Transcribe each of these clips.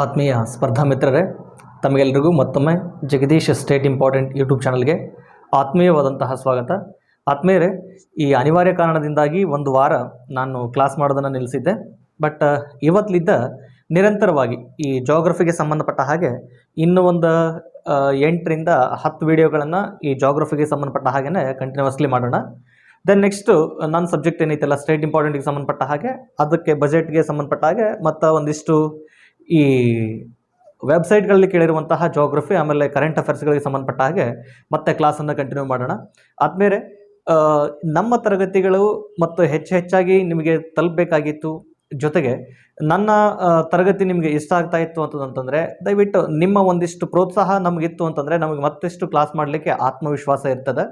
ಆತ್ಮೀಯ ಸ್ಪರ್ಧಾ ಮಿತ್ರರೇ, ತಮಗೆಲ್ಲರಿಗೂ ಮತ್ತೊಮ್ಮೆ ಜಗದೀಶ್ ಸ್ಟೇಟ್ ಇಂಪಾರ್ಟೆಂಟ್ ಯೂಟ್ಯೂಬ್ ಚಾನಲ್ಗೆ ಆತ್ಮೀಯವಾದಂತಹ ಸ್ವಾಗತ. ಆತ್ಮೀಯರೇ, ಈ ಅನಿವಾರ್ಯ ಕಾರಣದಿಂದಾಗಿ ಒಂದು ವಾರ ನಾನು ಕ್ಲಾಸ್ ಮಾಡೋದನ್ನು ನಿಲ್ಲಿಸಿದ್ದೆ. ಬಟ್ ಇವತ್ತಲಿದ್ದ ನಿರಂತರವಾಗಿ ಈ ಜಾಗ್ರಫಿಗೆ ಸಂಬಂಧಪಟ್ಟ ಹಾಗೆ ಇನ್ನೂ ಒಂದು 8ರಿಂದ 10 ವಿಡಿಯೋಗಳನ್ನು ಈ ಜಾಗ್ರಫಿಗೆ ಸಂಬಂಧಪಟ್ಟ ಹಾಗೆಯೇ ಕಂಟಿನ್ಯೂಸ್ಲಿ ಮಾಡೋಣ. ದೆನ್ ನೆಕ್ಸ್ಟು ನನ್ನ ಸಬ್ಜೆಕ್ಟ್ ಏನೈತಲ್ಲ ಸ್ಟೇಟ್ ಇಂಪಾರ್ಟೆಂಟ್ಗೆ ಸಂಬಂಧಪಟ್ಟ ಹಾಗೆ, ಅದಕ್ಕೆ ಬಜೆಟ್ಗೆ ಸಂಬಂಧಪಟ್ಟ ಹಾಗೆ ಮತ್ತು ಒಂದಿಷ್ಟು ಈ ವೆಬ್ಸೈಟ್ಗಳಲ್ಲಿ ಕೇಳಿರುವಂತಹ ಜಾಗ್ರಫಿ ಆಮೇಲೆ ಕರೆಂಟ್ ಅಫೇರ್ಸ್ಗಳಿಗೆ ಸಂಬಂಧಪಟ್ಟ ಹಾಗೆ ಮತ್ತೆ ಕ್ಲಾಸನ್ನು ಕಂಟಿನ್ಯೂ ಮಾಡೋಣ. ಆದಮೇಲೆ ನಮ್ಮ ತರಗತಿಗಳು ಮತ್ತು ಹೆಚ್ಚಾಗಿ ನಿಮಗೆ ತಲುಪಬೇಕಾಗಿತ್ತು. ಜೊತೆಗೆ ನನ್ನ ತರಗತಿ ನಿಮಗೆ ಇಷ್ಟ ಆಗ್ತಾ ಇತ್ತು ಅಂತಂದರೆ ದಯವಿಟ್ಟು ನಿಮ್ಮ ಒಂದಿಷ್ಟು ಪ್ರೋತ್ಸಾಹ ನಮಗಿತ್ತು ಅಂತಂದರೆ ನಮಗೆ ಮತ್ತಷ್ಟು ಕ್ಲಾಸ್ ಮಾಡಲಿಕ್ಕೆ ಆತ್ಮವಿಶ್ವಾಸ ಇರ್ತದೆ.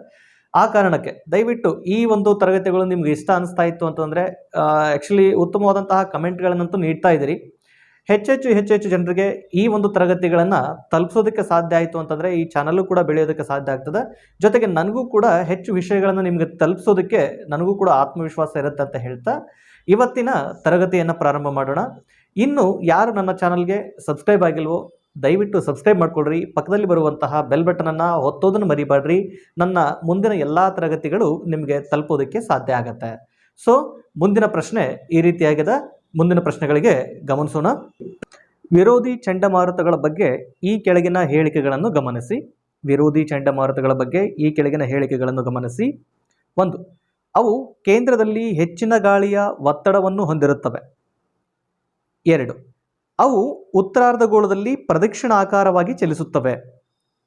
ಆ ಕಾರಣಕ್ಕೆ ದಯವಿಟ್ಟು ಈ ಒಂದು ತರಗತಿಗಳು ನಿಮ್ಗೆ ಇಷ್ಟ ಅನಿಸ್ತಾ ಇತ್ತು ಅಂತಂದರೆ ಆ್ಯಕ್ಚುಲಿ ಉತ್ತಮವಾದಂತಹ ಕಮೆಂಟ್ಗಳನ್ನಂತೂ ನೀಡ್ತಾ ಇದ್ದೀರಿ. ಹೆಚ್ಚು ಜನರಿಗೆ ಈ ಒಂದು ತರಗತಿಗಳನ್ನು ತಲುಪಿಸೋದಕ್ಕೆ ಸಾಧ್ಯ ಆಯಿತು ಅಂತಂದರೆ ಈ ಚಾನಲ್ಲು ಕೂಡ ಬೆಳೆಯೋದಕ್ಕೆ ಸಾಧ್ಯ ಆಗ್ತದೆ. ಜೊತೆಗೆ ನನಗೂ ಕೂಡ ಹೆಚ್ಚು ವಿಷಯಗಳನ್ನು ನಿಮಗೆ ತಲುಪಿಸೋದಕ್ಕೆ ನನಗೂ ಕೂಡ ಆತ್ಮವಿಶ್ವಾಸ ಇರುತ್ತೆ ಅಂತ ಹೇಳ್ತಾ ಇವತ್ತಿನ ತರಗತಿಯನ್ನು ಪ್ರಾರಂಭ ಮಾಡೋಣ. ಇನ್ನು ಯಾರು ನನ್ನ ಚಾನಲ್ಗೆ ಸಬ್ಸ್ಕ್ರೈಬ್ ಆಗಿಲ್ವೋ ದಯವಿಟ್ಟು ಸಬ್ಸ್ಕ್ರೈಬ್ ಮಾಡಿಕೊಡ್ರಿ. ಪಕ್ಕದಲ್ಲಿ ಬರುವಂತಹ ಬೆಲ್ ಬಟನನ್ನು ಒತ್ತೋದನ್ನು ಮರಿಬೇಡ್ರಿ. ನನ್ನ ಮುಂದಿನ ಎಲ್ಲ ತರಗತಿಗಳು ನಿಮಗೆ ತಲುಪೋದಕ್ಕೆ ಸಾಧ್ಯ ಆಗುತ್ತೆ. ಸೊ ಮುಂದಿನ ಪ್ರಶ್ನೆ ಈ ರೀತಿಯಾಗಿದೆ. ಮುಂದಿನ ಪ್ರಶ್ನೆಗಳಿಗೆ ಗಮನಿಸೋಣ. ವಿರೋಧಿ ಚಂಡಮಾರುತಗಳ ಬಗ್ಗೆ ಈ ಕೆಳಗಿನ ಹೇಳಿಕೆಗಳನ್ನು ಗಮನಿಸಿ. ವಿರೋಧಿ ಚಂಡಮಾರುತಗಳ ಬಗ್ಗೆ ಈ ಕೆಳಗಿನ ಹೇಳಿಕೆಗಳನ್ನು ಗಮನಿಸಿ. 1. ಅವು ಕೇಂದ್ರದಲ್ಲಿ ಹೆಚ್ಚಿನ ಗಾಳಿಯ ಒತ್ತಡವನ್ನು ಹೊಂದಿರುತ್ತವೆ. 2. ಅವು ಉತ್ತರಾರ್ಧಗೋಳದಲ್ಲಿ ಪ್ರದಕ್ಷಿಣಾಕಾರವಾಗಿ ಚಲಿಸುತ್ತವೆ.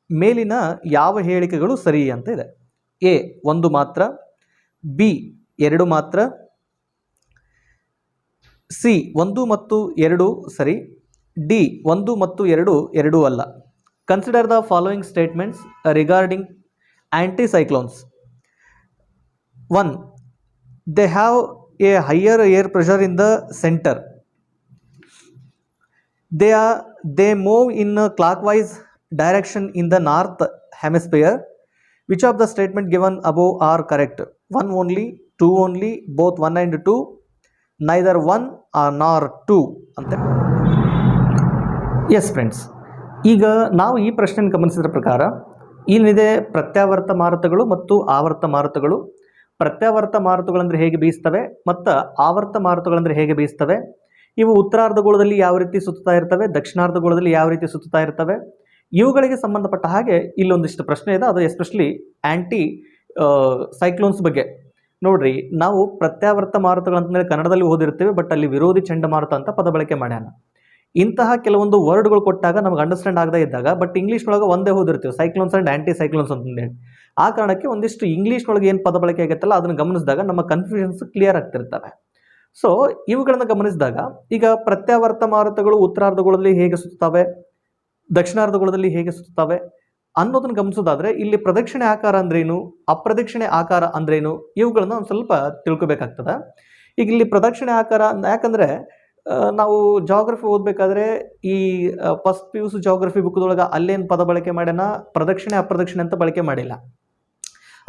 ಮೇಲಿನ ಯಾವ ಹೇಳಿಕೆಗಳು ಸರಿ ಅಂತ ಇದೆ? ಎ 1 ಮಾತ್ರ, ಬಿ 2 ಮಾತ್ರ, ಸಿ 1 ಮತ್ತು 2 ಸರಿ, ಡಿ 1 ಮತ್ತು 2 ಎರಡೂ ಅಲ್ಲ. Consider the following statements regarding anticyclones. 1. They have a higher air pressure in the center. They move in a clockwise direction in the north hemisphere. Which of the statement given above are correct? 1 only, 2 only, both 1 and 2, neither 1 nor 2 ಅಂತ. S friends, ಈಗ ನಾವು ಈ ಪ್ರಶ್ನೆ ಗಮನಿಸಿದ ಪ್ರಕಾರ ಏನಿದೆ, ಪ್ರತ್ಯಾವರ್ತ ಮಾರುತಗಳು ಮತ್ತು ಆವರ್ತ ಮಾರುತಗಳು. ಪ್ರತ್ಯಾವರ್ತ ಮಾರುತಗಳಂದರೆ ಹೇಗೆ ಬೀಸ್ತವೆ ಮತ್ತು ಆವರ್ತ ಮಾರುತಗಳಂದರೆ ಹೇಗೆ ಬೀಸ್ತವೆ, ಇವು ಉತ್ತರಾರ್ಧಗೋಳದಲ್ಲಿ ಯಾವ ರೀತಿ ಸುತ್ತಾ ಇರ್ತವೆ, ದಕ್ಷಿಣಾರ್ಧಗೋಳದಲ್ಲಿ ಯಾವ ರೀತಿ ಸುತ್ತಾ ಇರ್ತವೆ, ಇವುಗಳಿಗೆ ಸಂಬಂಧಪಟ್ಟ ಹಾಗೆ ಇಲ್ಲೊಂದಿಷ್ಟು ಪ್ರಶ್ನೆ ಇದೆ. ಅದು ಎಸ್ಪೆಷಲಿ ಆ್ಯಂಟಿ ಸೈಕ್ಲೋನ್ಸ್ ಬಗ್ಗೆ. ನೋಡ್ರಿ, ನಾವು ಪ್ರತ್ಯಾವರ್ತ ಮಾರುತಗಳಂತಂದರೆ ಕನ್ನಡದಲ್ಲಿ ಓದಿರ್ತೀವಿ, ಬಟ್ ಅಲ್ಲಿ ವಿರೋಧಿ ಚಂಡಮಾರುತ ಅಂತ ಪದ ಬಳಕೆ ಮಾಡ್ಯಾನ. ಇಂತಹ ಕೆಲವೊಂದು ವರ್ಡ್ಗಳು ಕೊಟ್ಟಾಗ ನಮಗೆ ಅಂಡರ್ಸ್ಟ್ಯಾಂಡ್ ಆಗದೇ ಇದ್ದಾಗ ಬಟ್ ಇಂಗ್ಲೀಷ್ನೊಳಗೆ ಒಂದೇ ಓದಿರ್ತೀವಿ, ಸೈಕ್ಲೋನ್ಸ್ ಆ್ಯಂಡ್ ಆ್ಯಂಟಿ ಸೈಕ್ಲೋನ್ಸ್ ಅಂತಂದೇಳಿ. ಆ ಕಾರಣಕ್ಕೆ ಒಂದಿಷ್ಟು ಇಂಗ್ಲೀಷ್ನೊಳಗೆ ಏನು ಪದ ಬಳಕೆ ಆಗುತ್ತಲ್ಲ ಅದನ್ನು ಗಮನಿಸಿದಾಗ ನಮ್ಮ ಕನ್ಫ್ಯೂಷನ್ಸ್ ಕ್ಲಿಯರ್ ಆಗ್ತಿರ್ತವೆ. ಸೊ ಇವುಗಳನ್ನು ಗಮನಿಸಿದಾಗ ಈಗ ಪ್ರತ್ಯಾವರ್ತ ಮಾರುತಗಳು ಉತ್ತರಾರ್ಧಗೋಳದಲ್ಲಿ ಹೇಗೆ ಸುತ್ತುತ್ತವೆ, ದಕ್ಷಿಣಾರ್ಧಗೋಳದಲ್ಲಿ ಹೇಗೆ ಸುತ್ತುತ್ತವೆ ಅನ್ನೋದನ್ನು ಗಮನಿಸೋದಾದರೆ ಇಲ್ಲಿ ಪ್ರದಕ್ಷಿಣೆ ಆಕಾರ ಅಂದ್ರೇನು, ಅಪ್ರದಕ್ಷಿಣೆ ಆಕಾರ ಅಂದ್ರೇನು, ಇವುಗಳನ್ನು ಒಂದು ಸ್ವಲ್ಪ ತಿಳ್ಕೊಬೇಕಾಗ್ತದೆ. ಈಗ ಇಲ್ಲಿ ಪ್ರದಕ್ಷಿಣೆ ಆಕಾರ ಯಾಕಂದರೆ ನಾವು ಜಾಗ್ರಫಿ ಓದಬೇಕಾದ್ರೆ ಈ ಫಸ್ಟ್ PUC ಜಾಗ್ರಫಿ ಬುಕ್ದೊಳಗೆ ಅಲ್ಲೇನು ಪದ ಬಳಕೆ ಮಾಡ್ಯಾನ, ಪ್ರದಕ್ಷಿಣೆ ಅಪ್ರದಕ್ಷಿಣೆ ಅಂತ ಬಳಕೆ ಮಾಡಿಲ್ಲ.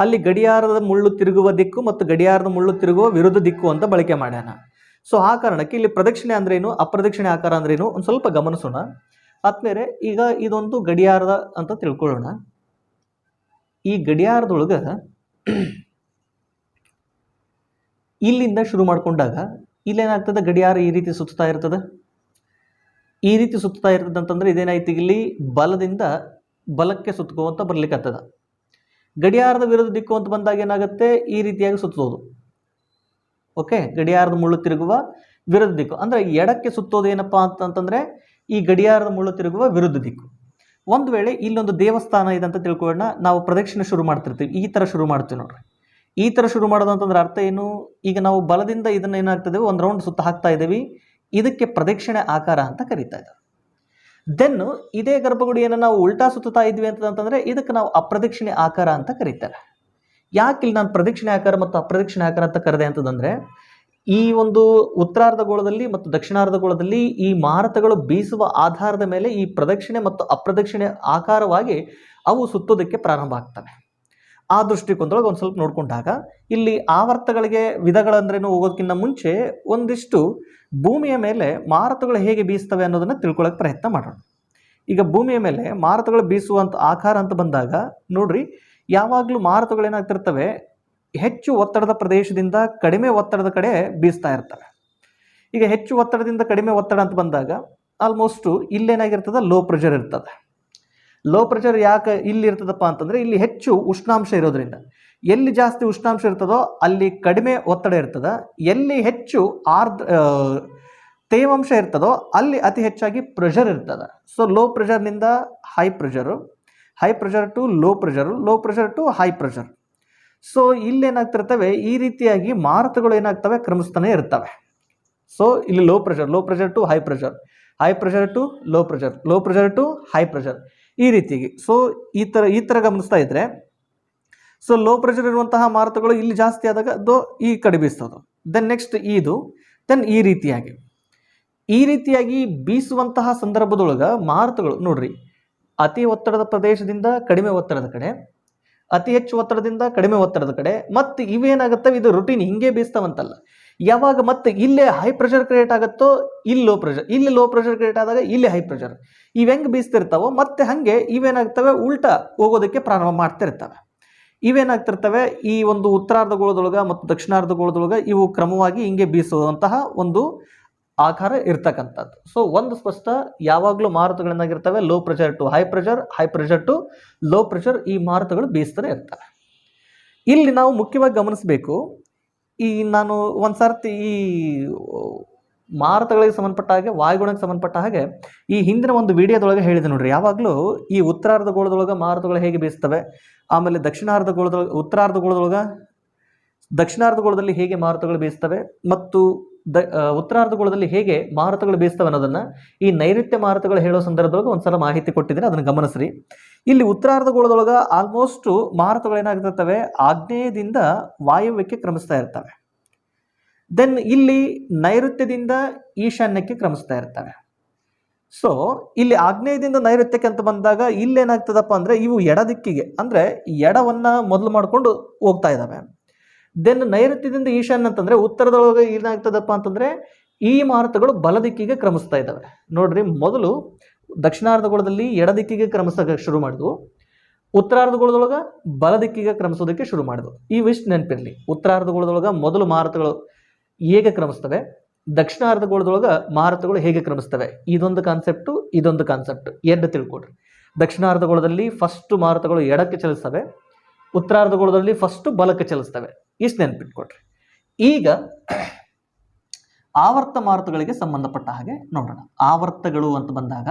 ಅಲ್ಲಿ ಗಡಿಯಾರದ ಮುಳ್ಳು ತಿರುಗುವ ದಿಕ್ಕು ಮತ್ತು ಗಡಿಯಾರದ ಮುಳ್ಳು ತಿರುಗುವ ವಿರುದ್ಧ ದಿಕ್ಕು ಅಂತ ಬಳಕೆ ಮಾಡ್ಯಾನ. ಸೊ ಆ ಕಾರಣಕ್ಕೆ ಇಲ್ಲಿ ಪ್ರದಕ್ಷಿಣೆ ಅಂದ್ರೇನು, ಅಪ್ರದಕ್ಷಿಣೆ ಆಕಾರ ಅಂದ್ರೇನು ಒಂದು ಸ್ವಲ್ಪ ಗಮನಿಸೋಣ. ಆದ್ಮೇಲೆ ಈಗ ಇದೊಂದು ಗಡಿಯಾರದ ಅಂತ ತಿಳ್ಕೊಳ್ಳೋಣ. ಈ ಗಡಿಯಾರದೊಳಗೆ ಇಲ್ಲಿಂದ ಶುರು ಮಾಡ್ಕೊಂಡಾಗ ಇಲ್ಲೇನಾಗ್ತದೆ, ಗಡಿಯಾರ ಈ ರೀತಿ ಸುತ್ತಾ ಇರ್ತದೆ. ಈ ರೀತಿ ಸುತ್ತಾ ಇರ್ತದೆ ಅಂತಂದ್ರೆ ಇದೇನಾಯ್ತು, ಇಲ್ಲಿ ಬಲದಿಂದ ಬಲಕ್ಕೆ ಸುತ್ಕೋಂತ ಬರ್ಲಿಕ್ಕತ್ತದ. ಗಡಿಯಾರದ ವಿರುದ್ಧ ದಿಕ್ಕು ಅಂತ ಬಂದಾಗ ಏನಾಗುತ್ತೆ, ಈ ರೀತಿಯಾಗಿ ಸುತ್ತೋದು. ಓಕೆ, ಗಡಿಯಾರದ ಮುಳ್ಳು ತಿರುಗುವ ವಿರುದ್ಧ ದಿಕ್ಕು ಅಂದರೆ ಎಡಕ್ಕೆ ಸುತ್ತೋದು ಏನಪ್ಪಾ ಅಂತಂತಂದ್ರೆ ಈ ಗಡಿಯಾರದ ಮುಳ್ಳು ತಿರುಗುವ ವಿರುದ್ಧ ದಿಕ್ಕು. ಒಂದು ವೇಳೆ ಇಲ್ಲೊಂದು ದೇವಸ್ಥಾನ ಇದೆ ಅಂತ ತಿಳ್ಕೊಳ್ಳೋಣ, ನಾವು ಪ್ರದಕ್ಷಿಣೆ ಶುರು ಮಾಡ್ತಿರ್ತೀವಿ, ಈ ಥರ ಶುರು ಮಾಡ್ತೀವಿ ನೋಡ್ರಿ. ಈ ಥರ ಶುರು ಮಾಡೋದು ಅಂತಂದ್ರೆ ಅರ್ಥ ಏನು, ಈಗ ನಾವು ಬಲದಿಂದ ಇದನ್ನು ಏನಾಗ್ತದೆ ಒಂದು ರೌಂಡ್ ಸುತ್ತ ಹಾಕ್ತಾ ಇದ್ದೀವಿ, ಇದಕ್ಕೆ ಪ್ರದಕ್ಷಿಣೆ ಆಕಾರ ಅಂತ ಕರೀತಾ ಇದ್ದಾರೆ. ದೆನ್ ಇದೇ ಗರ್ಭಗುಡಿಯನ್ನು ನಾವು ಉಲ್ಟಾ ಸುತ್ತಾ ಇದ್ವಿ ಅಂತಂದರೆ ಇದಕ್ಕೆ ನಾವು ಅಪ್ರದಕ್ಷಿಣೆ ಆಕಾರ ಅಂತ ಕರೀತಾರೆ. ಯಾಕೆ ಇಲ್ಲಿ ನಾನು ಪ್ರದಕ್ಷಿಣೆ ಆಕಾರ ಮತ್ತು ಅಪ್ರದಕ್ಷಿಣೆ ಆಕಾರ ಅಂತ ಕರೆದೆ ಅಂತಂದರೆ ಈ ಒಂದು ಉತ್ತರಾರ್ಧಗೋಳದಲ್ಲಿ ಮತ್ತು ದಕ್ಷಿಣಾರ್ಧಗೋಳದಲ್ಲಿ ಈ ಮಾರುತಗಳು ಬೀಸುವ ಆಧಾರದ ಮೇಲೆ ಈ ಪ್ರದಕ್ಷಿಣೆ ಮತ್ತು ಅಪ್ರದಕ್ಷಿಣೆ ಆಕಾರವಾಗಿ ಅವು ಸುತ್ತೋದಕ್ಕೆ ಪ್ರಾರಂಭ ಆಗ್ತವೆ. ಆ ದೃಷ್ಟಿಕೋನದೊಳಗೆ ಒಂದು ಸ್ವಲ್ಪ ನೋಡ್ಕೊಂಡಾಗ ಇಲ್ಲಿ ಆವರ್ತಗಳಿಗೆ ವಿಧಗಳಂದ್ರೇನು ಹೋಗೋದಕ್ಕಿಂತ ಮುಂಚೆ ಒಂದಿಷ್ಟು ಭೂಮಿಯ ಮೇಲೆ ಮಾರುತಗಳು ಹೇಗೆ ಬೀಸ್ತವೆ ಅನ್ನೋದನ್ನು ತಿಳ್ಕೊಳ್ಳೋಕೆ ಪ್ರಯತ್ನ ಮಾಡೋಣ. ಈಗ ಭೂಮಿಯ ಮೇಲೆ ಮಾರುತಗಳು ಬೀಸುವಂಥ ಆಕಾರ ಅಂತ ಬಂದಾಗ ನೋಡ್ರಿ, ಯಾವಾಗಲೂ ಮಾರುತಗಳು ಏನಾಗ್ತಿರ್ತವೆ, ಹೆಚ್ಚು ಒತ್ತಡದ ಪ್ರದೇಶದಿಂದ ಕಡಿಮೆ ಒತ್ತಡದ ಕಡೆ ಬೀಸ್ತಾ ಇರ್ತವೆ. ಈಗ ಹೆಚ್ಚು ಒತ್ತಡದಿಂದ ಕಡಿಮೆ ಒತ್ತಡ ಅಂತ ಬಂದಾಗ ಆಲ್ಮೋಸ್ಟು ಇಲ್ಲೇನಾಗಿರ್ತದೆ, ಲೋ ಪ್ರೆಷರ್ ಇರ್ತದೆ. ಲೋ ಪ್ರೆಷರ್ ಯಾಕೆ ಇಲ್ಲಿ ಇರ್ತದಪ್ಪ ಅಂತಂದರೆ, ಇಲ್ಲಿ ಹೆಚ್ಚು ಉಷ್ಣಾಂಶ ಇರೋದ್ರಿಂದ. ಎಲ್ಲಿ ಜಾಸ್ತಿ ಉಷ್ಣಾಂಶ ಇರ್ತದೋ ಅಲ್ಲಿ ಕಡಿಮೆ ಒತ್ತಡ ಇರ್ತದೆ, ಎಲ್ಲಿ ಹೆಚ್ಚು ತೇವಾಂಶ ಇರ್ತದೋ ಅಲ್ಲಿ ಅತಿ ಹೆಚ್ಚಾಗಿ ಪ್ರೆಷರ್ ಇರ್ತದೆ. ಸೊ ಲೋ ಪ್ರೆಷರ್ನಿಂದ high pressure, high pressure to low pressure, low pressure to high pressure. So ಇಲ್ಲೇನಾಗ್ತಿರ್ತವೆ, ಈ ರೀತಿಯಾಗಿ ಮಾರುತಗಳು ಏನಾಗ್ತವೆ, ಕ್ರಮಿಸ್ತಾನೆ ಇರ್ತವೆ. ಸೊ ಇಲ್ಲಿ low pressure to high pressure, high pressure to low pressure, low pressure to high pressure, ಈ ರೀತಿಯಾಗಿ. ಸೊ ಈ ಥರ ಗಮನಿಸ್ತಾ ಇದ್ರೆ, ಸೊ ಲೋ ಪ್ರೆಷರ್ ಇರುವಂತಹ ಮಾರುತಗಳು ಇಲ್ಲಿ ಜಾಸ್ತಿ ಆದಾಗ ಈ ಕಡೆ ಬೀಸ್ತದೆ. ದೆನ್ ನೆಕ್ಸ್ಟ್ ದೆನ್ ಈ ರೀತಿಯಾಗಿ ಬೀಸುವಂತಹ ಸಂದರ್ಭದೊಳಗೆ ಮಾರುತಗಳು ನೋಡ್ರಿ, ಅತಿ ಒತ್ತಡದ ಪ್ರದೇಶದಿಂದ ಕಡಿಮೆ ಒತ್ತಡದ ಕಡೆ, ಅತಿ ಹೆಚ್ಚು ಒತ್ತಡದಿಂದ ಕಡಿಮೆ ಒತ್ತಡದ ಕಡೆ, ಮತ್ತು ಇವೇನಾಗುತ್ತವೆ, ಇದು ರುಟೀನ್ ಹಿಂಗೆ ಬೀಸ್ತಾವಂತಲ್ಲ. ಯಾವಾಗ ಮತ್ತೆ ಇಲ್ಲೇ ಹೈ ಪ್ರೆಷರ್ ಕ್ರಿಯೇಟ್ ಆಗುತ್ತೋ ಇಲ್ಲಿ ಲೋ ಪ್ರೆಷರ್ ಕ್ರಿಯೇಟ್ ಆದಾಗ ಇಲ್ಲಿ ಹೈ ಪ್ರೆಷರ್, ಇವು ಹೆಂಗೆ ಬೀಸ್ತಿರ್ತಾವೋ ಮತ್ತೆ ಹಾಗೆ ಇವೇನಾಗ್ತವೆ, ಉಲ್ಟಾ ಹೋಗೋದಕ್ಕೆ ಪ್ರಾರಂಭ ಮಾಡ್ತಿರ್ತವೆ. ಇವೇನಾಗ್ತಿರ್ತವೆ, ಈ ಒಂದು ಉತ್ತರಾರ್ಧಗೋಳದೊಳಗೆ ಮತ್ತು ದಕ್ಷಿಣಾರ್ಧಗೋಳದೊಳಗೆ ಇವು ಕ್ರಮವಾಗಿ ಹಿಂಗೆ ಬೀಸುವಂತಹ ಒಂದು ಆಕಾರ ಇರ್ತಕ್ಕಂಥದ್ದು. ಸೊ ಒಂದು ಸ್ಪಷ್ಟ, ಯಾವಾಗಲೂ ಮಾರುತಗಳೇನಾಗಿರ್ತವೆ, low pressure to high pressure, high pressure to low pressure, ಈ ಮಾರುತಗಳು ಬೀಸ್ತಾನೆ ಇರ್ತವೆ. ಇಲ್ಲಿ ನಾವು ಮುಖ್ಯವಾಗಿ ಗಮನಿಸಬೇಕು, ನಾನು ಒಂದು ಸರ್ತಿ ಈ ಮಾರುತಗಳಿಗೆ ಸಂಬಂಧಪಟ್ಟ ಹಾಗೆ, ವಾಯುಗುಣಕ್ಕೆ ಸಂಬಂಧಪಟ್ಟ ಹಾಗೆ ಈ ಹಿಂದಿನ ಒಂದು ವಿಡಿಯೋದೊಳಗೆ ಹೇಳಿದೆ ನೋಡ್ರಿ, ಯಾವಾಗಲೂ ಈ ಉತ್ತರಾರ್ಧಗೋಳದೊಳಗೆ ಮಾರುತಗಳು ಹೇಗೆ ಬೀಸ್ತವೆ, ಆಮೇಲೆ ದಕ್ಷಿಣಾರ್ಧಗೋಳದಲ್ಲಿ ಹೇಗೆ ಮಾರುತಗಳು ಬೀಸ್ತವೆ, ಮತ್ತು ಉತ್ತರಾರ್ಧಗೋಳದಲ್ಲಿ ಹೇಗೆ ಮಾರುತಗಳು ಬೀಸ್ತವೆ ಅನ್ನೋದನ್ನು ಈ ನೈಋತ್ಯ ಮಾರುತಗಳು ಹೇಳೋ ಸಂದರ್ಭದೊಳಗೆ ಒಂದ್ಸಲ ಮಾಹಿತಿ ಕೊಟ್ಟಿದ್ದೀನಿ, ಅದನ್ನು ಗಮನಿಸ್ರಿ. ಇಲ್ಲಿ ಉತ್ತರಾರ್ಧಗೋಳದೊಳಗೆ ಆಲ್ಮೋಸ್ಟ್ ಮಾರುತಗಳು ಏನಾಗ್ತಿರ್ತವೆ, ಆಗ್ನೇಯದಿಂದ ವಾಯುವ್ಯಕ್ಕೆ ಕ್ರಮಿಸ್ತಾ ಇರ್ತವೆ. ದೆನ್ ಇಲ್ಲಿ ನೈಋತ್ಯದಿಂದ ಈಶಾನ್ಯಕ್ಕೆ ಕ್ರಮಿಸ್ತಾ ಇರ್ತವೆ. ಸೊ ಇಲ್ಲಿ ಆಗ್ನೇಯದಿಂದ ನೈಋತ್ಯಕ್ಕೆ ಅಂತ ಬಂದಾಗ ಇಲ್ಲೇನಾಗ್ತದಪ್ಪ ಅಂದರೆ, ಇವು ಎಡ ದಿಕ್ಕಿಗೆ ಅಂದರೆ ಎಡವನ್ನು ಮೊದಲು ಮಾಡಿಕೊಂಡು ಹೋಗ್ತಾ ಇದ್ದಾವೆ. ದೆನ್ ನೈಋತ್ಯದಿಂದ ಈಶಾನ್ಯ ಅಂತಂದರೆ ಉತ್ತರದೊಳಗೆ ಏನಾಗ್ತದಪ್ಪ ಅಂತಂದರೆ ಈ ಮಾರುತಗಳು ಬಲ ದಿಕ್ಕಿಗೆ ಕ್ರಮಿಸ್ತಾ ಇದ್ದಾವೆ. ನೋಡ್ರಿ, ಮೊದಲು ದಕ್ಷಿಣಾರ್ಧಗೋಳದಲ್ಲಿ ಎಡ ದಿಕ್ಕಿಗೆ ಕ್ರಮಿಸೋಕೆ ಶುರು ಮಾಡಿದ್ವು, ಉತ್ತರಾರ್ಧಗೋಳದೊಳಗೆ ಬಲ ದಿಕ್ಕಿಗೆ ಕ್ರಮಿಸೋದಕ್ಕೆ ಶುರು ಮಾಡಿದ್ವು. ಇವಿಷ್ಟು ನೆನಪಿರಲಿ, ಉತ್ತರಾರ್ಧಗೋಳದೊಳಗೆ ಮೊದಲು ಮಾರುತಗಳು ಹೇಗೆ ಕ್ರಮಿಸ್ತವೆ, ದಕ್ಷಿಣಾರ್ಧಗೋಳದೊಳಗೆ ಮಾರುತಗಳು ಹೇಗೆ ಕ್ರಮಿಸ್ತವೆ, ಇದೊಂದು ಕಾನ್ಸೆಪ್ಟು ಎರಡು ತಿಳ್ಕೊಡ್ರಿ. ದಕ್ಷಿಣಾರ್ಧಗೋಳದಲ್ಲಿ ಫಸ್ಟು ಮಾರುತಗಳು ಎಡಕ್ಕೆ ಚಲಿಸ್ತವೆ, ಉತ್ತರಾರ್ಧಗೋಳದಲ್ಲಿ ಫಸ್ಟು ಬಲಕ್ಕೆ ಚಲಿಸ್ತವೆ. ಇಷ್ಟು ನೆನಪಿಟ್ಕೊಡ್ರಿ. ಈಗ ಆವರ್ತ ಮಾರುತಗಳಿಗೆ ಸಂಬಂಧಪಟ್ಟ ಹಾಗೆ ನೋಡೋಣ. ಆವರ್ತಗಳು ಅಂತ ಬಂದಾಗ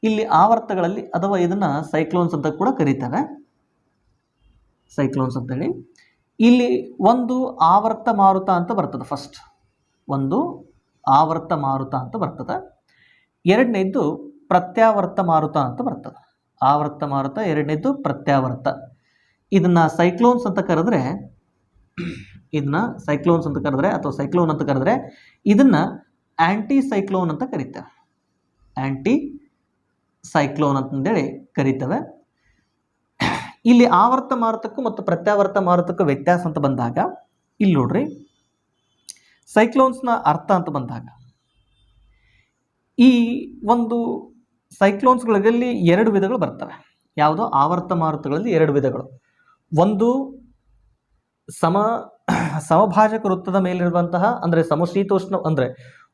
ಇಲ್ಲಿ ಆವರ್ತಗಳಲ್ಲಿ, ಅಥವಾ ಇದನ್ನ ಸೈಕ್ಲೋನ್ಸ್ ಅಂತ ಕೂಡ ಕರೀತಾರೆ, ಸೈಕ್ಲೋನ್ಸ್ ಅಂತೇಳಿ. ಇಲ್ಲಿ ಒಂದು ಆವರ್ತ ಮಾರುತ ಅಂತ ಬರ್ತದೆ, ಫಸ್ಟ್ ಒಂದು ಆವರ್ತ ಮಾರುತ ಅಂತ ಬರ್ತದೆ. ಎರಡನೇದ್ದು ಪ್ರತ್ಯಾವರ್ತ ಮಾರುತ ಅಂತ ಬರ್ತದೆ. ಆವರ್ತ ಮಾರುತ, ಎರಡನೇದ್ದು ಪ್ರತ್ಯಾವರ್ತ. ಇದನ್ನ ಸೈಕ್ಲೋನ್ಸ್ ಅಂತ ಕರೆದ್ರೆ, ಅಥವಾ ಸೈಕ್ಲೋನ್ ಅಂತ ಕರೆದ್ರೆ, ಇದನ್ನ ಆಂಟಿ ಸೈಕ್ಲೋನ್ ಅಂತ ಕರೀತಾರೆ. ಆಂಟಿ ಸೈಕ್ಲೋನ್ ಅಂತಂದೇಳಿ ಕರೀತವೆ. ಇಲ್ಲಿ ಆವರ್ತ ಮಾರುತಕ್ಕೂ ಮತ್ತು ಪ್ರತ್ಯಾವರ್ತ ಮಾರುತಕ್ಕೂ ವ್ಯತ್ಯಾಸ ಅಂತ ಬಂದಾಗ ಇಲ್ಲಿ ನೋಡ್ರಿ, ಸೈಕ್ಲೋನ್ಸ್ನ ಅರ್ಥ ಅಂತ ಬಂದಾಗ ಈ ಒಂದು ಸೈಕ್ಲೋನ್ಸ್ಗಳಲ್ಲಿ ಎರಡು ವಿಧಗಳು ಬರ್ತವೆ. ಯಾವುದೋ ಆವರ್ತ ಮಾರುತಗಳಲ್ಲಿ ಎರಡು ವಿಧಗಳು. ಒಂದು ಸಮಭಾಜಕ ವೃತ್ತದ ಮೇಲಿರುವಂತಹ, ಅಂದರೆ ಸಮಶೀತೋಷ್ಣ, ಅಂದರೆ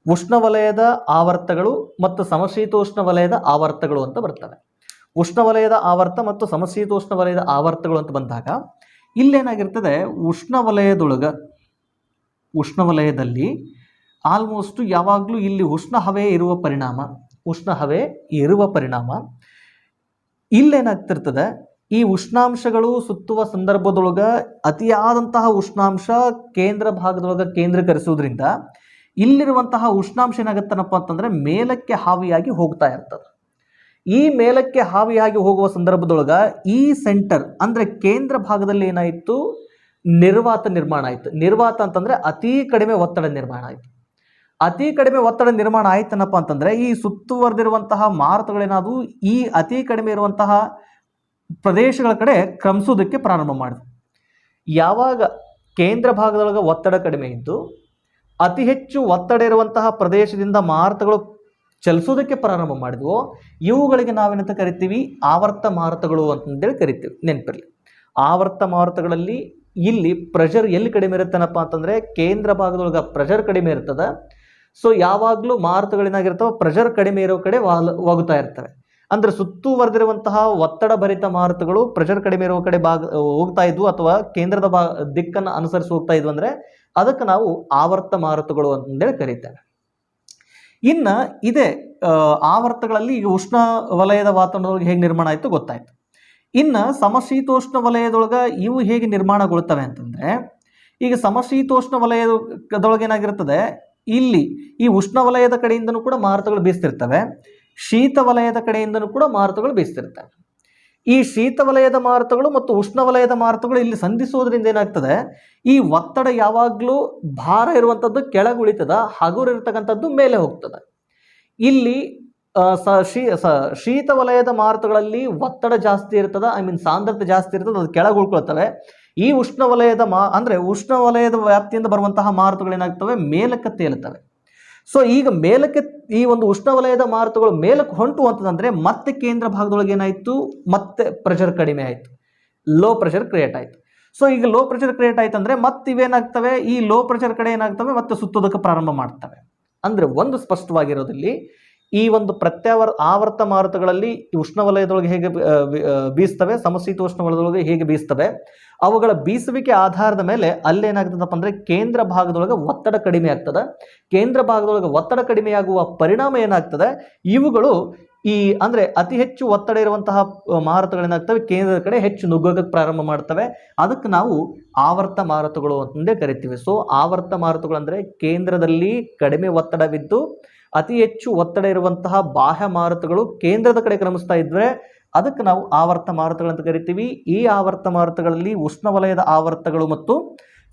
ಉಷ್ಣವಲಯದ ಆವರ್ತಗಳು ಮತ್ತು ಸಮಶೀತೋಷ್ಣ ವಲಯದ ಆವರ್ತಗಳು ಅಂತ ಬರ್ತವೆ. ಉಷ್ಣವಲಯದ ಆವರ್ತ ಮತ್ತು ಸಮಶೀತೋಷ್ಣ ವಲಯದ ಆವರ್ತಗಳು ಅಂತ ಬಂದಾಗ ಇಲ್ಲೇನಾಗಿರ್ತದೆ, ಉಷ್ಣವಲಯದಲ್ಲಿ ಆಲ್ಮೋಸ್ಟ್ ಯಾವಾಗಲೂ ಇಲ್ಲಿ ಉಷ್ಣ ಹವೆ ಇರುವ ಪರಿಣಾಮ ಇಲ್ಲೇನಾಗ್ತಿರ್ತದೆ, ಈ ಉಷ್ಣಾಂಶಗಳು ಸುತ್ತುವ ಸಂದರ್ಭದೊಳಗೆ ಅತಿಯಾದಂತಹ ಉಷ್ಣಾಂಶ ಕೇಂದ್ರ ಭಾಗದೊಳಗೆ ಕೇಂದ್ರೀಕರಿಸುವುದರಿಂದ ಇಲ್ಲಿರುವಂತಹ ಉಷ್ಣಾಂಶ ಏನಾಗುತ್ತನಪ್ಪ ಅಂತಂದರೆ ಮೇಲಕ್ಕೆ ಹಾವಿಯಾಗಿ ಹೋಗ್ತಾ ಇರ್ತದೆ. ಈ ಮೇಲಕ್ಕೆ ಹಾವಿಯಾಗಿ ಹೋಗುವ ಸಂದರ್ಭದೊಳಗೆ ಈ ಸೆಂಟರ್ ಅಂದರೆ ಕೇಂದ್ರ ಭಾಗದಲ್ಲಿ ಏನಾಯಿತು, ನಿರ್ವಾತ ನಿರ್ಮಾಣ ಆಯಿತು. ನಿರ್ವಾತ ಅಂತಂದರೆ ಅತಿ ಕಡಿಮೆ ಒತ್ತಡ ನಿರ್ಮಾಣ ಆಯಿತು. ಅತಿ ಕಡಿಮೆ ಒತ್ತಡ ನಿರ್ಮಾಣ ಆಯ್ತನಪ್ಪ ಅಂತಂದರೆ ಈ ಸುತ್ತುವರೆದಿರುವಂತಹ ಮಾರುತಗಳೇನಾದವು ಈ ಅತಿ ಕಡಿಮೆ ಇರುವಂತಹ ಪ್ರದೇಶಗಳ ಕಡೆ ಕ್ರಮಿಸೋದಕ್ಕೆ ಪ್ರಾರಂಭ ಮಾಡಿದ್ವು. ಯಾವಾಗ ಕೇಂದ್ರ ಭಾಗದೊಳಗೆ ಒತ್ತಡ ಕಡಿಮೆ ಇದ್ದು ಅತಿ ಹೆಚ್ಚು ಒತ್ತಡ ಇರುವಂತಹ ಪ್ರದೇಶದಿಂದ ಮಾರುತಗಳು ಚಲಿಸೋದಕ್ಕೆ ಪ್ರಾರಂಭ ಮಾಡಿದ್ವು, ಇವುಗಳಿಗೆ ನಾವೇನಂತ ಕರಿತೀವಿ, ಆವರ್ತ ಮಾರುತಗಳು ಅಂತಂದೇಳಿ ಕರಿತೀವಿ. ನೆನಪಿರಲಿ, ಆವರ್ತ ಮಾರುತಗಳಲ್ಲಿ ಇಲ್ಲಿ ಪ್ರೆಷರ್ ಎಲ್ಲಿ ಕಡಿಮೆ ಇರುತ್ತೇನಪ್ಪ ಅಂತಂದರೆ ಕೇಂದ್ರ ಭಾಗದೊಳಗೆ ಪ್ರೆಷರ್ ಕಡಿಮೆ ಇರ್ತದೆ. ಸೊ ಯಾವಾಗಲೂ ಮಾರುತಗಳೇನಾಗಿರ್ತವೆ, ಪ್ರೆಷರ್ ಕಡಿಮೆ ಇರೋ ಕಡೆ ಹೋಗ್ತಾ ಇರ್ತವೆ. ಅಂದರೆ ಸುತ್ತುವರೆದಿರುವಂತಹ ಒತ್ತಡ ಭರಿತ ಮಾರುತಗಳು ಪ್ರೆಷರ್ ಕಡಿಮೆ ಇರುವ ಕಡೆ ಹೋಗ್ತಾ ಇದ್ವು ಅಥವಾ ಕೇಂದ್ರದ ದಿಕ್ಕನ್ನು ಅನುಸರಿಸಿ ಹೋಗ್ತಾ ಇದ್ವು ಅಂದರೆ ಅದಕ್ಕೆ ನಾವು ಆವರ್ತ ಮಾರುತಗಳು ಅಂತಂದೇಳಿ ಕರೀತೇವೆ. ಇನ್ನು ಇದೇ ಆವರ್ತಗಳಲ್ಲಿ ಈಗ ಉಷ್ಣ ವಲಯದ ವಾತಾವರಣದೊಳಗೆ ಹೇಗೆ ನಿರ್ಮಾಣ ಆಯಿತು ಗೊತ್ತಾಯ್ತು. ಇನ್ನು ಸಮಶೀತೋಷ್ಣ ವಲಯದೊಳಗೆ ಇವು ಹೇಗೆ ನಿರ್ಮಾಣಗೊಳ್ತವೆ ಅಂತಂದರೆ, ಈಗ ಸಮಶೀತೋಷ್ಣ ವಲಯದೊಳಗೆ ಏನಾಗಿರ್ತದೆ, ಇಲ್ಲಿ ಈ ಉಷ್ಣ ವಲಯದ ಕಡೆಯಿಂದನೂ ಕೂಡ ಮಾರುತಗಳು ಬೀಸ್ತಿರ್ತವೆ, ಶೀತ ವಲಯದ ಕಡೆಯಿಂದನೂ ಕೂಡ ಮಾರುತಗಳು ಬೀಸ್ತಿರ್ತವೆ. ಈ ಶೀತ ವಲಯದ ಮಾರುತಗಳು ಮತ್ತು ಉಷ್ಣ ವಲಯದ ಮಾರುತಗಳು ಇಲ್ಲಿ ಸಂಧಿಸೋದ್ರಿಂದ ಏನಾಗ್ತದೆ, ಈ ಒತ್ತಡ ಯಾವಾಗಲೂ ಭಾರ ಇರುವಂಥದ್ದು ಕೆಳಗೆ ಉಳಿತದ, ಹಗುರ ಇರ್ತಕ್ಕಂಥದ್ದು ಮೇಲೆ ಹೋಗ್ತದೆ. ಇಲ್ಲಿ ಶೀತ ವಲಯದ ಮಾರುತಗಳಲ್ಲಿ ಒತ್ತಡ ಜಾಸ್ತಿ ಇರ್ತದೆ, ಸಾಂದ್ರತೆ ಜಾಸ್ತಿ ಇರ್ತದೆ, ಅದು ಕೆಳಗೆ ಉಳ್ಕೊಳ್ತವೆ. ಈ ಉಷ್ಣ ವಲಯದ ಅಂದರೆ ಉಷ್ಣ ವಲಯದ ವ್ಯಾಪ್ತಿಯಿಂದ ಬರುವಂತಹ ಮಾರುತಗಳು ಏನಾಗ್ತವೆ, ಮೇಲಕ್ಕೆ ತೇಲುತ್ತವೆ. ಸೊ ಈಗ ಮೇಲಕ್ಕೆ ಈ ಒಂದು ಉಷ್ಣ ವಲಯದ ಮಾರುತಗಳು ಮೇಲಕ್ಕೆ ಹೊಂಟು ಅಂತಂದರೆ ಮತ್ತೆ ಕೇಂದ್ರ ಭಾಗದೊಳಗೆ ಏನಾಯಿತು, ಮತ್ತೆ ಪ್ರೆಷರ್ ಕಡಿಮೆ ಆಯಿತು, ಲೋ ಪ್ರೆಷರ್ ಕ್ರಿಯೇಟ್ ಆಯಿತು. ಸೊ ಈಗ ಲೋ ಪ್ರೆಷರ್ ಕ್ರಿಯೇಟ್ ಆಯ್ತು ಅಂದರೆ ಮತ್ತೆ ಇವೇನಾಗ್ತವೆ, ಈ ಲೋ ಪ್ರೆಷರ್ ಕಡೆ ಏನಾಗ್ತವೆ, ಮತ್ತೆ ಸುತ್ತೋದಕ್ಕೆ ಪ್ರಾರಂಭ ಮಾಡ್ತವೆ. ಅಂದರೆ ಒಂದು ಸ್ಪಷ್ಟವಾಗಿರೋದಲ್ಲಿ ಈ ಒಂದು ಆವರ್ತ ಮಾರುತಗಳಲ್ಲಿ ಉಷ್ಣ ವಲಯದೊಳಗೆ ಹೇಗೆ ಬೀಸ್ತವೆ, ಸಮಶೀತೋಷ್ಣ ವಲಯದೊಳಗೆ ಹೇಗೆ ಬೀಸ್ತವೆ, ಅವುಗಳ ಬೀಸುವಿಕೆ ಆಧಾರದ ಮೇಲೆ ಅಲ್ಲೇನಾಗ್ತದಪ್ಪ ಅಂದರೆ ಕೇಂದ್ರ ಭಾಗದೊಳಗೆ ಒತ್ತಡ ಕಡಿಮೆ ಆಗ್ತದೆ. ಕೇಂದ್ರ ಭಾಗದೊಳಗೆ ಒತ್ತಡ ಕಡಿಮೆಯಾಗುವ ಪರಿಣಾಮ ಏನಾಗ್ತದೆ, ಇವುಗಳು ಈ ಅಂದರೆ ಅತಿ ಹೆಚ್ಚು ಒತ್ತಡ ಇರುವಂತಹ ಮಾರುತಗಳೇನಾಗ್ತವೆ, ಕೇಂದ್ರದ ಕಡೆ ಹೆಚ್ಚು ನುಗ್ಗೋಕ್ಕೆ ಪ್ರಾರಂಭ ಮಾಡ್ತವೆ. ಅದಕ್ಕೆ ನಾವು ಆವರ್ತ ಮಾರುತಗಳು ಅಂತಂದೇ ಕರಿತೀವಿ. ಸೊ ಆವರ್ತ ಮಾರುತಗಳು ಅಂದರೆ ಕೇಂದ್ರದಲ್ಲಿ ಕಡಿಮೆ ಒತ್ತಡವಿದ್ದು ಅತಿ ಹೆಚ್ಚು ಒತ್ತಡ ಇರುವಂತಹ ಬಾಹ್ಯ ಮಾರುತಗಳು ಕೇಂದ್ರದ ಕಡೆ ಕ್ರಮಿಸ್ತಾ ಇದ್ದರೆ ಅದಕ್ಕೆ ನಾವು ಆವರ್ತ ಮಾರುತಗಳಂತ ಕರಿತೀವಿ. ಈ ಆವರ್ತ ಮಾರುತಗಳಲ್ಲಿ ಉಷ್ಣ ವಲಯದ ಆವರ್ತಗಳು ಮತ್ತು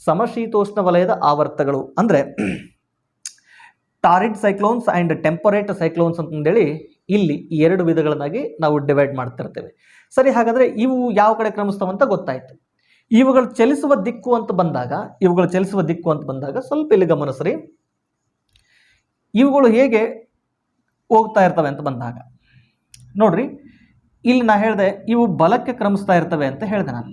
ಸಮಶೀತೋಷ್ಣ ವಲಯದ ಆವರ್ತಗಳು ಅಂದರೆ torrid cyclones and temperate cyclones ಅಂತಂದೇಳಿ ಇಲ್ಲಿ ಎರಡು ವಿಧಗಳನ್ನಾಗಿ ನಾವು ಡಿವೈಡ್ ಮಾಡ್ತಿರ್ತೇವೆ. ಸರಿ, ಹಾಗಾದರೆ ಇವು ಯಾವ ಕಡೆ ಕ್ರಮಿಸ್ತಾವಂತ ಗೊತ್ತಾಯಿತು. ಇವುಗಳು ಚಲಿಸುವ ದಿಕ್ಕು ಅಂತ ಬಂದಾಗ ಸ್ವಲ್ಪ ಇಲ್ಲಿ ಗಮನಿಸ್ರಿ. ಇವುಗಳು ಹೇಗೆ ಹೋಗ್ತಾ ಇರ್ತವೆ ಅಂತ ಬಂದಾಗ ನೋಡ್ರಿ, ಇಲ್ಲಿ ನಾ ಹೇಳಿದೆ ಇವು ಬಲಕ್ಕೆ ಕ್ರಮಿಸ್ತಾ ಇರ್ತವೆ ಅಂತ ಹೇಳಿದೆ. ನಾನು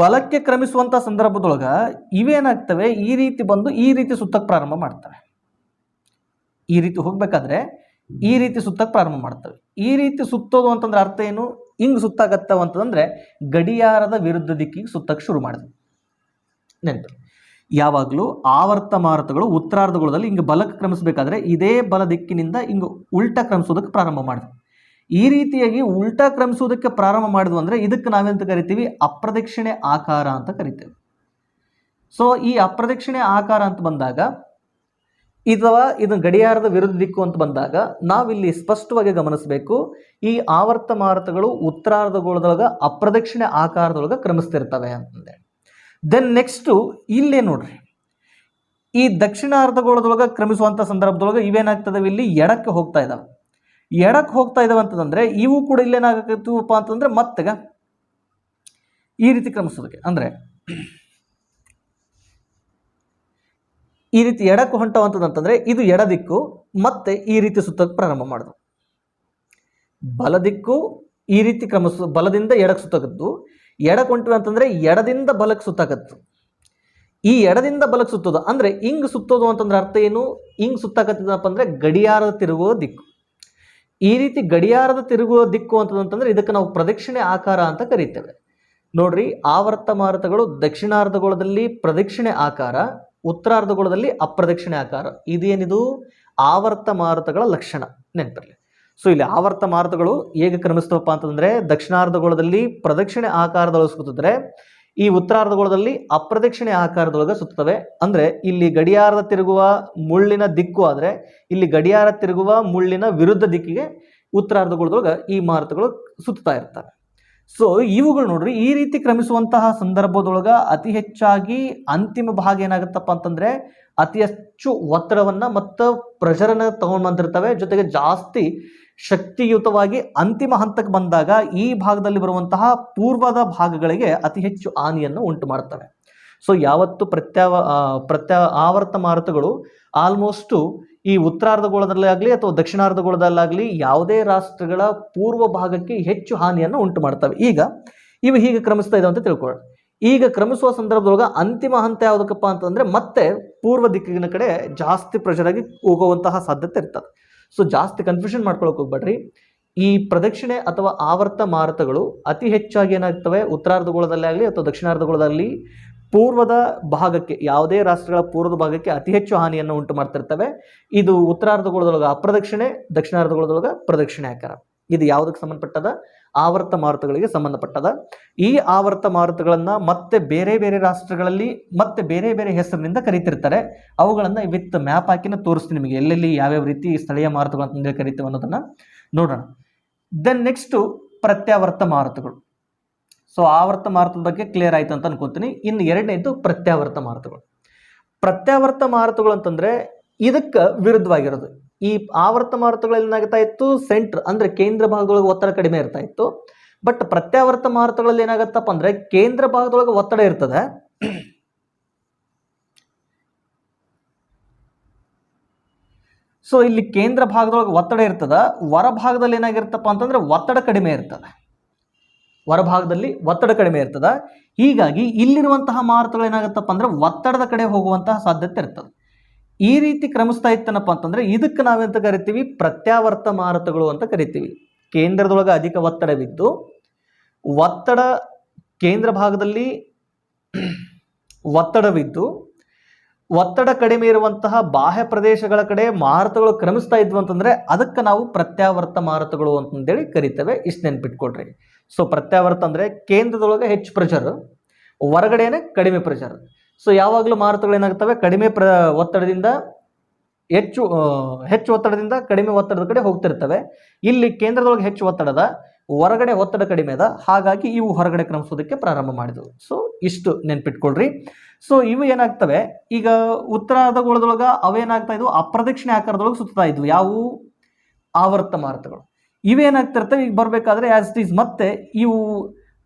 ಬಲಕ್ಕೆ ಕ್ರಮಿಸುವಂಥ ಸಂದರ್ಭದೊಳಗೆ ಇವೇನಾಗ್ತವೆ, ಈ ರೀತಿ ಬಂದು ಈ ರೀತಿ ಸುತ್ತಕ್ಕೆ ಪ್ರಾರಂಭ ಮಾಡ್ತವೆ. ಈ ರೀತಿ ಹೋಗ್ಬೇಕಾದ್ರೆ ಈ ರೀತಿ ಸುತ್ತಕ್ಕೆ ಪ್ರಾರಂಭ ಮಾಡ್ತವೆ. ಈ ರೀತಿ ಸುತ್ತೋದು ಅಂತಂದ್ರೆ ಅರ್ಥ ಏನು, ಹಿಂಗೆ ಸುತ್ತಾಗತ್ತವ ಅಂತಂದರೆ ಗಡಿಯಾರದ ವಿರುದ್ಧ ದಿಕ್ಕಿಗೆ ಸುತ್ತಕ್ಕೆ ಶುರು ಮಾಡಿದ್ವಿ. ನೆನಪು, ಯಾವಾಗಲೂ ಆವರ್ತ ಮಾರುತಗಳು ಉತ್ತರಾರ್ಧಗೋಳದಲ್ಲಿ ಹಿಂಗೆ ಬಲಕ್ಕೆ ಕ್ರಮಿಸಬೇಕಾದ್ರೆ ಇದೇ ಬಲ ದಿಕ್ಕಿನಿಂದ ಹಿಂಗೆ ಉಲ್ಟಾ ಕ್ರಮಿಸೋದಕ್ಕೆ ಪ್ರಾರಂಭ ಮಾಡಿದ್ವಿ. ಈ ರೀತಿಯಾಗಿ ಉಲ್ಟಾ ಕ್ರಮಿಸೋದಕ್ಕೆ ಪ್ರಾರಂಭ ಮಾಡಿದ್ವು ಅಂದರೆ ಇದಕ್ಕೆ ನಾವೆಂತ ಕರಿತೀವಿ, ಅಪ್ರದಕ್ಷಿಣೆ ಆಕಾರ ಅಂತ ಕರಿತೇವೆ. ಸೊ ಈ ಅಪ್ರದಕ್ಷಿಣೆ ಆಕಾರ ಅಂತ ಬಂದಾಗ ಅಥವಾ ಇದು ಗಡಿಯಾರದ ವಿರುದ್ಧ ದಿಕ್ಕು ಅಂತ ಬಂದಾಗ ನಾವಿಲ್ಲಿ ಸ್ಪಷ್ಟವಾಗಿ ಗಮನಿಸಬೇಕು, ಈ ಆವರ್ತ ಮಾರುತಗಳು ಉತ್ತರಾರ್ಧಗೋಳದೊಳಗೆ ಅಪ್ರದಕ್ಷಿಣೆ ಆಕಾರದೊಳಗೆ ಕ್ರಮಿಸ್ತಿರ್ತವೆ ಅಂತಂದೆ. ದೆನ್ ನೆಕ್ಸ್ಟು ಇಲ್ಲೇ ನೋಡ್ರಿ, ಈ ದಕ್ಷಿಣಾರ್ಧಗೋಳದೊಳಗೆ ಕ್ರಮಿಸುವಂಥ ಸಂದರ್ಭದೊಳಗೆ ಇವೇನಾಗ್ತದೆ, ಇಲ್ಲಿ ಎಡಕ್ಕೆ ಹೋಗ್ತಾ ಇದ್ದಾವೆ. ಎಡಕ್ಕೆ ಹೋಗ್ತಾ ಇದ್ದಾವೆ ಅಂತಂದರೆ ಇವು ಕೂಡ ಇಲ್ಲೇನಾಗತ್ತಪ್ಪ ಅಂತಂದರೆ ಮತ್ತೆ ಈ ರೀತಿ ಕ್ರಮಿಸೋದಕ್ಕೆ ಅಂದರೆ ಈ ರೀತಿ ಎಡಕ್ಕೆ ಹೊಂಟವಂತದಂತಂದರೆ ಇದು ಎಡ ದಿಕ್ಕು, ಮತ್ತೆ ಈ ರೀತಿ ಸುತ್ತಕ್ಕೆ ಪ್ರಾರಂಭ ಮಾಡೋದು. ಬಲ ದಿಕ್ಕು ಈ ರೀತಿ ಬಲದಿಂದ ಎಡಕ್ಕೆ ಸುತ್ತಕತ್ತು, ಎಡಕ್ಕೆ ಹೊಂಟಿವೆ ಅಂತಂದರೆ ಎಡದಿಂದ ಬಲಕ್ಕೆ ಸುತ್ತಾಕತ್ತು. ಈ ಎಡದಿಂದ ಬಲಕ್ಕೆ ಸುತ್ತೋದು ಅಂದರೆ ಹಿಂಗೆ ಸುತ್ತೋದು ಅಂತಂದ್ರೆ ಅರ್ಥ ಏನು, ಹಿಂಗೆ ಸುತ್ತಾಕತ್ತದಪ್ಪ ಅಂದರೆ ಗಡಿಯಾರದ ತಿರುಗುವ ದಿಕ್ಕು. ಈ ರೀತಿ ಗಡಿಯಾರದ ತಿರುಗುವ ದಿಕ್ಕು ಅಂತಂದ್ರೆ ಇದಕ್ಕೆ ನಾವು ಪ್ರದಕ್ಷಿಣೆ ಆಕಾರ ಅಂತ ಕರಿತೇವೆ. ನೋಡ್ರಿ, ಆವರ್ತ ಮಾರುತಗಳು ದಕ್ಷಿಣಾರ್ಧಗೋಳದಲ್ಲಿ ಪ್ರದಕ್ಷಿಣೆ ಆಕಾರ, ಉತ್ತರಾರ್ಧಗೋಳದಲ್ಲಿ ಅಪ್ರದಕ್ಷಿಣೆ ಆಕಾರ. ಇದೇನಿದು ಆವರ್ತ ಮಾರುತಗಳ ಲಕ್ಷಣ, ನೆನಪಿರಲಿ. ಸೊ ಇಲ್ಲಿ ಆವರ್ತ ಮಾರುತಗಳು ಹೇಗೆ ಕ್ರಮಿಸ್ತವಪ್ಪ ಅಂತಂದರೆ ದಕ್ಷಿಣಾರ್ಧಗೋಳದಲ್ಲಿ ಪ್ರದಕ್ಷಿಣೆ ಆಕಾರದೊಳಗೆ ಸುತ್ತಿದ್ರೆ ಈ ಉತ್ತರಾರ್ಧಗೋಳದಲ್ಲಿ ಅಪ್ರದಕ್ಷಿಣೆ ಆಕಾರದೊಳಗೆ ಸುತ್ತವೆ. ಅಂದರೆ ಇಲ್ಲಿ ಗಡಿಯಾರದ ತಿರುಗುವ ಮುಳ್ಳಿನ ದಿಕ್ಕು ಆದರೆ ಇಲ್ಲಿ ಗಡಿಯಾರ ತಿರುಗುವ ಮುಳ್ಳಿನ ವಿರುದ್ಧ ದಿಕ್ಕಿಗೆ ಉತ್ತರಾರ್ಧಗೋಳದೊಳಗೆ ಈ ಮಾರುತಗಳು ಸುತ್ತಾ ಇರ್ತವೆ. ಸೊ ಇವುಗಳು ನೋಡ್ರಿ, ಈ ರೀತಿ ಕ್ರಮಿಸುವಂತಹ ಸಂದರ್ಭದೊಳಗೆ ಅತಿ ಹೆಚ್ಚಾಗಿ ಅಂತಿಮ ಭಾಗ ಏನಾಗುತ್ತಪ್ಪ ಅಂತಂದರೆ ಅತಿ ಹೆಚ್ಚು ಒತ್ತಡವನ್ನು ಮತ್ತು ಪ್ರೆಷರನ್ನು ತಗೊಂಡು ಬಂದಿರ್ತವೆ. ಜೊತೆಗೆ ಜಾಸ್ತಿ ಶಕ್ತಿಯುತವಾಗಿ ಅಂತಿಮ ಹಂತಕ್ಕೆ ಬಂದಾಗ ಈ ಭಾಗದಲ್ಲಿ ಬರುವಂತಹ ಪೂರ್ವದ ಭಾಗಗಳಿಗೆ ಅತಿ ಹೆಚ್ಚು ಹಾನಿಯನ್ನು ಉಂಟು ಮಾಡ್ತವೆ. ಸೊ ಯಾವತ್ತು ಆವರ್ತ ಮಾರುತಗಳು ಆಲ್ಮೋಸ್ಟು ಈ ಉತ್ತರಾರ್ಧಗೋಳದಲ್ಲಾಗಲಿ ಅಥವಾ ದಕ್ಷಿಣಾರ್ಧಗೋಳದಲ್ಲಾಗಲಿ ಯಾವುದೇ ರಾಷ್ಟ್ರಗಳ ಪೂರ್ವ ಭಾಗಕ್ಕೆ ಹೆಚ್ಚು ಹಾನಿಯನ್ನು ಉಂಟು ಮಾಡ್ತವೆ. ಈಗ ಇವು ಹೀಗೆ ಕ್ರಮಿಸ್ತಾ ಇದಾವೆ ಅಂತ ತಿಳ್ಕೊಳ್ಳಿ. ಈಗ ಕ್ರಮಿಸುವ ಸಂದರ್ಭದೊಳಗೆ ಅಂತಿಮ ಹಂತ ಯಾವುದಕ್ಕಪ್ಪ ಅಂತಂದ್ರೆ ಮತ್ತೆ ಪೂರ್ವ ದಿಕ್ಕಿನ ಕಡೆ ಜಾಸ್ತಿ ಪ್ರೆಷರ್ ಆಗಿ ಹೋಗುವಂತಹ ಸಾಧ್ಯತೆ ಇರ್ತದೆ. ಸೊ ಜಾಸ್ತಿ ಕನ್ಫ್ಯೂಷನ್ ಮಾಡ್ಕೊಳಕ್ ಹೋಗ್ಬೇಡ್ರಿ. ಈ ಪ್ರದಕ್ಷಿಣೆ ಅಥವಾ ಆವರ್ತ ಮಾರುತಗಳು ಅತಿ ಹೆಚ್ಚಾಗಿ ಏನಾಗ್ತವೆ, ಉತ್ತರಾರ್ಧಗೋಳದಲ್ಲಿ ಆಗಲಿ ಅಥವಾ ದಕ್ಷಿಣಾರ್ಧಗೋಳದಲ್ಲಿ ಪೂರ್ವದ ಭಾಗಕ್ಕೆ, ಯಾವುದೇ ರಾಷ್ಟ್ರಗಳ ಪೂರ್ವದ ಭಾಗಕ್ಕೆ ಅತಿ ಹೆಚ್ಚು ಹಾನಿಯನ್ನು ಉಂಟು ಮಾಡ್ತಿರ್ತವೆ. ಇದು ಉತ್ತರಾರ್ಧಗೋಳದೊಳಗೆ ಅಪ್ರದಕ್ಷಿಣೆ, ದಕ್ಷಿಣಾರ್ಧಗೋಳದೊಳಗೆ ಪ್ರದಕ್ಷಿಣೆ ಆಕಾರ. ಇದು ಯಾವುದಕ್ಕೆ ಸಂಬಂಧಪಟ್ಟದ? ಆವರ್ತ ಮಾರುತಗಳಿಗೆ ಸಂಬಂಧಪಟ್ಟದ. ಈ ಆವರ್ತ ಮಾರುತಗಳನ್ನ ಮತ್ತೆ ಬೇರೆ ಬೇರೆ ರಾಷ್ಟ್ರಗಳಲ್ಲಿ ಮತ್ತೆ ಬೇರೆ ಬೇರೆ ಹೆಸರಿನಿಂದ ಕರೀತಿರ್ತಾರೆ. ಅವುಗಳನ್ನ ವಿತ್ ಮ್ಯಾಪ್ ಹಾಕಿನ ತೋರಿಸ್ತೀನಿ ನಿಮಗೆ, ಎಲ್ಲೆಲ್ಲಿ ಯಾವ್ಯಾವ ರೀತಿ ಸ್ಥಳೀಯ ಮಾರುತಗಳಂತ ಕರಿತೀವಿ ಅನ್ನೋದನ್ನ ನೋಡೋಣ. ದೆನ್ ನೆಕ್ಸ್ಟ್ ಪ್ರತ್ಯಾವರ್ತ ಮಾರುತಗಳು. ಸೊ ಆವರ್ತ ಮಾರುತದ ಬಗ್ಗೆ ಕ್ಲಿಯರ್ ಆಯ್ತು ಅಂತ ಅನ್ಕೋತೀನಿ. ಇನ್ನು ಎರಡನೇದು ಪ್ರತ್ಯಾವರ್ತ ಮಾರುತಗಳು. ಪ್ರತ್ಯಾವರ್ತ ಮಾರುತಗಳು ಅಂತಂದ್ರೆ ಇದಕ್ಕೆ ವಿರುದ್ಧವಾಗಿರೋದು. ಈ ಆವರ್ತ ಮಾರುತಗಳಲ್ಲಿ ಏನಾಗ್ತಾ ಇತ್ತು, ಸೆಂಟ್ರ್ ಅಂದ್ರೆ ಕೇಂದ್ರ ಭಾಗದೊಳಗೆ ಒತ್ತಡ ಕಡಿಮೆ ಇರ್ತಾ ಇತ್ತು. ಬಟ್ ಪ್ರತ್ಯಾವರ್ತ ಮಾರುತಗಳಲ್ಲಿ ಏನಾಗತ್ತಪ್ಪ ಅಂದ್ರೆ ಕೇಂದ್ರ ಭಾಗದೊಳಗೆ ಒತ್ತಡ ಇರ್ತದೆ, ಸೊ ಇಲ್ಲಿ ಕೇಂದ್ರ ಭಾಗದೊಳಗೆ ಒತ್ತಡ ಇರ್ತದ, ಹೊರ ಭಾಗದಲ್ಲಿ ಏನಾಗಿರ್ತಪ್ಪ ಅಂತಂದ್ರೆ ಒತ್ತಡ ಕಡಿಮೆ ಇರ್ತದೆ, ಹೊರಭಾಗದಲ್ಲಿ ಒತ್ತಡ ಕಡಿಮೆ ಇರ್ತದ. ಹೀಗಾಗಿ ಇಲ್ಲಿರುವಂತಹ ಮಾರುತಗಳು ಏನಾಗತ್ತಪ್ಪ ಅಂದ್ರೆ ಒತ್ತಡದ ಕಡೆ ಹೋಗುವಂತಹ ಸಾಧ್ಯತೆ ಇರ್ತದೆ. ಈ ರೀತಿ ಕ್ರಮಿಸ್ತಾ ಇತ್ತನಪ್ಪ ಅಂತಂದ್ರೆ ಇದಕ್ಕೆ ನಾವೆಂತ ಕರಿತೀವಿ, ಪ್ರತ್ಯಾವರ್ತ ಮಾರುತಗಳು ಅಂತ ಕರಿತೀವಿ. ಕೇಂದ್ರದೊಳಗೆ ಅಧಿಕ ಒತ್ತಡವಿದ್ದು ಒತ್ತಡ ಕೇಂದ್ರ ಭಾಗದಲ್ಲಿ ಒತ್ತಡವಿದ್ದು ಒತ್ತಡ ಕಡಿಮೆ ಇರುವಂತಹ ಬಾಹ್ಯ ಪ್ರದೇಶಗಳ ಕಡೆ ಮಾರುತಗಳು ಕ್ರಮಿಸ್ತಾ ಇದ್ವು ಅಂತಂದ್ರೆ ಅದಕ್ಕೆ ನಾವು ಪ್ರತ್ಯಾವರ್ತ ಮಾರುತಗಳು ಅಂತಂದೇಳಿ ಕರಿತೇವೆ. ಇಷ್ಟು ನೆನ್ಪಿಟ್ಕೊಳ್ರಿ. ಸೊ ಪ್ರತ್ಯಾವರ್ತ ಅಂದ್ರೆ ಕೇಂದ್ರದೊಳಗೆ ಹೆಚ್ಚು ಪ್ರೆಷರ್, ಹೊರಗಡೆನೆ ಕಡಿಮೆ ಪ್ರೆಷರ್. ಸೊ ಯಾವಾಗಲೂ ಮಾರುತಗಳು ಏನಾಗ್ತವೆ, ಕಡಿಮೆ ಒತ್ತಡದಿಂದ ಹೆಚ್ಚು ಒತ್ತಡದಿಂದ ಕಡಿಮೆ ಒತ್ತಡದ ಕಡೆ ಹೋಗ್ತಿರ್ತವೆ. ಇಲ್ಲಿ ಕೇಂದ್ರದೊಳಗೆ ಹೆಚ್ಚು ಒತ್ತಡದ, ಹೊರಗಡೆ ಒತ್ತಡ ಕಡಿಮೆ ಅದ, ಹಾಗಾಗಿ ಇವು ಹೊರಗಡೆ ಕ್ರಮಿಸೋದಕ್ಕೆ ಪ್ರಾರಂಭ ಮಾಡಿದವು. ಸೊ ಇಷ್ಟು ನೆನ್ಪಿಟ್ಕೊಳ್ರಿ. ಸೊ ಇವು ಏನಾಗ್ತವೆ, ಈಗ ಉತ್ತರಾರ್ಧಗೋಳದೊಳಗ ಅವೇನಾಗ್ತಾ ಇದ್ವು, ಅಪ್ರದಕ್ಷಿಣೆ ಆಕಾರದೊಳಗೆ ಸುತ್ತಾ ಇದ್ವು. ಯಾವುವು? ಆವರ್ತ ಮಾರುತಗಳು. ಇವೇನಾಗ್ತಿರ್ತವೆ, ಈಗ ಬರಬೇಕಾದ್ರೆ ಆಸ್ ಇಟ್ ಈಸ್ ಮತ್ತೆ ಇವು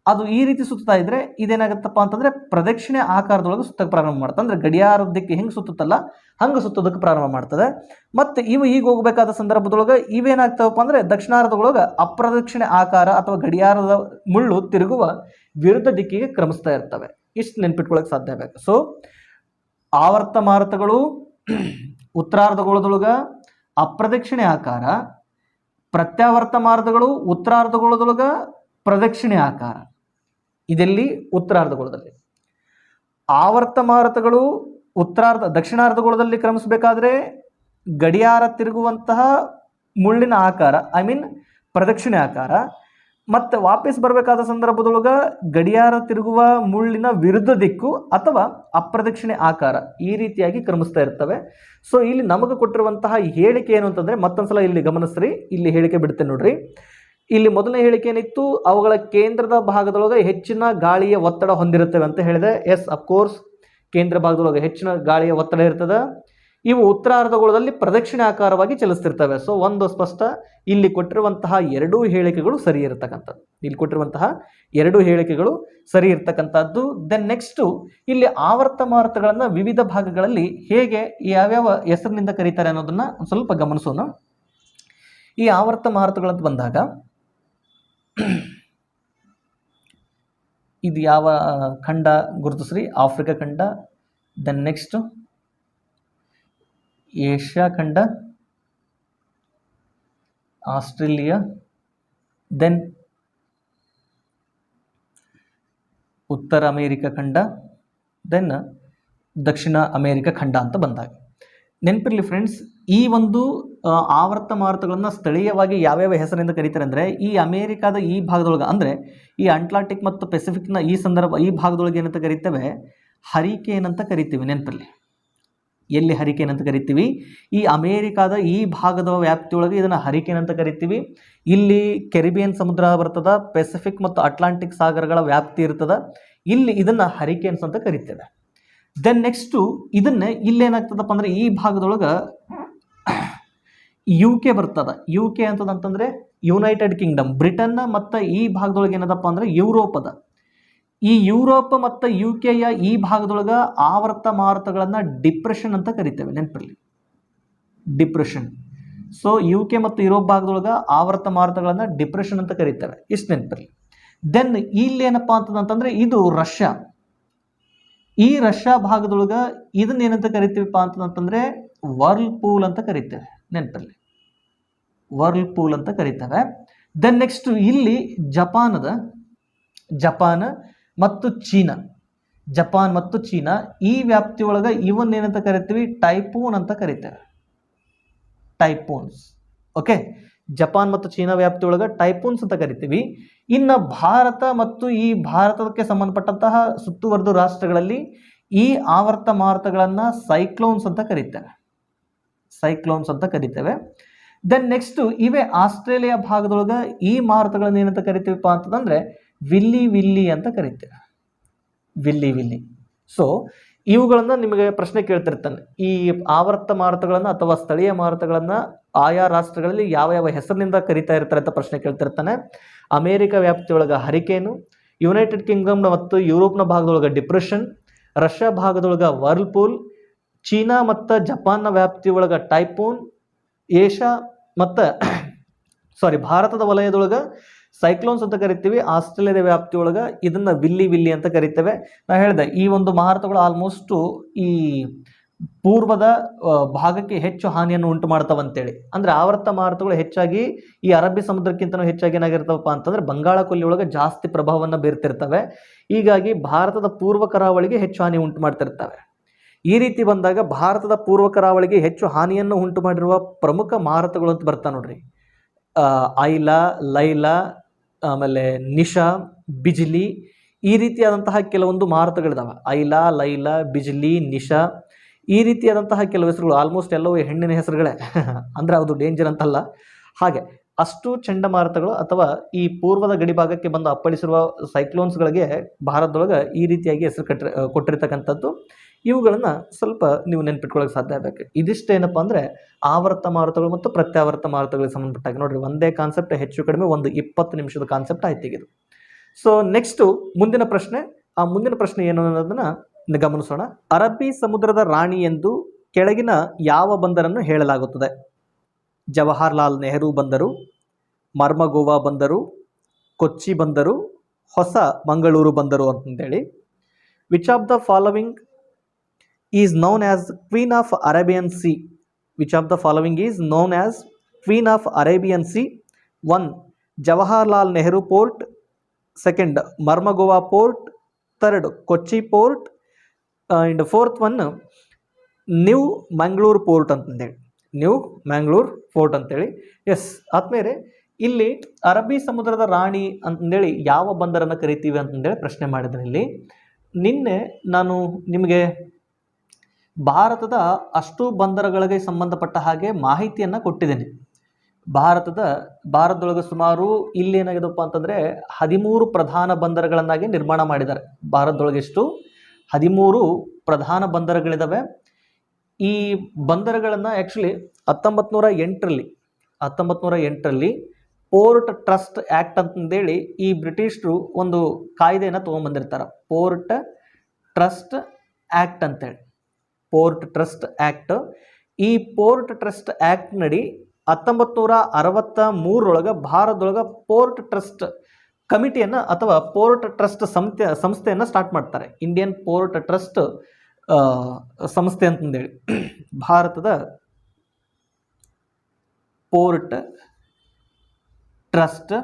ಅದು ಈ ರೀತಿ ಸುತ್ತಾ ಇದ್ರೆ ಇದೇನಾಗುತ್ತಪ್ಪ ಅಂತಂದ್ರೆ ಪ್ರದಕ್ಷಿಣೆ ಆಕಾರದೊಳಗೆ ಸುತ್ತಕ್ಕೆ ಪ್ರಾರಂಭ ಮಾಡ್ತದೆ. ಅಂದ್ರೆ ಗಡಿಯಾರದಕ್ಕೆ ಹೆಂಗೆ ಸುತ್ತುತ್ತಲ್ಲ ಹಂಗೆ ಸುತ್ತೋದಕ್ಕೆ ಪ್ರಾರಂಭ ಮಾಡ್ತದೆ. ಮತ್ತೆ ಇವು ಹೀಗೆ ಹೋಗಬೇಕಾದ ಸಂದರ್ಭದೊಳಗೆ ಇವೇನಾಗ್ತವಪ್ಪ ಅಂದ್ರೆ ದಕ್ಷಿಣಾರ್ಧದೊಳಗೆ ಅಪ್ರದಕ್ಷಿಣೆ ಆಕಾರ ಅಥವಾ ಗಡಿಯಾರದ ಮುಳ್ಳು ತಿರುಗುವ ವಿರುದ್ಧ ದಿಕ್ಕಿಗೆ ಕ್ರಮಿಸ್ತಾ ಇರ್ತವೆ. ಇಷ್ಟು ನೆನ್ಪಿಟ್ಕೊಳ್ಳೋಕೆ ಸಾಧ್ಯ ಬೇಕು. ಸೊ ಆವರ್ತ ಮಾರುತಗಳು ಉತ್ತರಾರ್ಧಗೋಳದೊಳಗ ಅಪ್ರದಕ್ಷಿಣೆ ಆಕಾರ, ಪ್ರತ್ಯಾವರ್ತ ಮಾರುತಗಳು ಉತ್ತರಾರ್ಧಗೋಳದೊಳಗ ಪ್ರದಕ್ಷಿಣೆ ಆಕಾರ. ಇದೆಲ್ಲಿ? ಉತ್ತರಾರ್ಧಗೋಳದಲ್ಲಿ. ಆವರ್ತ ಮಾರುತಗಳು ದಕ್ಷಿಣಾರ್ಧಗೋಳದಲ್ಲಿ ಕ್ರಮಿಸಬೇಕಾದ್ರೆ ಗಡಿಯಾರ ತಿರುಗುವಂತಹ ಮುಳ್ಳಿನ ಆಕಾರ, ಐ ಮೀನ್ ಪ್ರದಕ್ಷಿಣೆ ಆಕಾರ. ಮತ್ತೆ ವಾಪಸ್ ಬರಬೇಕಾದ ಸಂದರ್ಭದೊಳಗ ಗಡಿಯಾರ ತಿರುಗುವ ಮುಳ್ಳಿನ ವಿರುದ್ಧ ದಿಕ್ಕು ಅಥವಾ ಅಪ್ರದಕ್ಷಿಣೆ ಆಕಾರ, ಈ ರೀತಿಯಾಗಿ ಕ್ರಮಿಸ್ತಾ ಇರ್ತವೆ. ಸೊ ಇಲ್ಲಿ ನಮಗೆ ಕೊಟ್ಟಿರುವಂತಹ ಹೇಳಿಕೆ ಏನು ಅಂತಂದ್ರೆ, ಮತ್ತೊಂದ್ಸಲ ಇಲ್ಲಿ ಗಮನಿಸ್ರಿ, ಇಲ್ಲಿ ಹೇಳಿಕೆ ಬಿಡ್ತೇನೆ ನೋಡ್ರಿ. ಇಲ್ಲಿ ಮೊದಲನೇ ಹೇಳಿಕೆ ಏನಿತ್ತು, ಅವುಗಳ ಕೇಂದ್ರದ ಭಾಗದೊಳಗೆ ಹೆಚ್ಚಿನ ಗಾಳಿಯ ಒತ್ತಡ ಹೊಂದಿರುತ್ತವೆ ಅಂತ ಹೇಳಿದೆ. ಎಸ್, ಅಫ್ಕೋರ್ಸ್ ಕೇಂದ್ರ ಭಾಗದೊಳಗೆ ಹೆಚ್ಚಿನ ಗಾಳಿಯ ಒತ್ತಡ ಇರ್ತದೆ. ಇವು ಉತ್ತರಾರ್ಧಗೋಳದಲ್ಲಿ ಪ್ರದಕ್ಷಿಣೆ ಆಕಾರವಾಗಿ ಚಲಿಸ್ತಿರ್ತವೆ. ಸೊ ಒಂದು ಸ್ಪಷ್ಟ, ಇಲ್ಲಿ ಕೊಟ್ಟಿರುವಂತಹ ಎರಡೂ ಹೇಳಿಕೆಗಳು ಸರಿ ಇರ್ತಕ್ಕಂಥದ್ದು. ದೆನ್ ನೆಕ್ಸ್ಟು ಇಲ್ಲಿ ಆವರ್ತ ಮಾರುತಗಳನ್ನು ವಿವಿಧ ಭಾಗಗಳಲ್ಲಿ ಹೇಗೆ ಯಾವ್ಯಾವ ಹೆಸರಿನಿಂದ ಕರೀತಾರೆ ಅನ್ನೋದನ್ನ ಒಂದು ಸ್ವಲ್ಪ ಗಮನಿಸೋಣ. ಈ ಆವರ್ತ ಮಾರುತಗಳಂತ ಬಂದಾಗ ಇದು ಯಾವ ಖಂಡ ಗುರುತಿಸ್ರಿ? ಆಫ್ರಿಕಾ ಖಂಡ, ದೆನ್ ನೆಕ್ಸ್ಟ್ ಏಷ್ಯಾ ಖಂಡ, ಆಸ್ಟ್ರೇಲಿಯಾ, ದೆನ್ ಉತ್ತರ ಅಮೇರಿಕಾ ಖಂಡ, ದೆನ್ ದಕ್ಷಿಣ ಅಮೇರಿಕಾ ಖಂಡ ಅಂತ ಬಂದಾಗ ನೆನಪಿರಲಿ ಫ್ರೆಂಡ್ಸ್, ಈ ಒಂದು ಆವರ್ತ ಮಾರುತಗಳನ್ನು ಸ್ಥಳೀಯವಾಗಿ ಯಾವ್ಯಾವ ಹೆಸರಿನಿಂದ ಕರೀತಾರೆ ಅಂದರೆ, ಈ ಅಮೇರಿಕಾದ ಈ ಭಾಗದೊಳಗೆ ಅಂದರೆ ಈ ಅಟ್ಲಾಂಟಿಕ್ ಮತ್ತು ಪೆಸಿಫಿಕ್ನ ಈ ಭಾಗದೊಳಗೆ ಏನಂತ ಕರಿತೇವೆ, ಹರಿಕೇನ್ ಅಂತ ಕರಿತೀವಿ. ನೆನಪಿರಲಿ, ಎಲ್ಲಿ ಹರಿಕೇನ್ ಅಂತ ಕರಿತೀವಿ? ಈ ಅಮೇರಿಕಾದ ಈ ಭಾಗದ ವ್ಯಾಪ್ತಿಯೊಳಗೆ ಇದನ್ನು ಹರಿಕೇನ್ ಅಂತ ಕರಿತೀವಿ. ಇಲ್ಲಿ ಕೆರಿಬಿಯನ್ ಸಮುದ್ರ ಬರ್ತದ, ಪೆಸಿಫಿಕ್ ಮತ್ತು ಅಟ್ಲಾಂಟಿಕ್ ಸಾಗರಗಳ ವ್ಯಾಪ್ತಿ ಇರ್ತದ, ಇಲ್ಲಿ ಇದನ್ನು ಹರಿಕೇನ್ಸ್ ಅಂತ ಕರಿತೇವೆ. ದೆನ್ ನೆಕ್ಸ್ಟು ಇದನ್ನೇ ಇಲ್ಲೇನಾಗ್ತದಪ್ಪ ಅಂದರೆ ಈ ಭಾಗದೊಳಗೆ ಯು ಕೆ ಬರ್ತದೆ. ಯು ಕೆ ಅಂತಂದ್ರೆ ಯುನೈಟೆಡ್ ಕಿಂಗ್ಡಮ್. ಬ್ರಿಟನ್ನ ಮತ್ತು ಈ ಭಾಗದೊಳಗೆ ಏನದಪ್ಪ ಅಂದರೆ ಯುರೋಪ್ ಅದ. ಈ ಯುರೋಪ್ ಮತ್ತು ಯು ಕೆಯ ಈ ಭಾಗದೊಳಗೆ ಆವರ್ತ ಮಾರುತಗಳನ್ನು ಡಿಪ್ರೆಷನ್ ಅಂತ ಕರಿತೇವೆ, ನೆನಪಿರಲಿ, ಡಿಪ್ರೆಷನ್. ಸೊ ಯು ಕೆ ಮತ್ತು ಯುರೋಪ್ ಭಾಗದೊಳಗೆ ಆವರ್ತ ಮಾರುತಗಳನ್ನು ಡಿಪ್ರೆಷನ್ ಅಂತ ಕರಿತೇವೆ, ಇಷ್ಟು ನೆನಪಿರಲಿ. ದೆನ್ ಇಲ್ಲಿ ಏನಪ್ಪ ಅಂತಂದ್ರೆ ಇದು ರಷ್ಯಾ. ಈ ರಷ್ಯಾ ಭಾಗದೊಳಗೆ ಇದನ್ನ ಏನಂತ ಕರಿತೀವಿಪ್ಪ ಅಂತಂದ್ರೆ ವರ್ಲ್ಪೂಲ್ ಅಂತ ಕರಿತೇವೆ, ನೆನಪಿರಲಿ, ವರ್ಲ್ಪೂಲ್ ಅಂತ ಕರಿತೇವೆ. ದೆನ್ ನೆಕ್ಸ್ಟ್ ಇಲ್ಲಿ ಜಪಾನ್ ಅದ. ಜಪಾನ್ ಮತ್ತು ಚೀನಾ, ಜಪಾನ್ ಮತ್ತು ಚೀನಾ ಈ ವ್ಯಾಪ್ತಿಯೊಳಗೆ ಇವನ್ ಏನಂತ ಕರಿತೀವಿ, ಟೈಪೂನ್ ಅಂತ ಕರಿತೇವೆ, ಟೈಪೂನ್ಸ್. ಓಕೆ, ಜಪಾನ್ ಮತ್ತು ಚೀನಾ ವ್ಯಾಪ್ತಿಯೊಳಗೆ ಟೈಪೂನ್ಸ್ ಅಂತ ಕರಿತೀವಿ. ಇನ್ನು ಭಾರತ ಮತ್ತು ಈ ಭಾರತಕ್ಕೆ ಸಂಬಂಧಪಟ್ಟಂತಹ ಸುತ್ತುವರೆದ ರಾಷ್ಟ್ರಗಳಲ್ಲಿ ಈ ಆವರ್ತ ಮಾರುತಗಳನ್ನು ಸೈಕ್ಲೋನ್ಸ್ ಅಂತ ಕರಿತೇವೆ, ಸೈಕ್ಲೋನ್ಸ್ ಅಂತ ಕರಿತೇವೆ. ದೆನ್ ನೆಕ್ಸ್ಟ್ ಇವೇ ಆಸ್ಟ್ರೇಲಿಯಾ ಭಾಗದೊಳಗೆ ಈ ಮಾರುತಗಳನ್ನು ಏನಂತ ಕರಿತೀವಿಪ್ಪ ಅಂತಂದ್ರೆ ವಿಲ್ಲಿ ವಿಲ್ಲಿ ಅಂತ ಕರಿತೇವೆ, ವಿಲ್ಲಿ ವಿಲ್ಲಿ. ಸೊ ಇವುಗಳನ್ನು ನಿಮಗೆ ಪ್ರಶ್ನೆ ಕೇಳ್ತಿರ್ತಾನೆ, ಈ ಆವರ್ತ ಮಾರುತಗಳನ್ನು ಅಥವಾ ಸ್ಥಳೀಯ ಮಾರುತಗಳನ್ನು ಆಯಾ ರಾಷ್ಟ್ರಗಳಲ್ಲಿ ಯಾವ ಯಾವ ಹೆಸರಿನಿಂದ ಕರಿತಾ ಇರ್ತಾರೆ ಅಂತ ಪ್ರಶ್ನೆ ಕೇಳ್ತಿರ್ತಾನೆ. ಅಮೇರಿಕ ವ್ಯಾಪ್ತಿಯೊಳಗೆ ಹರಿಕೇನು, ಯುನೈಟೆಡ್ ಕಿಂಗ್ಡಮ್ ಮತ್ತು ಯುರೋಪ್ನ ಭಾಗದೊಳಗೆ ಡಿಪ್ರೆಷನ್, ರಷ್ಯಾ ಭಾಗದೊಳಗೆ ವರ್ಲ್ಪೂಲ್, ಚೀನಾ ಮತ್ತು ಜಪಾನ್ನ ವ್ಯಾಪ್ತಿಯೊಳಗೆ ಟೈಪೂನ್, ಏಷ್ಯಾ ಮತ್ತು ಭಾರತದ ವಲಯದೊಳಗೆ ಸೈಕ್ಲೋನ್ಸ್ ಅಂತ ಕರಿತೀವಿ, ಆಸ್ಟ್ರೇಲಿಯಾದ ವ್ಯಾಪ್ತಿಯೊಳಗೆ ಇದನ್ನ ವಿಲ್ಲಿ ವಿಲ್ಲಿ ಅಂತ ಕರಿತೇವೆ. ನಾ ಹೇಳಿದೆ ಈ ಒಂದು ಮಾರುತಗಳು ಆಲ್ಮೋಸ್ಟು ಈ ಪೂರ್ವದ ಭಾಗಕ್ಕೆ ಹೆಚ್ಚು ಹಾನಿಯನ್ನು ಉಂಟು ಮಾಡ್ತಾವಂತೇಳಿ. ಅಂದರೆ ಆವರ್ತ ಮಾರುತಗಳು ಹೆಚ್ಚಾಗಿ ಈ ಅರಬ್ಬಿ ಸಮುದ್ರಕ್ಕಿಂತಲೂ ಹೆಚ್ಚಾಗಿ ಏನಾಗಿರ್ತಾವಪ್ಪ ಅಂತಂದ್ರೆ ಬಂಗಾಳ ಕೊಲ್ಲಿ ಒಳಗೆ ಜಾಸ್ತಿ ಪ್ರಭಾವವನ್ನು ಬೀರ್ತಿರ್ತವೆ. ಹೀಗಾಗಿ ಭಾರತದ ಪೂರ್ವ ಕರಾವಳಿಗೆ ಹೆಚ್ಚು ಹಾನಿ ಉಂಟು ಮಾಡ್ತಿರ್ತವೆ. ಈ ರೀತಿ ಬಂದಾಗ ಭಾರತದ ಪೂರ್ವ ಕರಾವಳಿಗೆ ಹೆಚ್ಚು ಹಾನಿಯನ್ನು ಉಂಟು ಮಾಡಿರುವ ಪ್ರಮುಖ ಮಾರುತಗಳು ಅಂತ ಬರ್ತಾ ನೋಡ್ರಿ, ಐಲಾ, ಲೈಲಾ, ಆಮೇಲೆ ನಿಶಾ, ಬಿಜ್ಲಿ, ಈ ರೀತಿಯಾದಂತಹ ಕೆಲವೊಂದು ಮಾರುತಗಳಿದಾವೆ. ಐಲಾ, ಲೈಲಾ, ಬಿಜ್ಲಿ, ನಿಶಾ, ಈ ರೀತಿಯಾದಂತಹ ಕೆಲವು ಹೆಸರುಗಳು ಆಲ್ಮೋಸ್ಟ್ ಎಲ್ಲವೂ ಹೆಣ್ಣಿನ ಹೆಸರುಗಳೇ ಅಂದರೆ ಅದು ಡೇಂಜರ್ ಅಂತಲ್ಲ. ಹಾಗೆ ಅಷ್ಟು ಚಂಡಮಾರುತಗಳು ಅಥವಾ ಈ ಪೂರ್ವದ ಗಡಿ ಭಾಗಕ್ಕೆ ಬಂದು ಅಪ್ಪಳಿಸಿರುವ ಸೈಕ್ಲೋನ್ಸ್ಗಳಿಗೆ ಭಾರತದೊಳಗೆ ಈ ರೀತಿಯಾಗಿ ಹೆಸರು ಕೊಟ್ಟಿರ್ತಕ್ಕಂಥದ್ದು. ಇವುಗಳನ್ನು ಸ್ವಲ್ಪ ನೀವು ನೆನ್ಪಿಟ್ಕೊಳ್ಳೋಕೆ ಸಾಧ್ಯ ಆಗಬೇಕು. ಇದಿಷ್ಟೇನಪ್ಪ ಅಂದರೆ ಆವರ್ತ ಮಾರುತಗಳು ಮತ್ತು ಪ್ರತ್ಯಾವರ್ತ ಮಾರುತಗಳಿಗೆ ಸಂಬಂಧಪಟ್ಟಾಗ ನೋಡ್ರಿ, ಒಂದೇ ಕಾನ್ಸೆಪ್ಟ್ ಹೆಚ್ಚು ಕಡಿಮೆ ಒಂದು 20 ನಿಮಿಷದ ಕಾನ್ಸೆಪ್ಟ್ ಆಯ್ತು ಇದು. ಸೊ ನೆಕ್ಸ್ಟು ಮುಂದಿನ ಪ್ರಶ್ನೆ. ಆ ಮುಂದಿನ ಪ್ರಶ್ನೆ ಏನು ಅನ್ನೋದನ್ನ ಗಮನಿಸೋಣ. ಅರಬ್ಬಿ ಸಮುದ್ರದ ರಾಣಿ ಎಂದು ಕೆಳಗಿನ ಯಾವ ಬಂದರನ್ನು ಹೇಳಲಾಗುತ್ತದೆ? ಜವಾಹರ್ಲಾಲ್ ನೆಹರು ಬಂದರು, ಮರ್ಮಗೋವಾ ಬಂದರು, ಕೊಚ್ಚಿ ಬಂದರು, ಹೊಸ ಮಂಗಳೂರು ಬಂದರು ಅಂತಂದೇಳಿ. Which of the following is known as queen of Arabian sea? Which of the following is known as queen of Arabian sea? 1. Jawaharlal Nehru port, 2. Marmagao port, 3. Kochi port, and 4th one new Mangalore port ಅಂತಂದೇಳಿ, new Mangalore fort ಅಂತೇಳಿ. Yes ಆದ್ಮೇಲೆ ಇಲ್ಲಿ ಅರಬ್ಬಿ ಸಮುದ್ರದ ರಾಣಿ ಅಂತಂದೇಳಿ ಯಾವ ಬಂದರನ್ನು ಕರಿತೀವಿ ಅಂತಂದೇಳಿ ಪ್ರಶ್ನೆ ಮಾಡಿದ್ರೆ, ಇಲ್ಲಿ ನಿನ್ನೆ ನಾನು ನಿಮಗೆ ಭಾರತದ ಅಷ್ಟು ಬಂದರುಗಳಿಗೆ ಸಂಬಂಧಪಟ್ಟ ಹಾಗೆ ಮಾಹಿತಿಯನ್ನು ಕೊಟ್ಟಿದ್ದೇನೆ. ಭಾರತದೊಳಗೆ ಸುಮಾರು ಇಲ್ಲಿ ಏನಾಗಿದೆಪ್ಪ ಅಂತಂದರೆ 13 ಪ್ರಧಾನ ಬಂದರುಗಳನ್ನಾಗಿ ನಿರ್ಮಾಣ ಮಾಡಿದ್ದಾರೆ. ಭಾರತದೊಳಗೆ ಎಷ್ಟು 13 ಪ್ರಧಾನ ಬಂದರುಗಳಿದ್ದಾವೆ. ಈ ಬಂದರುಗಳನ್ನು ಆ್ಯಕ್ಚುಲಿ 1908ರಲ್ಲಿ ಪೋರ್ಟ್ ಟ್ರಸ್ಟ್ ಆ್ಯಕ್ಟ್ ಅಂತಂದೇಳಿ ಈ ಬ್ರಿಟಿಷರು ಒಂದು ಕಾಯ್ದೆಯನ್ನು ತೊಗೊಂಬಂದಿರ್ತಾರೆ, ಪೋರ್ಟ್ ಟ್ರಸ್ಟ್ ಆ್ಯಕ್ಟ್ ಅಂತೇಳಿ. ಪೋರ್ಟ್ ಟ್ರಸ್ಟ್ ಆ್ಯಕ್ಟ್, ಈ ಪೋರ್ಟ್ ಟ್ರಸ್ಟ್ ಆ್ಯಕ್ಟ್ ನಡಿ 1963 ಭಾರತದೊಳಗೆ ಪೋರ್ಟ್ ಟ್ರಸ್ಟ್ ಕಮಿಟಿಯನ್ನು ಅಥವಾ ಪೋರ್ಟ್ ಟ್ರಸ್ಟ್ ಸಂಸ್ಥೆಯನ್ನು ಸ್ಟಾರ್ಟ್ ಮಾಡ್ತಾರೆ. ಇಂಡಿಯನ್ ಪೋರ್ಟ್ ಟ್ರಸ್ಟ್ ಸಂಸ್ಥೆ ಅಂತಂದೇಳಿ ಭಾರತದ ಪೋರ್ಟ್ ಟ್ರಸ್ಟ್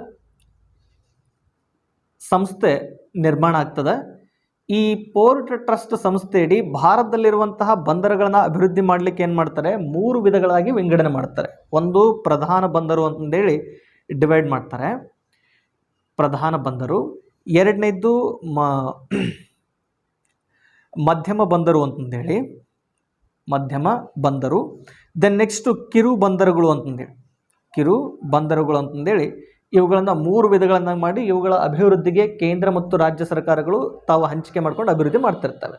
ಸಂಸ್ಥೆ ನಿರ್ಮಾಣ ಆಗ್ತದೆ. ಈ ಪೋರ್ಟ್ ಟ್ರಸ್ಟ್ ಸಂಸ್ಥೆಯಡಿ ಭಾರತದಲ್ಲಿರುವಂತಹ ಬಂದರುಗಳನ್ನು ಅಭಿವೃದ್ಧಿ ಮಾಡಲಿಕ್ಕೆ ಏನು ಮಾಡ್ತಾರೆ, 3 ವಿಧಗಳಾಗಿ ವಿಂಗಡಣೆ ಮಾಡ್ತಾರೆ. ಒಂದು ಪ್ರಧಾನ ಬಂದರು ಅಂತಂದೇಳಿ ಡಿವೈಡ್ ಮಾಡ್ತಾರೆ, ಪ್ರಧಾನ ಬಂದರು. ಎರಡನೇದ್ದು ಮಧ್ಯಮ ಬಂದರು ಅಂತಂದೇಳಿ, ಮಧ್ಯಮ ಬಂದರು. ದೆನ್ ನೆಕ್ಸ್ಟು ಕಿರು ಬಂದರುಗಳು ಅಂತಂದೇಳಿ, ಕಿರು ಬಂದರುಗಳು ಅಂತಂದೇಳಿ ಇವುಗಳನ್ನು 3 ವಿಧಗಳನ್ನಾಗಿ ಮಾಡಿ ಇವುಗಳ ಅಭಿವೃದ್ಧಿಗೆ ಕೇಂದ್ರ ಮತ್ತು ರಾಜ್ಯ ಸರ್ಕಾರಗಳು ತಾವು ಹಂಚಿಕೆ ಮಾಡ್ಕೊಂಡು ಅಭಿವೃದ್ಧಿ ಮಾಡ್ತಿರ್ತವೆ.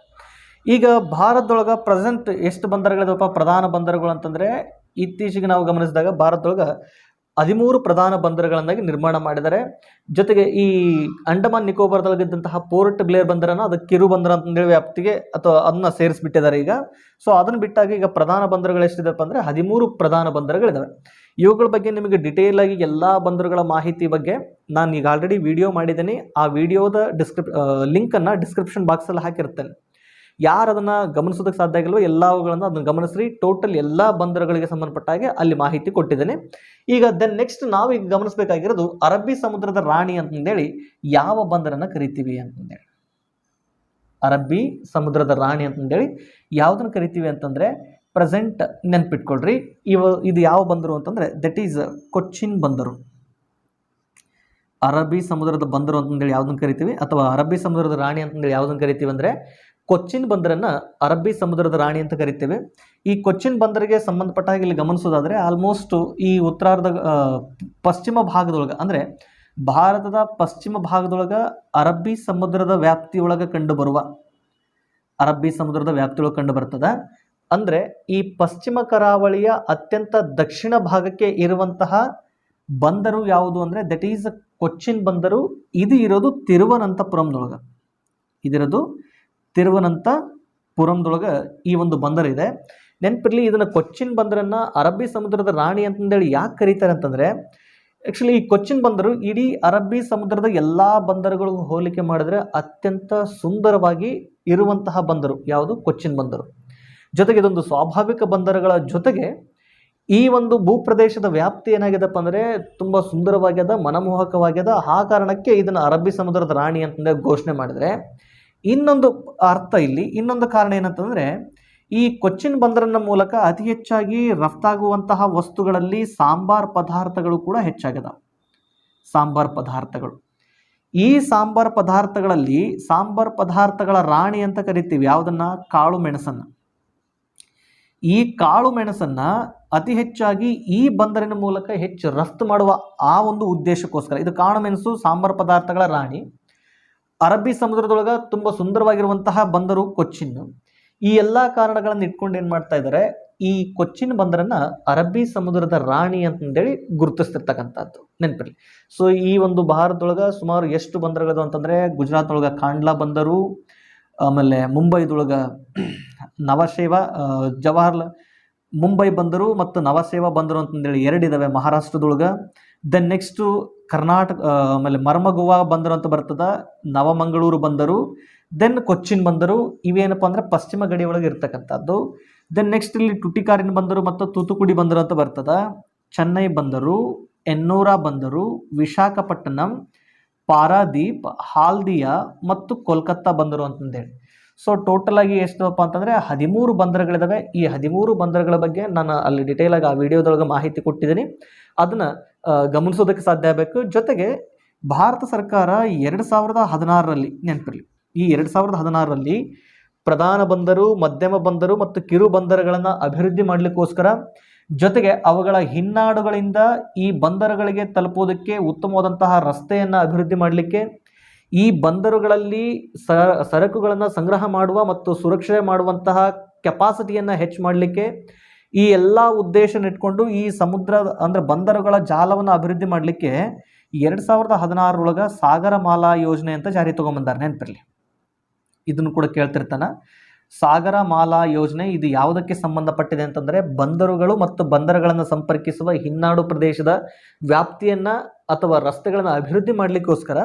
ಈಗ ಭಾರತದೊಳಗೆ ಪ್ರೆಸೆಂಟ್ ಎಷ್ಟು ಬಂದರುಗಳಿದವಪ್ಪ ಪ್ರಧಾನ ಬಂದರುಗಳು ಅಂತಂದರೆ ಇತ್ತೀಚೆಗೆ ನಾವು ಗಮನಿಸಿದಾಗ ಭಾರತದೊಳಗೆ 13 ಪ್ರಧಾನ ಬಂದರುಗಳನ್ನಾಗಿ ನಿರ್ಮಾಣ ಮಾಡಿದ್ದಾರೆ. ಜೊತೆಗೆ ಈ ಅಂಡಮಾನ್ ನಿಕೋಬಾರ್ದೊಳಗಿದ್ದಂತಹ ಪೋರ್ಟ್ ಬ್ಲೇರ್ ಬಂದರನ್ನು ಅದು ಕಿರು ಬಂದರ ಅಂತೇಳಿ ವ್ಯಾಪ್ತಿಗೆ ಅಥವಾ ಅದನ್ನ ಸೇರಿಸ್ಬಿಟ್ಟಿದ್ದಾರೆ ಈಗ. ಸೊ ಅದನ್ನು ಬಿಟ್ಟಾಗ ಈಗ ಪ್ರಧಾನ ಬಂದರುಗಳು ಎಷ್ಟಿದೆಪ್ಪ ಅಂದರೆ 13 ಪ್ರಧಾನ ಬಂದರುಗಳಿದ್ದಾವೆ. ಇವುಗಳ ಬಗ್ಗೆ ನಿಮಗೆ ಡಿಟೇಲ್ ಆಗಿ ಎಲ್ಲ ಬಂದರುಗಳ ಮಾಹಿತಿ ಬಗ್ಗೆ ನಾನು ಈಗ ಆಲ್ರೆಡಿ ವಿಡಿಯೋ ಮಾಡಿದ್ದೀನಿ. ಆ ವಿಡಿಯೋದ ಲಿಂಕನ್ನು ಡಿಸ್ಕ್ರಿಪ್ಷನ್ ಬಾಕ್ಸಲ್ಲಿ ಹಾಕಿರ್ತೇನೆ. ಯಾರು ಅದನ್ನು ಗಮನಿಸೋದಕ್ಕೆ ಸಾಧ್ಯ ಆಗಿಲ್ವೋ ಎಲ್ಲವುಗಳನ್ನು ಅದನ್ನು ಗಮನಿಸ್ರಿ. ಟೋಟಲ್ ಎಲ್ಲ ಬಂದರುಗಳಿಗೆ ಸಂಬಂಧಪಟ್ಟ ಹಾಗೆ ಅಲ್ಲಿ ಮಾಹಿತಿ ಕೊಟ್ಟಿದ್ದೇನೆ. ಈಗ ನೆಕ್ಸ್ಟ್ ನಾವು ಈಗ ಗಮನಿಸಬೇಕಾಗಿರೋದು ಅರಬ್ಬಿ ಸಮುದ್ರದ ರಾಣಿ ಅಂತಂದೇಳಿ ಯಾವ ಬಂದರನ್ನು ಕರಿತೀವಿ ಅಂತಂದೇಳಿ. ಅರಬ್ಬಿ ಸಮುದ್ರದ ರಾಣಿ ಅಂತಂದೇಳಿ ಯಾವುದನ್ನು ಕರಿತೀವಿ ಅಂತಂದರೆ ಪ್ರೆಸೆಂಟ್ ನೆನ್ಪಿಟ್ಕೊಳ್ರಿ. ಇದು ಯಾವ ಬಂದರು ಅಂತಂದರೆ ದಟ್ ಈಸ್ ಕೊಚ್ಚಿನ್ ಬಂದರು. ಅರಬ್ಬಿ ಸಮುದ್ರದ ಬಂದರು ಅಂತಂದೇಳಿ ಯಾವುದನ್ನು ಕರಿತೀವಿ, ಅಥವಾ ಅರಬ್ಬಿ ಸಮುದ್ರದ ರಾಣಿ ಅಂತಂದೇಳಿ ಯಾವುದನ್ನು ಕರಿತೀವಿ ಅಂದರೆ ಕೊಚ್ಚಿನ್ ಬಂದರನ್ನು ಅರಬ್ಬಿ ಸಮುದ್ರದ ರಾಣಿ ಅಂತ ಕರಿತೇವೆ. ಈ ಕೊಚ್ಚಿನ್ ಬಂದರಿಗೆ ಸಂಬಂಧಪಟ್ಟ ಹಾಗೆ ಇಲ್ಲಿ ಗಮನಿಸೋದಾದರೆ ಆಲ್ಮೋಸ್ಟ್ ಈ ಉತ್ತರಾರ್ಧ ಪಶ್ಚಿಮ ಭಾಗದೊಳಗೆ ಅಂದರೆ ಭಾರತದ ಪಶ್ಚಿಮ ಭಾಗದೊಳಗೆ ಅರಬ್ಬಿ ಸಮುದ್ರದ ವ್ಯಾಪ್ತಿಯೊಳಗೆ ಕಂಡುಬರುವ ಕಂಡು ಬರ್ತದೆ. ಅಂದರೆ ಈ ಪಶ್ಚಿಮ ಕರಾವಳಿಯ ಅತ್ಯಂತ ದಕ್ಷಿಣ ಭಾಗಕ್ಕೆ ಇರುವಂತಹ ಬಂದರು ಯಾವುದು ಅಂದರೆ ದಟ್ ಈಸ್ ಕೊಚ್ಚಿನ್ ಬಂದರು. ಇದು ಇರೋದು ತಿರುವನಂತಪುರಂದೊಳಗೆ. ತಿರುವನಂತಪುರಂದೊಳಗೆ ಈ ಒಂದು ಬಂದರಿದೆ. ನೆನಪಿರಲಿ, ಇದನ್ನು ಕೊಚ್ಚಿನ್ ಬಂದರನ್ನು ಅರಬ್ಬಿ ಸಮುದ್ರದ ರಾಣಿ ಅಂತಂದೇಳಿ ಯಾಕೆ ಕರೀತಾರೆ ಅಂತಂದರೆ ಆ್ಯಕ್ಚುಲಿ ಈ ಕೊಚ್ಚಿನ್ ಬಂದರು ಇಡೀ ಅರಬ್ಬಿ ಸಮುದ್ರದ ಎಲ್ಲ ಬಂದರುಗಳಿಗೂ ಹೋಲಿಕೆ ಮಾಡಿದ್ರೆ ಅತ್ಯಂತ ಸುಂದರವಾಗಿ ಇರುವಂತಹ ಬಂದರು ಯಾವುದು ಕೊಚ್ಚಿನ್ ಬಂದರು. ಜೊತೆಗೆ ಇದೊಂದು ಸ್ವಾಭಾವಿಕ ಬಂದರುಗಳ ಜೊತೆಗೆ ಈ ಒಂದು ಭೂಪ್ರದೇಶದ ವ್ಯಾಪ್ತಿ ಏನಾಗಿದೆಪ್ಪ ಅಂದರೆ ತುಂಬ ಸುಂದರವಾಗ್ಯದ, ಮನಮೋಹಕವಾಗ್ಯದ. ಆ ಕಾರಣಕ್ಕೆ ಇದನ್ನು ಅರಬ್ಬಿ ಸಮುದ್ರದ ರಾಣಿ ಅಂತಂದೇಳಿ ಘೋಷಣೆ ಮಾಡಿದರೆ ಇನ್ನೊಂದು ಅರ್ಥ ಇಲ್ಲಿ, ಇನ್ನೊಂದು ಕಾರಣ ಏನಂತಂದರೆ ಈ ಕೊಚ್ಚಿನ್ ಬಂದರಿನ ಮೂಲಕ ಅತಿ ಹೆಚ್ಚಾಗಿ ರಫ್ತಾಗುವಂತಹ ವಸ್ತುಗಳಲ್ಲಿ ಸಾಂಬಾರ್ ಪದಾರ್ಥಗಳು ಕೂಡ ಹೆಚ್ಚಾಗಿದೆ. ಈ ಸಾಂಬಾರ್ ಪದಾರ್ಥಗಳಲ್ಲಿ ಸಾಂಬಾರ್ ಪದಾರ್ಥಗಳ ರಾಣಿ ಅಂತ ಕರಿತೀವಿ ಯಾವುದನ್ನು? ಕಾಳು ಮೆಣಸನ್ನು. ಈ ಕಾಳು ಮೆಣಸನ್ನು ಅತಿ ಹೆಚ್ಚಾಗಿ ಈ ಬಂದರಿನ ಮೂಲಕ ಹೆಚ್ಚು ರಫ್ತು ಮಾಡುವ ಆ ಒಂದು ಉದ್ದೇಶಕ್ಕೋಸ್ಕರ ಇದು ಕಾಳು ಮೆಣಸು ಸಾಂಬಾರ್ ಪದಾರ್ಥಗಳ ರಾಣಿ. ಅರಬ್ಬಿ ಸಮುದ್ರದೊಳಗೆ ತುಂಬ ಸುಂದರವಾಗಿರುವಂತಹ ಬಂದರು ಕೊಚ್ಚಿನ್. ಈ ಎಲ್ಲ ಕಾರಣಗಳನ್ನು ಇಟ್ಕೊಂಡು ಏನು ಮಾಡ್ತಾ ಇದ್ದಾರೆ, ಈ ಕೊಚ್ಚಿನ್ ಬಂದರನ್ನು ಅರಬ್ಬಿ ಸಮುದ್ರದ ರಾಣಿ ಅಂತಂದೇಳಿ ಗುರುತಿಸ್ತಿರ್ತಕ್ಕಂಥದ್ದು ನೆನಪಿರಲಿ. ಸೊ ಈ ಒಂದು ಭಾರತದೊಳಗೆ ಸುಮಾರು ಎಷ್ಟು ಬಂದರುಗಳು ಅಂತಂದರೆ ಗುಜರಾತ್ ಒಳಗೆ ಕಾಂಡ್ಲಾ ಬಂದರು, ಆಮೇಲೆ ಮುಂಬೈದೊಳಗೆ ನವಶೇವಾ, ಜವಾಹರ್ಲಾಲ್ ಮುಂಬೈ ಬಂದರು ಮತ್ತು ನವಶೇವಾ ಬಂದರು ಅಂತಂದೇಳಿ ಎರಡಿದ್ದಾವೆ ಮಹಾರಾಷ್ಟ್ರದೊಳಗೆ. ದೆನ್ ನೆಕ್ಸ್ಟು ಕರ್ನಾಟಕ, ಆಮೇಲೆ ಮರ್ಮಗೋವಾ ಬಂದರು ಅಂತ ಬರ್ತದೆ, ನವಮಂಗಳೂರು ಬಂದರು, ದೆನ್ ಕೊಚ್ಚಿನ್ ಬಂದರು. ಇವೇನಪ್ಪ ಅಂದರೆ ಪಶ್ಚಿಮ ಗಡಿ ಒಳಗೆ ಇರ್ತಕ್ಕಂಥದ್ದು. ದೆನ್ ನೆಕ್ಸ್ಟ್ ಇಲ್ಲಿ ಟುಟಿಕಾರಿನ್ ಬಂದರು ಮತ್ತು ತೂತುಕುಡಿ ಬಂದರು ಅಂತ ಬರ್ತದೆ, ಚೆನ್ನೈ ಬಂದರು, ಎನ್ನೂರ ಬಂದರು, ವಿಶಾಖಪಟ್ಟಣಂ, ಪಾರಾದೀಪ್, ಹಾಲ್ದಿಯಾ ಮತ್ತು ಕೋಲ್ಕತ್ತಾ ಬಂದರು ಅಂತಂದೇಳಿ. ಸೊ ಟೋಟಲ್ ಆಗಿ ಎಷ್ಟಪ್ಪ ಅಂತಂದರೆ 13 ಬಂದರುಗಳಿದ್ದಾವೆ. ಈ 13 ಬಂದರುಗಳ ಬಗ್ಗೆ ನಾನು ಅಲ್ಲಿ ಡಿಟೇಲ್ ಆಗಿ ಆ ವಿಡಿಯೋದೊಳಗೆ ಮಾಹಿತಿ ಕೊಟ್ಟಿದ್ದೀನಿ, ಅದನ್ನು ಗಮನಿಸೋದಕ್ಕೆ ಸಾಧ್ಯ ಆಗಬೇಕು. ಜೊತೆಗೆ ಭಾರತ ಸರ್ಕಾರ 2016ರಲ್ಲಿ ನೆನಪಿರಲಿ, ಈ 2016ರಲ್ಲಿ ಪ್ರಧಾನ ಬಂದರು, ಮಧ್ಯಮ ಬಂದರು ಮತ್ತು ಕಿರು ಬಂದರುಗಳನ್ನು ಅಭಿವೃದ್ಧಿ ಮಾಡಲಿಕ್ಕೋಸ್ಕರ, ಜೊತೆಗೆ ಅವುಗಳ ಹಿನ್ನಾಡುಗಳಿಂದ ಈ ಬಂದರುಗಳಿಗೆ ತಲುಪೋದಕ್ಕೆ ಉತ್ತಮವಾದಂತಹ ರಸ್ತೆಯನ್ನು ಅಭಿವೃದ್ಧಿ ಮಾಡಲಿಕ್ಕೆ, ಈ ಬಂದರುಗಳಲ್ಲಿ ಸರಕುಗಳನ್ನು ಸಂಗ್ರಹ ಮಾಡುವ ಮತ್ತು ಸುರಕ್ಷಣೆ ಮಾಡುವಂತಹ ಕೆಪಾಸಿಟಿಯನ್ನು ಹೆಚ್ಚು ಮಾಡಲಿಕ್ಕೆ, ಈ ಎಲ್ಲ ಉದ್ದೇಶನ ಇಟ್ಕೊಂಡು ಈ ಸಮುದ್ರ ಅಂದರೆ ಬಂದರುಗಳ ಜಾಲವನ್ನು ಅಭಿವೃದ್ಧಿ ಮಾಡಲಿಕ್ಕೆ 2016ರೊಳಗೆ ಸಾಗರಮಾಲಾ ಯೋಜನೆ ಅಂತ ಜಾರಿ ತೊಗೊಂಬಂದಾರೆ ನೆನಪಿರಲಿ. ಇದನ್ನು ಕೂಡ ಕೇಳ್ತಿರ್ತಾನೆ. ಸಾಗರಮಾಲಾ ಯೋಜನೆ ಇದು ಯಾವುದಕ್ಕೆ ಸಂಬಂಧಪಟ್ಟಿದೆ ಅಂತಂದರೆ ಬಂದರುಗಳು ಮತ್ತು ಬಂದರುಗಳನ್ನು ಸಂಪರ್ಕಿಸುವ ಹಿನ್ನಾಡು ಪ್ರದೇಶದ ವ್ಯಾಪ್ತಿಯನ್ನು ಅಥವಾ ರಸ್ತೆಗಳನ್ನು ಅಭಿವೃದ್ಧಿ ಮಾಡಲಿಕ್ಕೋಸ್ಕರ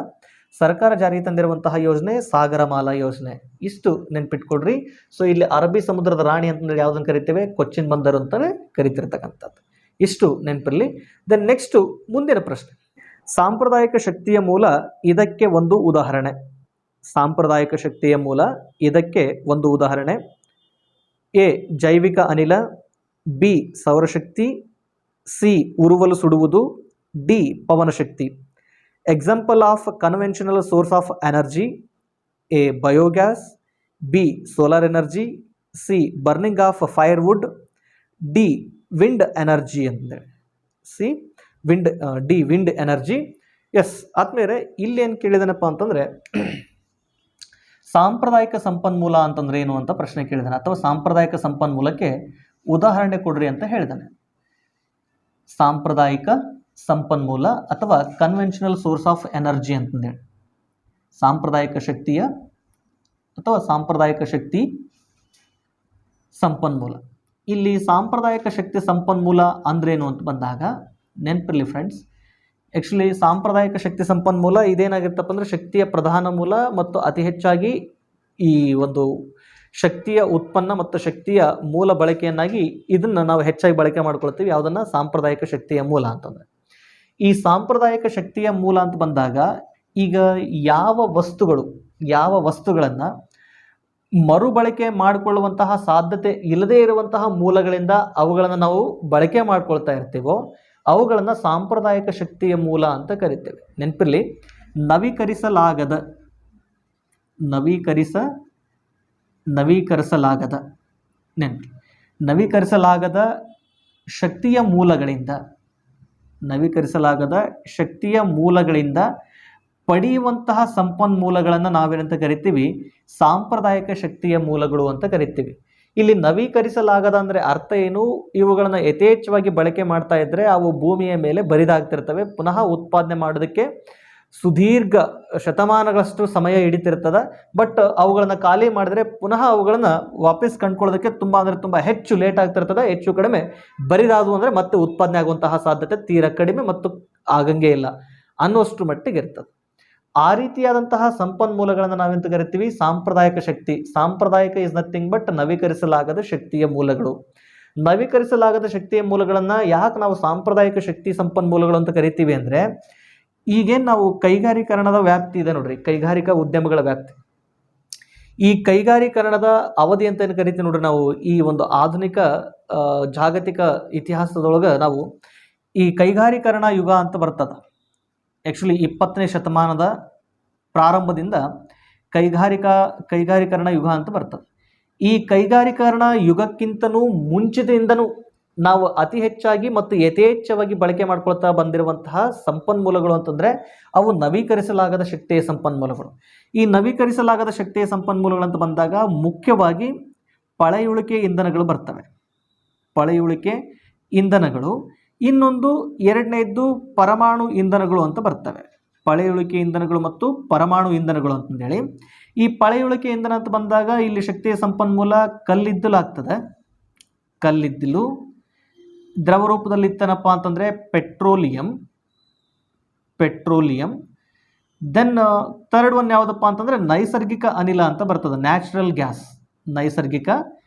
ಸರ್ಕಾರ ಜಾರಿ ತಂದಿರುವಂತಹ ಯೋಜನೆ ಸಾಗರಮಾಲಾ ಯೋಜನೆ. ಇಷ್ಟು ನೆನ್ಪಿಟ್ಕೊಡ್ರಿ. ಸೊ ಇಲ್ಲಿ ಅರಬ್ಬಿ ಸಮುದ್ರದ ರಾಣಿ ಅಂತಂದ್ರೆ ಯಾವುದನ್ನು ಕರಿತೇವೆ? ಕೊಚ್ಚಿನ್ ಬಂದರು ಅಂತಲೇ ಕರಿತಿರ್ತಕ್ಕಂಥದ್ದು. ಇಷ್ಟು ನೆನಪಿರಲಿ. ದೆನ್ ನೆಕ್ಸ್ಟು ಮುಂದಿನ ಪ್ರಶ್ನೆ, ಸಾಂಪ್ರದಾಯಿಕ ಶಕ್ತಿಯ ಮೂಲ ಇದಕ್ಕೆ ಒಂದು ಉದಾಹರಣೆ. ಸಾಂಪ್ರದಾಯಿಕ ಶಕ್ತಿಯ ಮೂಲ ಇದಕ್ಕೆ ಒಂದು ಉದಾಹರಣೆ. ಎ ಜೈವಿಕ ಅನಿಲ, ಬಿ ಸೌರಶಕ್ತಿ, ಸಿ ಉರುವಲು ಸುಡುವುದು, ಡಿ ಪವನಶಕ್ತಿ. Example of conventional source of energy: A biogas, B solar energy, C burning of firewood, D wind energy ಅಂತೇಳಿ. C wind, D wind energy. Yes ಆದ್ಮೇಲೆ ಇಲ್ಲೇನು ಕೇಳಿದನಪ್ಪ ಅಂತಂದರೆ ಸಾಂಪ್ರದಾಯಿಕ ಸಂಪನ್ಮೂಲ ಅಂತಂದ್ರೆ ಏನು ಅಂತ ಪ್ರಶ್ನೆ ಕೇಳಿದಾನೆ, ಅಥವಾ ಸಾಂಪ್ರದಾಯಿಕ ಸಂಪನ್ಮೂಲಕ್ಕೆ ಉದಾಹರಣೆ ಕೊಡ್ರಿ ಅಂತ ಹೇಳಿದಾನೆ. ಸಾಂಪ್ರದಾಯಿಕ ಸಂಪನ್ಮೂಲ ಅಥವಾ ಕನ್ವೆನ್ಷನಲ್ ಸೋರ್ಸ್ ಆಫ್ ಎನರ್ಜಿ ಅಂತಂದೇಳಿ, ಸಾಂಪ್ರದಾಯಿಕ ಶಕ್ತಿಯ ಅಥವಾ ಸಾಂಪ್ರದಾಯಿಕ ಶಕ್ತಿ ಸಂಪನ್ಮೂಲ. ಇಲ್ಲಿ ಸಾಂಪ್ರದಾಯಿಕ ಶಕ್ತಿ ಸಂಪನ್ಮೂಲ ಅಂದ್ರೇನು ಅಂತ ಬಂದಾಗ ನೆನಪಿರಲಿ ಫ್ರೆಂಡ್ಸ್, ಆ್ಯಕ್ಚುಲಿ ಸಾಂಪ್ರದಾಯಿಕ ಶಕ್ತಿ ಸಂಪನ್ಮೂಲ ಇದೇನಾಗಿರ್ತಪ್ಪ ಅಂದರೆ ಶಕ್ತಿಯ ಪ್ರಧಾನ ಮೂಲ ಮತ್ತು ಅತಿ ಹೆಚ್ಚಾಗಿ ಈ ಒಂದು ಶಕ್ತಿಯ ಉತ್ಪನ್ನ ಮತ್ತು ಶಕ್ತಿಯ ಮೂಲ ಬಳಕೆಯನ್ನಾಗಿ ಇದನ್ನು ನಾವು ಹೆಚ್ಚಾಗಿ ಬಳಕೆ ಮಾಡ್ಕೊಳ್ತೀವಿ. ಯಾವುದನ್ನು? ಸಾಂಪ್ರದಾಯಿಕ ಶಕ್ತಿಯ ಮೂಲ ಅಂತಂದರೆ. ಈ ಸಾಂಪ್ರದಾಯಿಕ ಶಕ್ತಿಯ ಮೂಲ ಅಂತ ಬಂದಾಗ ಈಗ ಯಾವ ವಸ್ತುಗಳನ್ನು ಮರುಬಳಕೆ ಮಾಡಿಕೊಳ್ಳುವಂತಹ ಸಾಧ್ಯತೆ ಇಲ್ಲದೇ ಇರುವಂತಹ ಮೂಲಗಳಿಂದ ಅವುಗಳನ್ನು ನಾವು ಬಳಕೆ ಮಾಡ್ಕೊಳ್ತಾ ಇರ್ತೀವೋ ಅವುಗಳನ್ನು ಸಾಂಪ್ರದಾಯಿಕ ಶಕ್ತಿಯ ಮೂಲ ಅಂತ ಕರಿತೇವೆ. ನೆನಪಿರಲಿ, ನವೀಕರಿಸಲಾಗದ ಶಕ್ತಿಯ ಮೂಲಗಳಿಂದ ಪಡೆಯುವಂತಹ ಸಂಪನ್ಮೂಲಗಳನ್ನು ನಾವೇನಂತ ಕರಿತೀವಿ? ಸಾಂಪ್ರದಾಯಿಕ ಶಕ್ತಿಯ ಮೂಲಗಳು ಅಂತ ಕರಿತೀವಿ. ಇಲ್ಲಿ ನವೀಕರಿಸಲಾಗದ ಅಂದರೆ ಅರ್ಥ ಏನು? ಇವುಗಳನ್ನು ಯಥೇಚ್ಛವಾಗಿ ಬಳಕೆ ಮಾಡ್ತಾ ಇದ್ದರೆ ಅವು ಭೂಮಿಯ ಮೇಲೆ ಬರಿದಾಗ್ತಿರ್ತವೆ. ಪುನಃ ಉತ್ಪಾದನೆ ಮಾಡೋದಕ್ಕೆ ಸುದೀರ್ಘ ಶತಮಾನಗಳಷ್ಟು ಸಮಯ ಹಿಡಿತಿರ್ತದೆ. ಬಟ್ ಅವುಗಳನ್ನು ಖಾಲಿ ಮಾಡಿದ್ರೆ ಪುನಃ ಅವುಗಳನ್ನು ವಾಪಸ್ ಕಂಡುಕೊಳ್ಳೋದಕ್ಕೆ ತುಂಬ ಹೆಚ್ಚು ಲೇಟ್ ಆಗ್ತಿರ್ತದೆ. ಹೆಚ್ಚು ಕಡಿಮೆ ಬರಿದಾದವು ಅಂದರೆ ಮತ್ತೆ ಉತ್ಪಾದನೆ ಆಗುವಂತಹ ಸಾಧ್ಯತೆ ತೀರಾ ಕಡಿಮೆ ಮತ್ತು ಆಗಂಗೆ ಇಲ್ಲ ಅನ್ನೋಷ್ಟು ಮಟ್ಟಿಗೆ ಇರ್ತದೆ. ಆ ರೀತಿಯಾದಂತಹ ಸಂಪನ್ಮೂಲಗಳನ್ನು ನಾವೆಂತ ಕರಿತೀವಿ? ಸಾಂಪ್ರದಾಯಿಕ ಶಕ್ತಿ. ಸಾಂಪ್ರದಾಯಿಕ ಇಸ್ ನಥಿಂಗ್ ಬಟ್ ನವೀಕರಿಸಲಾಗದ ಶಕ್ತಿಯ ಮೂಲಗಳು. ನವೀಕರಿಸಲಾಗದ ಶಕ್ತಿಯ ಮೂಲಗಳನ್ನು ಯಾಕೆ ನಾವು ಸಾಂಪ್ರದಾಯಿಕ ಶಕ್ತಿ ಸಂಪನ್ಮೂಲಗಳು ಅಂತ ಕರಿತೀವಿ ಅಂದರೆ, ಈಗೇನು ನಾವು ಕೈಗಾರೀಕರಣದ ವ್ಯಾಪ್ತಿ ಇದೆ ನೋಡ್ರಿ, ಕೈಗಾರಿಕಾ ಉದ್ಯಮಗಳ ವ್ಯಾಪ್ತಿ. ಈ ಕೈಗಾರೀಕರಣದ ಅವಧಿ ಅಂತ ಏನು ಕರಿತೀವಿ ನೋಡ್ರಿ ನಾವು, ಈ ಒಂದು ಆಧುನಿಕ ಜಾಗತಿಕ ಇತಿಹಾಸದೊಳಗೆ ನಾವು ಈ ಕೈಗಾರೀಕರಣ ಯುಗ ಅಂತ ಬರ್ತದೆ. ಆ್ಯಕ್ಚುಲಿ 20ನೇ ಶತಮಾನದ ಪ್ರಾರಂಭದಿಂದ ಕೈಗಾರೀಕರಣ ಯುಗ ಅಂತ ಬರ್ತದೆ. ಈ ಕೈಗಾರೀಕರಣ ಯುಗಕ್ಕಿಂತನೂ ಮುಂಚಿತದಿಂದನೂ ನಾವು ಅತಿ ಹೆಚ್ಚಾಗಿ ಮತ್ತು ಯಥೇಚ್ಛವಾಗಿ ಬಳಕೆ ಮಾಡ್ಕೊಳ್ತಾ ಬಂದಿರುವಂತಹ ಸಂಪನ್ಮೂಲಗಳು ಅಂತಂದರೆ ಅವು ನವೀಕರಿಸಲಾಗದ ಶಕ್ತಿಯ ಸಂಪನ್ಮೂಲಗಳು. ಈ ನವೀಕರಿಸಲಾಗದ ಶಕ್ತಿಯ ಸಂಪನ್ಮೂಲಗಳಂತ ಬಂದಾಗ ಮುಖ್ಯವಾಗಿ ಪಳೆಯುಳಿಕೆ ಇಂಧನಗಳು ಬರ್ತವೆ. ಪಳೆಯುಳಿಕೆ ಇಂಧನಗಳು. ಇನ್ನೊಂದು ಎರಡನೇದ್ದು ಪರಮಾಣು ಇಂಧನಗಳು ಅಂತ ಬರ್ತವೆ. ಪಳೆಯುಳಿಕೆ ಇಂಧನಗಳು ಮತ್ತು ಪರಮಾಣು ಇಂಧನಗಳು ಅಂತಂದೇಳಿ. ಈ ಪಳೆಯುಳಿಕೆ ಇಂಧನ ಅಂತ ಬಂದಾಗ ಇಲ್ಲಿ ಶಕ್ತಿಯ ಸಂಪನ್ಮೂಲ ಕಲ್ಲಿದ್ದಲು ಆಗ್ತದೆ. ಕಲ್ಲಿದ್ದಲು ದ್ರವ ರೂಪದಲ್ಲಿ ಇತ್ತನಪ್ಪ ಅಂತಂದರೆ ಪೆಟ್ರೋಲಿಯಂ. ದೆನ್ ಥರ್ಡ್ ಒನ್ ಯಾವುದಪ್ಪ ಅಂತಂದರೆ ನೈಸರ್ಗಿಕ ಅನಿಲ ಅಂತ ಬರ್ತದೆ. ನ್ಯಾಚುರಲ್ ಗ್ಯಾಸ್, ನೈಸರ್ಗಿಕ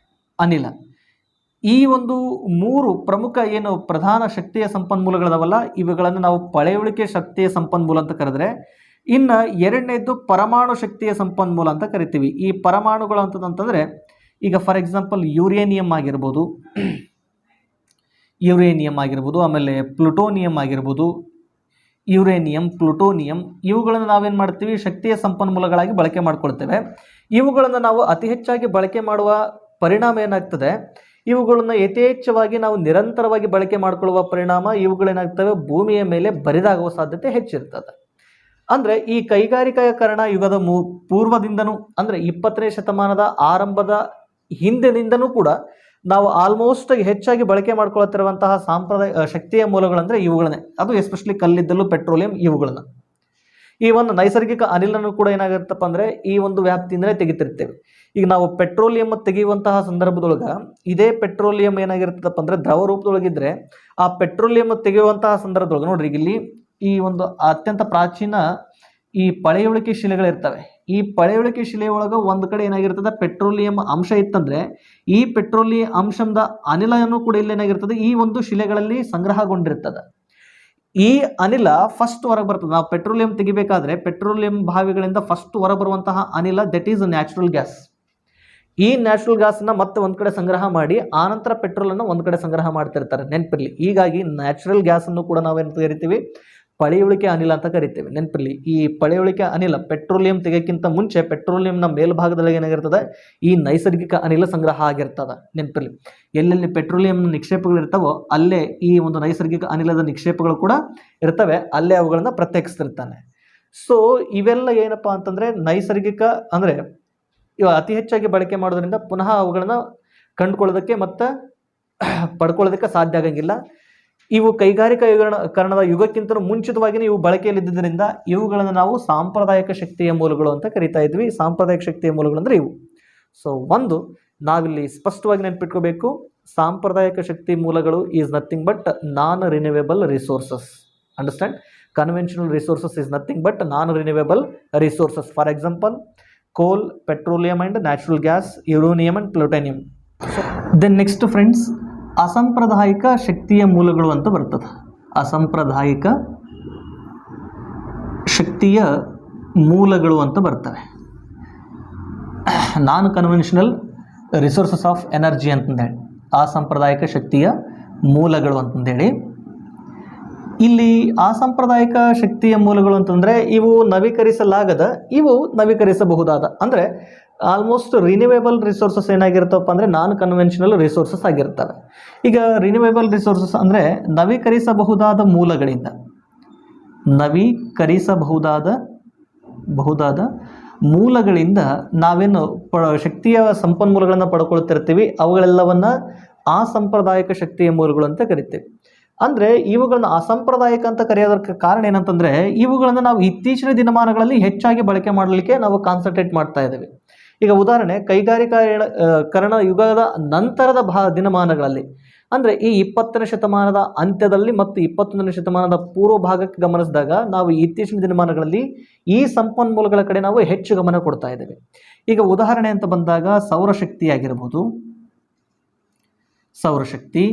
ಅನಿಲ. ಈ ಒಂದು 3 ಪ್ರಮುಖ ಏನು ಪ್ರಧಾನ ಶಕ್ತಿಯ ಸಂಪನ್ಮೂಲಗಳದಾವಲ್ಲ, ಇವುಗಳನ್ನು ನಾವು ಪಳೆಯುಳಿಕೆ ಶಕ್ತಿಯ ಸಂಪನ್ಮೂಲ ಅಂತ ಕರೆದ್ರೆ, ಇನ್ನು ಎರಡನೇದ್ದು ಪರಮಾಣು ಶಕ್ತಿಯ ಸಂಪನ್ಮೂಲ ಅಂತ ಕರಿತೀವಿ. ಈ ಪರಮಾಣುಗಳು ಅಂತಂದರೆ ಈಗ ಫಾರ್ ಎಕ್ಸಾಂಪಲ್ ಯುರೇನಿಯಂ ಆಗಿರ್ಬೋದು, ಆಮೇಲೆ ಪ್ಲುಟೋನಿಯಂ ಆಗಿರ್ಬೋದು. ಪ್ಲುಟೋನಿಯಂ ಇವುಗಳನ್ನು ನಾವೇನು ಮಾಡ್ತೀವಿ? ಶಕ್ತಿಯ ಸಂಪನ್ಮೂಲಗಳಾಗಿ ಬಳಕೆ ಮಾಡ್ಕೊಳ್ತೇವೆ. ಇವುಗಳನ್ನು ನಾವು ಅತಿ ಹೆಚ್ಚಾಗಿ ಬಳಕೆ ಮಾಡುವ ಪರಿಣಾಮ ಏನಾಗ್ತದೆ? ಇವುಗಳನ್ನು ಯಥೇಚ್ಛವಾಗಿ ನಾವು ನಿರಂತರವಾಗಿ ಬಳಕೆ ಮಾಡಿಕೊಳ್ಳುವ ಪರಿಣಾಮ ಇವುಗಳೇನಾಗ್ತವೆ? ಭೂಮಿಯ ಮೇಲೆ ಬರಿದಾಗುವ ಸಾಧ್ಯತೆ ಹೆಚ್ಚಿರ್ತದೆ. ಅಂದರೆ ಈ ಕೈಗಾರಿಕೀಕರಣ ಯುಗದ ಪೂರ್ವದಿಂದನೂ ಅಂದರೆ 20ನೇ ಶತಮಾನದ ಆರಂಭದ ಹಿಂದಿನಿಂದನೂ ಕೂಡ ನಾವು ಆಲ್ಮೋಸ್ಟ್ ಹೆಚ್ಚಾಗಿ ಬಳಕೆ ಮಾಡ್ಕೊಳ್ತಿರುವಂತಹ ಶಕ್ತಿಯ ಮೂಲಗಳಂದರೆ ಇವುಗಳನ್ನೇ. ಅದು ಎಸ್ಪೆಷಲಿ ಕಲ್ಲಿದ್ದಲು, ಪೆಟ್ರೋಲಿಯಂ ಇವುಗಳನ್ನ. ಈ ಒಂದು ನೈಸರ್ಗಿಕ ಅನಿಲನೂ ಕೂಡ ಏನಾಗಿರುತ್ತಪ್ಪ ಅಂದರೆ ಈ ಒಂದು ವ್ಯಾಪ್ತಿಯಿಂದಲೇ ತೆಗಿತಿರ್ತೇವೆ. ಈಗ ನಾವು ಪೆಟ್ರೋಲಿಯಂ ತೆಗೆಯುವಂತಹ ಸಂದರ್ಭದೊಳಗೆ ಇದೇ ಪೆಟ್ರೋಲಿಯಂ ಏನಾಗಿರ್ತದಪ್ಪ ಅಂದರೆ ದ್ರವ ರೂಪದೊಳಗಿದ್ರೆ ಆ ಪೆಟ್ರೋಲಿಯಂ ತೆಗೆಯುವಂತಹ ಸಂದರ್ಭದೊಳಗೆ ನೋಡ್ರಿ, ಇಲ್ಲಿ ಈ ಒಂದು ಅತ್ಯಂತ ಪ್ರಾಚೀನ ಈ ಪಳೆಯುಳಿಕೆ ಶಿಲೆಗಳಿರ್ತವೆ. ಈ ಪಳೆಯುಳಿಕೆ ಶಿಲೆ ಒಳಗೆ ಒಂದು ಕಡೆ ಏನಾಗಿರ್ತದೆ? ಪೆಟ್ರೋಲಿಯಂ ಅಂಶ ಇತ್ತಂದರೆ ಈ ಪೆಟ್ರೋಲಿಯಂ ಅಂಶದ ಅನಿಲನೂ ಕೂಡ ಇಲ್ಲಿ ಏನಾಗಿರ್ತದೆ? ಈ ಒಂದು ಶಿಲೆಗಳಲ್ಲಿ ಸಂಗ್ರಹಗೊಂಡಿರ್ತದೆ. ಈ ಅನಿಲ ಫಸ್ಟ್ ಹೊರಗೆ ಬರ್ತದೆ. ನಾವು ಪೆಟ್ರೋಲಿಯಂ ತೆಗಿಬೇಕಾದ್ರೆ ಪೆಟ್ರೋಲಿಯಂ ಬಾವಿಗಳಿಂದ ಫಸ್ಟ್ ಹೊರಗೆ ಬರುವಂತಹ ಅನಿಲ ದಟ್ ಈಸ್ ನ್ಯಾಚುರಲ್ ಗ್ಯಾಸ್. ಈ ನ್ಯಾಚುರಲ್ ಗ್ಯಾಸನ್ನು ಮತ್ತೆ ಒಂದು ಕಡೆ ಸಂಗ್ರಹ ಮಾಡಿ ಆನಂತರ ಪೆಟ್ರೋಲನ್ನು ಒಂದು ಕಡೆ ಸಂಗ್ರಹ ಮಾಡ್ತಿರ್ತಾರೆ, ನೆನಪಿರಲಿ. ಹೀಗಾಗಿ ನ್ಯಾಚುರಲ್ ಗ್ಯಾಸನ್ನು ಕೂಡ ನಾವೇನು ಕರಿತೀವಿ? ಪಳೆಯುಳಿಕೆ ಅನಿಲ ಅಂತ ಕರಿತೀವಿ. ನೆನಪಿರಲಿ, ಈ ಪಳೆಯುಳಿಕೆ ಅನಿಲ ಪೆಟ್ರೋಲಿಯಂ ತೆಗೆಯಕ್ಕಿಂತ ಮುಂಚೆ ಪೆಟ್ರೋಲಿಯಂನ ಮೇಲ್ಭಾಗದಲ್ಲಿ ಏನಾಗಿರ್ತದೆ? ಈ ನೈಸರ್ಗಿಕ ಅನಿಲ ಸಂಗ್ರಹ ಆಗಿರ್ತದೆ. ನೆನಪಿರಲಿ, ಎಲ್ಲೆಲ್ಲಿ ಪೆಟ್ರೋಲಿಯಂ ನಿಕ್ಷೇಪಗಳಿರ್ತಾವೋ ಅಲ್ಲೇ ಈ ಒಂದು ನೈಸರ್ಗಿಕ ಅನಿಲದ ನಿಕ್ಷೇಪಗಳು ಕೂಡ ಇರ್ತವೆ, ಅಲ್ಲೇ ಅವುಗಳನ್ನು ಪ್ರತ್ಯೇಕಿಸ್ತಿರ್ತಾನೆ. ಸೊ ಇವೆಲ್ಲ ಏನಪ್ಪ ಅಂತಂದರೆ ನೈಸರ್ಗಿಕ ಅಂದರೆ ಇವು ಅತಿ ಹೆಚ್ಚಾಗಿ ಬಳಕೆ ಮಾಡೋದ್ರಿಂದ ಪುನಃ ಅವುಗಳನ್ನು ಕಂಡುಕೊಳ್ಳೋದಕ್ಕೆ ಮತ್ತು ಪಡ್ಕೊಳ್ಳೋದಕ್ಕೆ ಸಾಧ್ಯ ಆಗಂಗಿಲ್ಲ. ಇವು ಕೈಗಾರಿಕೀಕರಣದ ಯುಗಕ್ಕಿಂತ ಮುಂಚಿತವಾಗಿಯೇ ಇವು ಬಳಕೆಯಲ್ಲಿದ್ದರಿಂದ ಇವುಗಳನ್ನು ನಾವು ಸಾಂಪ್ರದಾಯಿಕ ಶಕ್ತಿಯ ಮೂಲಗಳು ಅಂತ ಕರಿತಾ ಇದ್ವಿ. ಸಾಂಪ್ರದಾಯಿಕ ಶಕ್ತಿಯ ಮೂಲಗಳು ಅಂದರೆ ಇವು. ಸೊ ಒಂದು ನಾವಿಲ್ಲಿ ಸ್ಪಷ್ಟವಾಗಿ ನೆನಪಿಟ್ಕೋಬೇಕು, ಸಾಂಪ್ರದಾಯಿಕ ಶಕ್ತಿ ಮೂಲಗಳು is nothing but non renewable resources. Understand? Conventional resources is nothing but non renewable resources. For example coal, petroleum and natural gas, uranium and plutonium. Then next friends, ಅಸಾಂಪ್ರದಾಯಿಕ ಶಕ್ತಿಯ ಮೂಲಗಳು ಅಂತ ಬರ್ತದೆ. ಅಸಾಂಪ್ರದಾಯಿಕ ಶಕ್ತಿಯ ಮೂಲಗಳು ಅಂತ ಬರ್ತವೆ. Non conventional resources of energy ಅಂತಂದೇಳಿ, ಅಸಾಂಪ್ರದಾಯಿಕ ಶಕ್ತಿಯ ಮೂಲಗಳು ಅಂತಂದೇಳಿ. ಇಲ್ಲಿ ಅಸಾಂಪ್ರದಾಯಿಕ ಶಕ್ತಿಯ ಮೂಲಗಳು ಅಂತಂದರೆ ಇವು ನವೀಕರಿಸಲಾಗದ, ಇವು ನವೀಕರಿಸಬಹುದಾದ, ಅಂದರೆ ಆಲ್ಮೋಸ್ಟ್ ರಿನ್ಯೂವೇಬಲ್ ರಿಸೋರ್ಸಸ್ ಏನಾಗಿರ್ತವಪ್ಪ ಅಂದರೆ ನಾನ್ ಕನ್ವೆನ್ಷನಲ್ ರಿಸೋರ್ಸಸ್ ಆಗಿರ್ತವೆ. ಈಗ ರಿನ್ಯೂವೇಬಲ್ ರಿಸೋರ್ಸಸ್ ಅಂದರೆ ನವೀಕರಿಸಬಹುದಾದ ಮೂಲಗಳಿಂದ, ನವೀಕರಿಸಬಹುದಾದ ಮೂಲಗಳಿಂದ ನಾವೇನು ಶಕ್ತಿಯ ಸಂಪನ್ಮೂಲಗಳನ್ನು ಪಡ್ಕೊಳ್ತಿರ್ತೀವಿ, ಅವುಗಳೆಲ್ಲವನ್ನು ಅಸಾಂಪ್ರದಾಯಿಕ ಶಕ್ತಿಯ ಮೂಲಗಳು ಅಂತ ಕರಿತೀವಿ. ಅಂದರೆ ಇವುಗಳನ್ನು ಅಸಾಂಪ್ರದಾಯಿಕ ಅಂತ ಕರೆಯೋದಕ್ಕೆ ಕಾರಣ ಏನಂತಂದರೆ ಇವುಗಳನ್ನು ನಾವು ಇತ್ತೀಚಿನ ದಿನಮಾನಗಳಲ್ಲಿ ಹೆಚ್ಚಾಗಿ ಬಳಕೆ ಮಾಡಲಿಕ್ಕೆ ನಾವು ಕಾನ್ಸಂಟ್ರೇಟ್ ಮಾಡ್ತಾ ಇದ್ದೇವೆ. ಈಗ ಉದಾಹರಣೆ, ಕೈಗಾರಿಕೀಕರಣ ಯುಗದ ನಂತರದ ದಿನಮಾನಗಳಲ್ಲಿ, ಅಂದರೆ ಈ 20ನೇ ಶತಮಾನದ ಅಂತ್ಯದಲ್ಲಿ ಮತ್ತು 21ನೇ ಶತಮಾನದ ಪೂರ್ವ ಭಾಗಕ್ಕೆ ಗಮನಿಸಿದಾಗ ನಾವು ಇತ್ತೀಚಿನ ದಿನಮಾನಗಳಲ್ಲಿ ಈ ಸಂಪನ್ಮೂಲಗಳ ಕಡೆ ನಾವು ಹೆಚ್ಚು ಗಮನ ಕೊಡ್ತಾ ಇದ್ದೇವೆ. ಈಗ ಉದಾಹರಣೆ ಅಂತ ಬಂದಾಗ ಸೌರಶಕ್ತಿ ಆಗಿರ್ಬೋದು, ಸೌರಶಕ್ತಿ,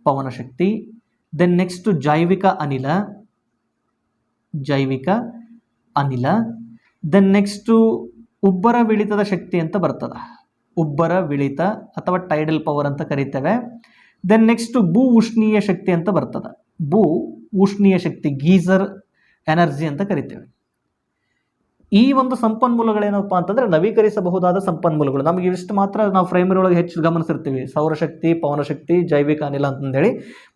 ಪವನಶಕ್ತಿ, ದೆನ್ ನೆಕ್ಸ್ಟ್ ಜೈವಿಕ ಅನಿಲ, ದೆನ್ ನೆಕ್ಸ್ಟು ಉಬ್ಬರ ವಿಳಿತದ ಶಕ್ತಿ ಅಂತ ಬರ್ತದೆ. ಉಬ್ಬರ ವಿಳಿತ ಅಥವಾ ಟೈಡಲ್ ಪವರ್ ಅಂತ ಕರಿತೇವೆ. ದೆನ್ ನೆಕ್ಸ್ಟ್ ಭೂ ಉಷ್ಣೀಯ ಶಕ್ತಿ ಅಂತ ಬರ್ತದೆ. ಭೂ ಉಷ್ಣೀಯ ಶಕ್ತಿ, ಗೀಸರ್ ಎನರ್ಜಿ ಅಂತ ಕರಿತೇವೆ. ಈ ಒಂದು ಸಂಪನ್ಮೂಲಗಳೇನಪ್ಪ ಅಂತಂದರೆ ನವೀಕರಿಸಬಹುದಾದ ಸಂಪನ್ಮೂಲಗಳು. ನಮಗೆ ಇಷ್ಟು ಮಾತ್ರ ನಾವು ಪ್ರೈಮರಿ ಒಳಗೆ ಹೆಚ್ಚು ಗಮನಿಸಿರ್ತೀವಿ, ಸೌರಶಕ್ತಿ, ಪವನಶಕ್ತಿ, ಜೈವಿಕ ಅನಿಲ ಅಂತಂದೇಳಿ.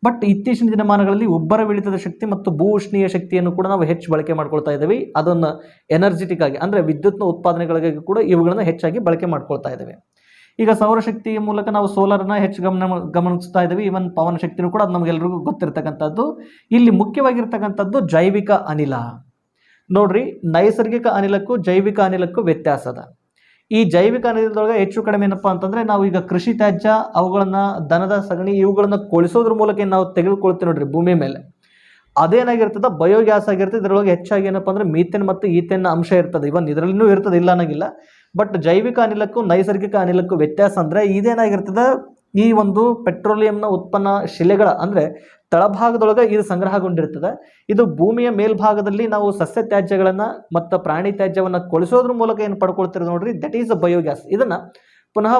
ಬಟ್ ಇತ್ತೀಚಿನ ದಿನಮಾನಗಳಲ್ಲಿ ಉಬ್ಬರ ವಿಳಿತದ ಶಕ್ತಿ ಮತ್ತು ಭೂ ಉಷ್ಣೀಯ ಶಕ್ತಿಯನ್ನು ಕೂಡ ನಾವು ಹೆಚ್ಚು ಬಳಕೆ ಮಾಡ್ಕೊಳ್ತಾ ಇದ್ದೀವಿ. ಅದನ್ನು ಎನರ್ಜೆಟಿಕ್ ಆಗಿ ಅಂದರೆ ವಿದ್ಯುತ್ನ ಉತ್ಪಾದನೆಗಳಿಗೆ ಕೂಡ ಇವುಗಳನ್ನು ಹೆಚ್ಚಾಗಿ ಬಳಕೆ ಮಾಡ್ಕೊಳ್ತಾ ಇದ್ದೇವೆ. ಈಗ ಸೌರಶಕ್ತಿಯ ಮೂಲಕ ನಾವು ಸೋಲಾರನ್ನ ಹೆಚ್ಚು ಗಮನಿಸ್ತಾ ಇದ್ದೀವಿ. ಈವನ್ ಪವನಶಕ್ತಿನೂ ಕೂಡ ಅದು ನಮಗೆಲ್ಲರಿಗೂ ಗೊತ್ತಿರ್ತಕ್ಕಂಥದ್ದು. ಇಲ್ಲಿ ಮುಖ್ಯವಾಗಿರ್ತಕ್ಕಂಥದ್ದು ಜೈವಿಕ ಅನಿಲ. ನೋಡ್ರಿ, ನೈಸರ್ಗಿಕ ಅನಿಲಕ್ಕೂ ಜೈವಿಕ ಅನಿಲಕ್ಕೂ ವ್ಯತ್ಯಾಸ ಅದ. ಈ ಜೈವಿಕ ಅನಿಲದೊಳಗೆ ಹೆಚ್ಚು ಕಡಿಮೆ ಏನಪ್ಪ ಅಂತಂದರೆ ನಾವು ಈಗ ಕೃಷಿ ತ್ಯಾಜ್ಯ, ಅವುಗಳನ್ನು ದನದ ಸಗಣಿ ಇವುಗಳನ್ನು ಕೊಳಿಸೋದ್ರ ಮೂಲಕ ಏನು ನಾವು ತೆಗೆದುಕೊಳ್ತೀವಿ ನೋಡ್ರಿ ಭೂಮಿ ಮೇಲೆ, ಅದೇನಾಗಿರ್ತದೆ ಬಯೋಗ್ಯಾಸ್ ಆಗಿರ್ತದೆ. ಇದರೊಳಗೆ ಹೆಚ್ಚಾಗಿ ಏನಪ್ಪ ಅಂದರೆ ಮೀಥೇನ್ ಮತ್ತು ಈಥೇನ್ ಅಂಶ ಇರ್ತದೆ. ಇವನ್ ಇದರಲ್ಲಿನೂ ಇರ್ತದೆ, ಇಲ್ಲ ಅನ್ನೋಂಗಿಲ್ಲ. ಬಟ್ ಜೈವಿಕ ಅನಿಲಕ್ಕೂ ನೈಸರ್ಗಿಕ ಅನಿಲಕ್ಕೂ ವ್ಯತ್ಯಾಸ ಅಂದರೆ ಇದೇನಾಗಿರ್ತದೆ, ಈ ಒಂದು ಪೆಟ್ರೋಲಿಯಂನ ಉತ್ಪನ್ನ ಶಿಲೆಗಳ ಅಂದರೆ ತಳಭಾಗದೊಳಗೆ ಇದು ಸಂಗ್ರಹಗೊಂಡಿರ್ತದೆ. ಇದು ಭೂಮಿಯ ಮೇಲ್ಭಾಗದಲ್ಲಿ ನಾವು ಸಸ್ಯ ತ್ಯಾಜ್ಯಗಳನ್ನು ಮತ್ತು ಪ್ರಾಣಿ ತ್ಯಾಜ್ಯವನ್ನು ಕೊಳಿಸೋದ್ರ ಮೂಲಕ ಏನು ಪಡ್ಕೊಳ್ತಿರೋದು ನೋಡ್ರಿ, ದಟ್ ಈಸ್ ಅ ಬಯೋಗ್ಯಾಸ್. ಇದನ್ನು ಪುನಃ